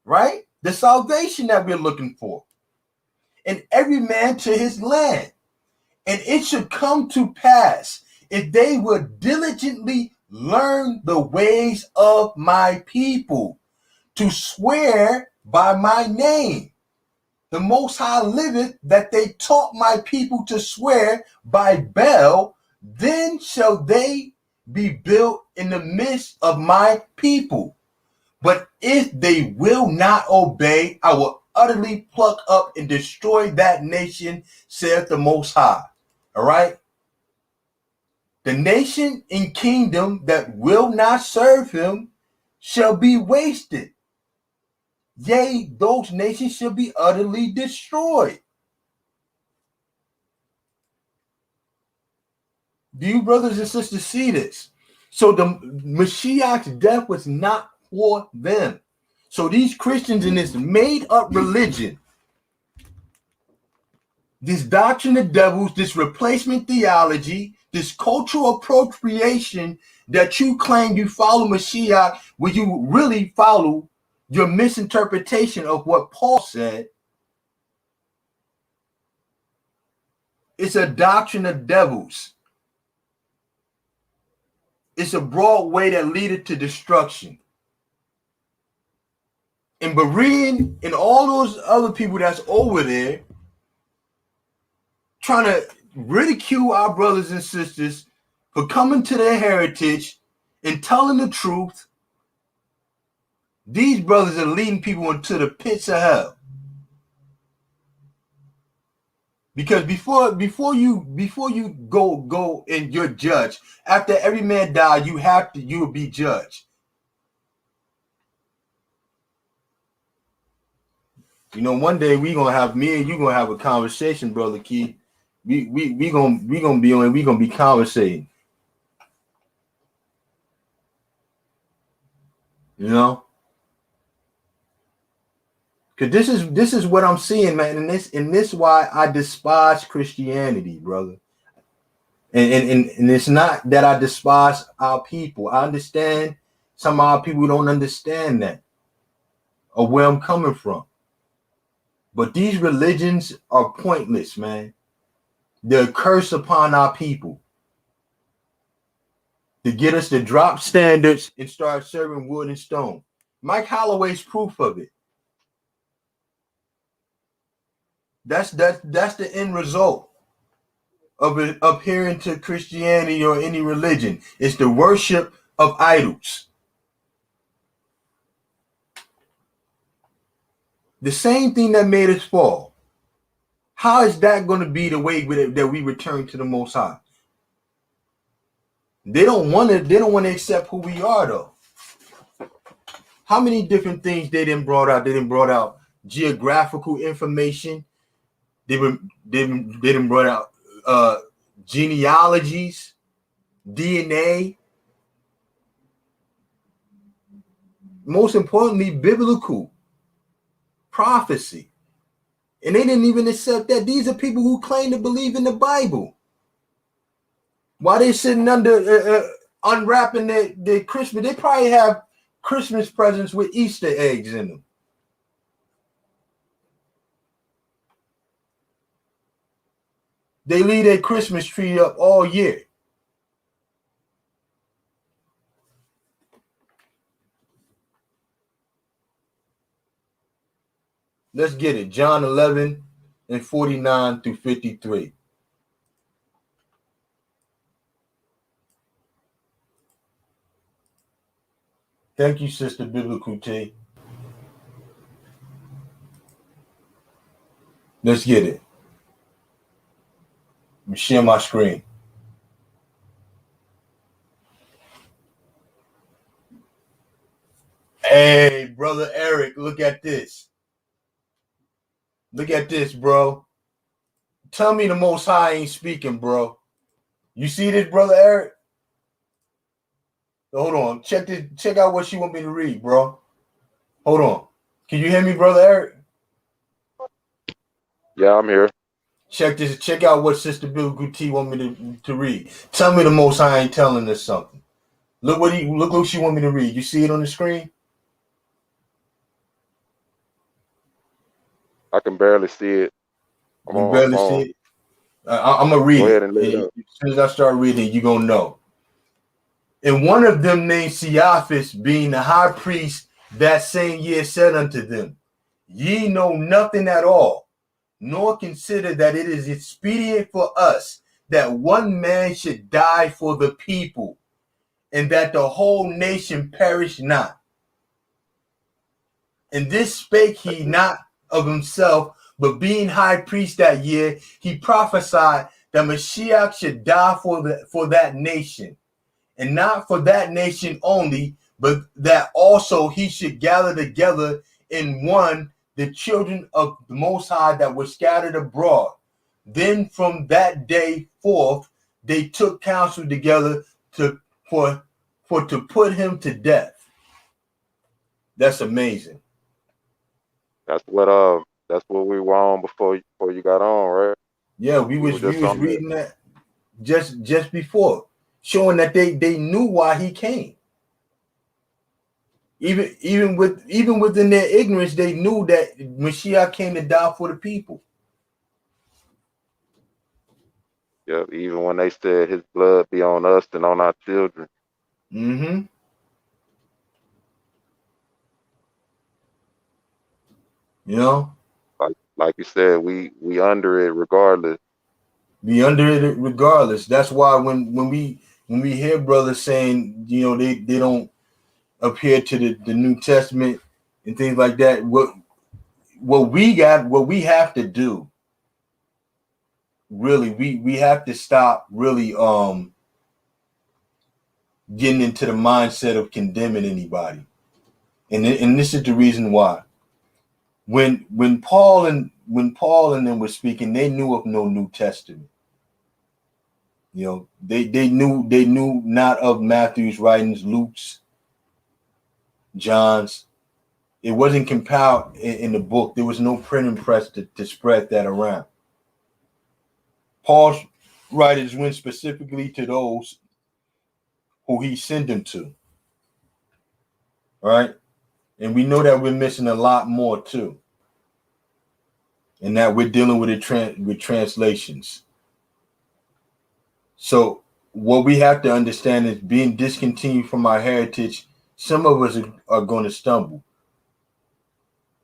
right? The salvation that we're looking for. And every man to his land. And it should come to pass, if they would diligently learn the ways of my people, to swear by my name. The Most High liveth, that they taught my people to swear by Baal, then shall they be built in the midst of my people. But if they will not obey, I will utterly pluck up and destroy that nation, saith the Most High. All right? The nation and kingdom that will not serve him shall be wasted. Yea, those nations shall be utterly destroyed. Do you brothers and sisters see this? So the Mashiach's death was not for them. So these Christians in this made up religion, this doctrine of devils, this replacement theology, this cultural appropriation that you claim you follow Mashiach, where you really follow your misinterpretation of what Paul said, it's a doctrine of devils. It's a broad way that leadeth to destruction. And Berean and all those other people that's over there trying to ridicule our brothers and sisters for coming to their heritage and telling the truth, these brothers are leading people into the pits of hell. Because before you go and you're judged, after every man died, you will be judged. You know, one day me and you gonna have a conversation, brother Key. We gonna be on. We gonna be conversating. You know, because this is what I'm seeing, man, and this why I despise Christianity, brother. And it's not that I despise our people. I understand some of our people don't understand that or where I'm coming from. But these religions are pointless, man. They're a curse upon our people to get us to drop standards and start serving wood and stone. Mike Holloway's proof of it. That's the end result of adhering to Christianity or any religion. It's the worship of idols. The same thing that made us fall. How is that going to be the way that we return to the Most High? They don't want to accept who we are, though. How many different things they didn't brought out? They didn't brought out geographical information. They didn't brought out genealogies, DNA. Most importantly, biblical prophecy. And they didn't even accept that. These are people who claim to believe in the Bible. While they're sitting under unwrapping their Christmas, they probably have Christmas presents with Easter eggs in them. They leave their Christmas tree up all year. Let's get it. John 11 and 49 through 53. Thank you, Sister Biblical T. Let's get it. Let me share my screen. Hey, brother Eric, look at this. Look at this, bro. Tell me the Most High ain't speaking, bro. You see this, brother Eric? Hold on. Check this. Check out what she want me to read, bro. Hold on. Can you hear me, brother Eric? Yeah, I'm here. Check this. Check out what Sister Bill T want me to read. Tell me the Most High ain't telling us something. Look what she want me to read. You see it on the screen? I can barely see it. I'm You on my barely see phone. it. I'm gonna read Go ahead it. and let it And up. as soon as I start reading it, you gonna know. And one of them named Cephas, being the high priest that same year, said unto them, Ye know nothing at all, nor consider that it is expedient for us that one man should die for the people, and that the whole nation perish not. And this spake he not of himself, but being high priest that year, he prophesied that Mashiach should die for that nation, and not for that nation only, but that also he should gather together in one the children of the Most High that were scattered abroad. Then from that day forth, they took counsel together for to put him to death. That's amazing. That's what we were on before you got on, right? Yeah, we We were was just on that. reading that just before, showing that they knew why he came. Even within their ignorance, they knew that Mashiach came to die for the people. Yeah, even when they said his blood be on us and on our children. Mm-hmm. You know, Like you said, we under it regardless. be under it regardless. That's why when we hear brothers saying, they don't appear to the New Testament and things like that, what we have to do, really, we have to stop really getting into the mindset of condemning anybody. And this is the reason why. When Paul and them were speaking, they knew of no New Testament. They knew not of Matthew's writings, Luke's, John's. It wasn't compiled in the book. There was no printing press to spread that around. Paul's writings went specifically to those who he sent them to. All right. And we know that we're missing a lot more too. And that we're dealing with with translations. So what we have to understand is being discontinued from our heritage, some of us are going to stumble.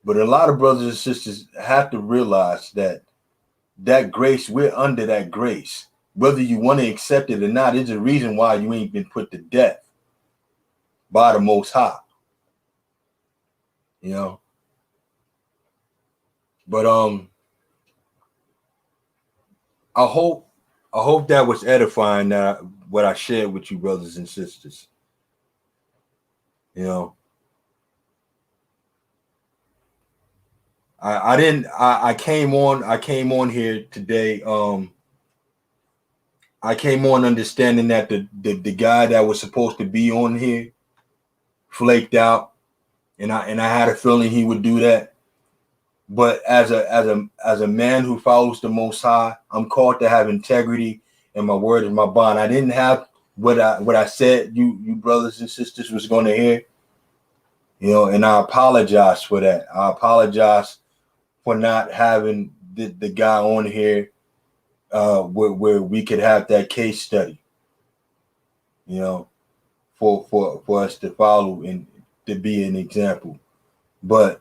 But a lot of brothers and sisters have to realize that grace, we're under that grace. Whether you want to accept it or not, there's a reason why you ain't been put to death by the Most High. You know? But I hope that was edifying, what I shared with you, brothers and sisters. You know, I came on here today. I came on understanding that the guy that was supposed to be on here flaked out, and I had a feeling he would do that. But as a man who follows the Most High, I'm called to have integrity, and my word is my bond. I didn't have what I said you brothers and sisters was going to hear, and I apologize for that. I apologize for not having the guy on here where we could have that case study, for us to follow and to be an example. But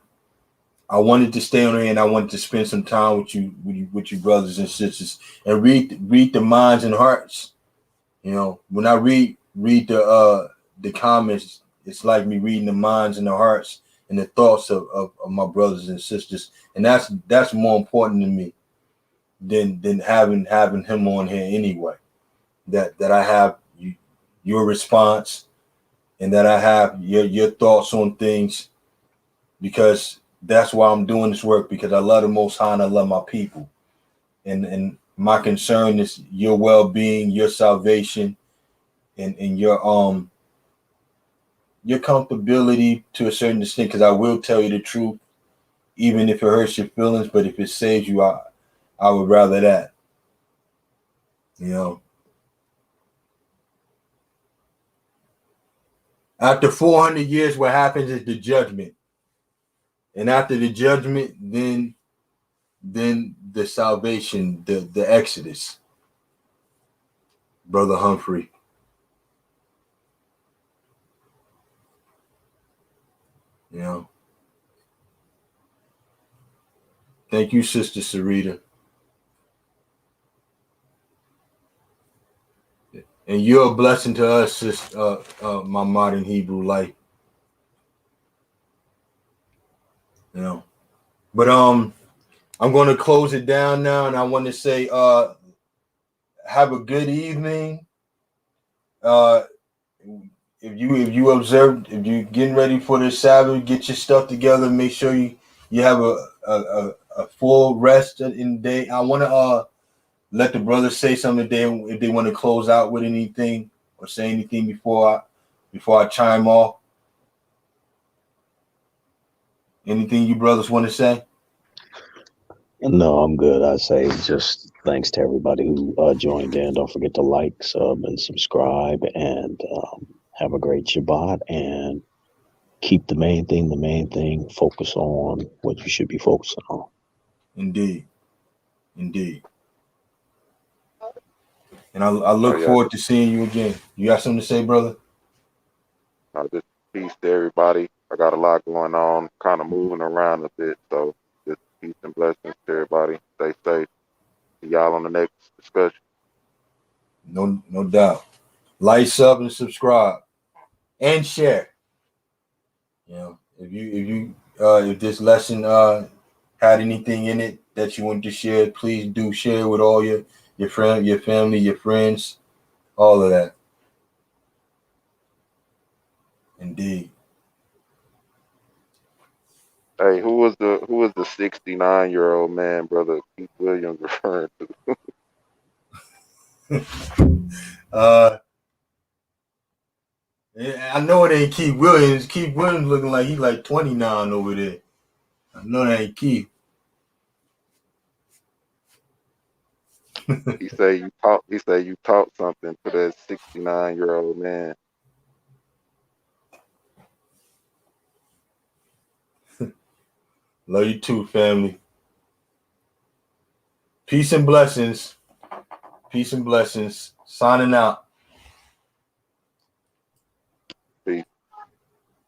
I wanted to stay on here, and I wanted to spend some time with you brothers and sisters, and read the minds and hearts. When I read the comments, it's like me reading the minds and the hearts and the thoughts of my brothers and sisters, and that's more important to me than having him on here anyway. That I have your response, and that I have your thoughts on things, because that's why I'm doing this work, because I love the Most High and I love my people, and my concern is your well-being, your salvation, and your comfortability to a certain extent, because I will tell you the truth, even if it hurts your feelings. But if it saves you, I would rather that. You know, after 400 years, what happens is the judgment, and after the judgment, then the salvation, the Exodus, Brother Humphrey. You know, thank you, Sister Sarita. And you're a blessing to us, sister, my modern Hebrew life. You know, but I'm going to close it down now, and I want to say, have a good evening. If you observe, if you're getting ready for the Sabbath, get your stuff together. Make sure you have a full rest in the day. I want to let the brothers say something if they want to close out with anything or say anything before I chime off. Anything you brothers want to say? No, I'm good. I say just thanks to everybody who joined in. Don't forget to like, sub, and subscribe, and have a great Shabbat. And keep the main thing. Focus on what you should be focusing on. Indeed. And I look forward to seeing you again. You got something to say, brother? Just peace to everybody. I got a lot going on, kind of moving around a bit, so just peace and blessings to everybody. Stay safe. See y'all on the next discussion. No doubt. Like, sub, and subscribe, and share. You know, if this lesson had anything in it that you want to share, please do share with all your friend, your family, your friends, all of that. Indeed. Hey, who was the 69-year-old man Brother Keith Williams referring to? I know it ain't Keith Williams. Keith Williams looking like he's like 29 over there. I know that ain't Keith. He said you taught something to that 69-year-old man. Love you too, family. Peace and blessings. Signing out.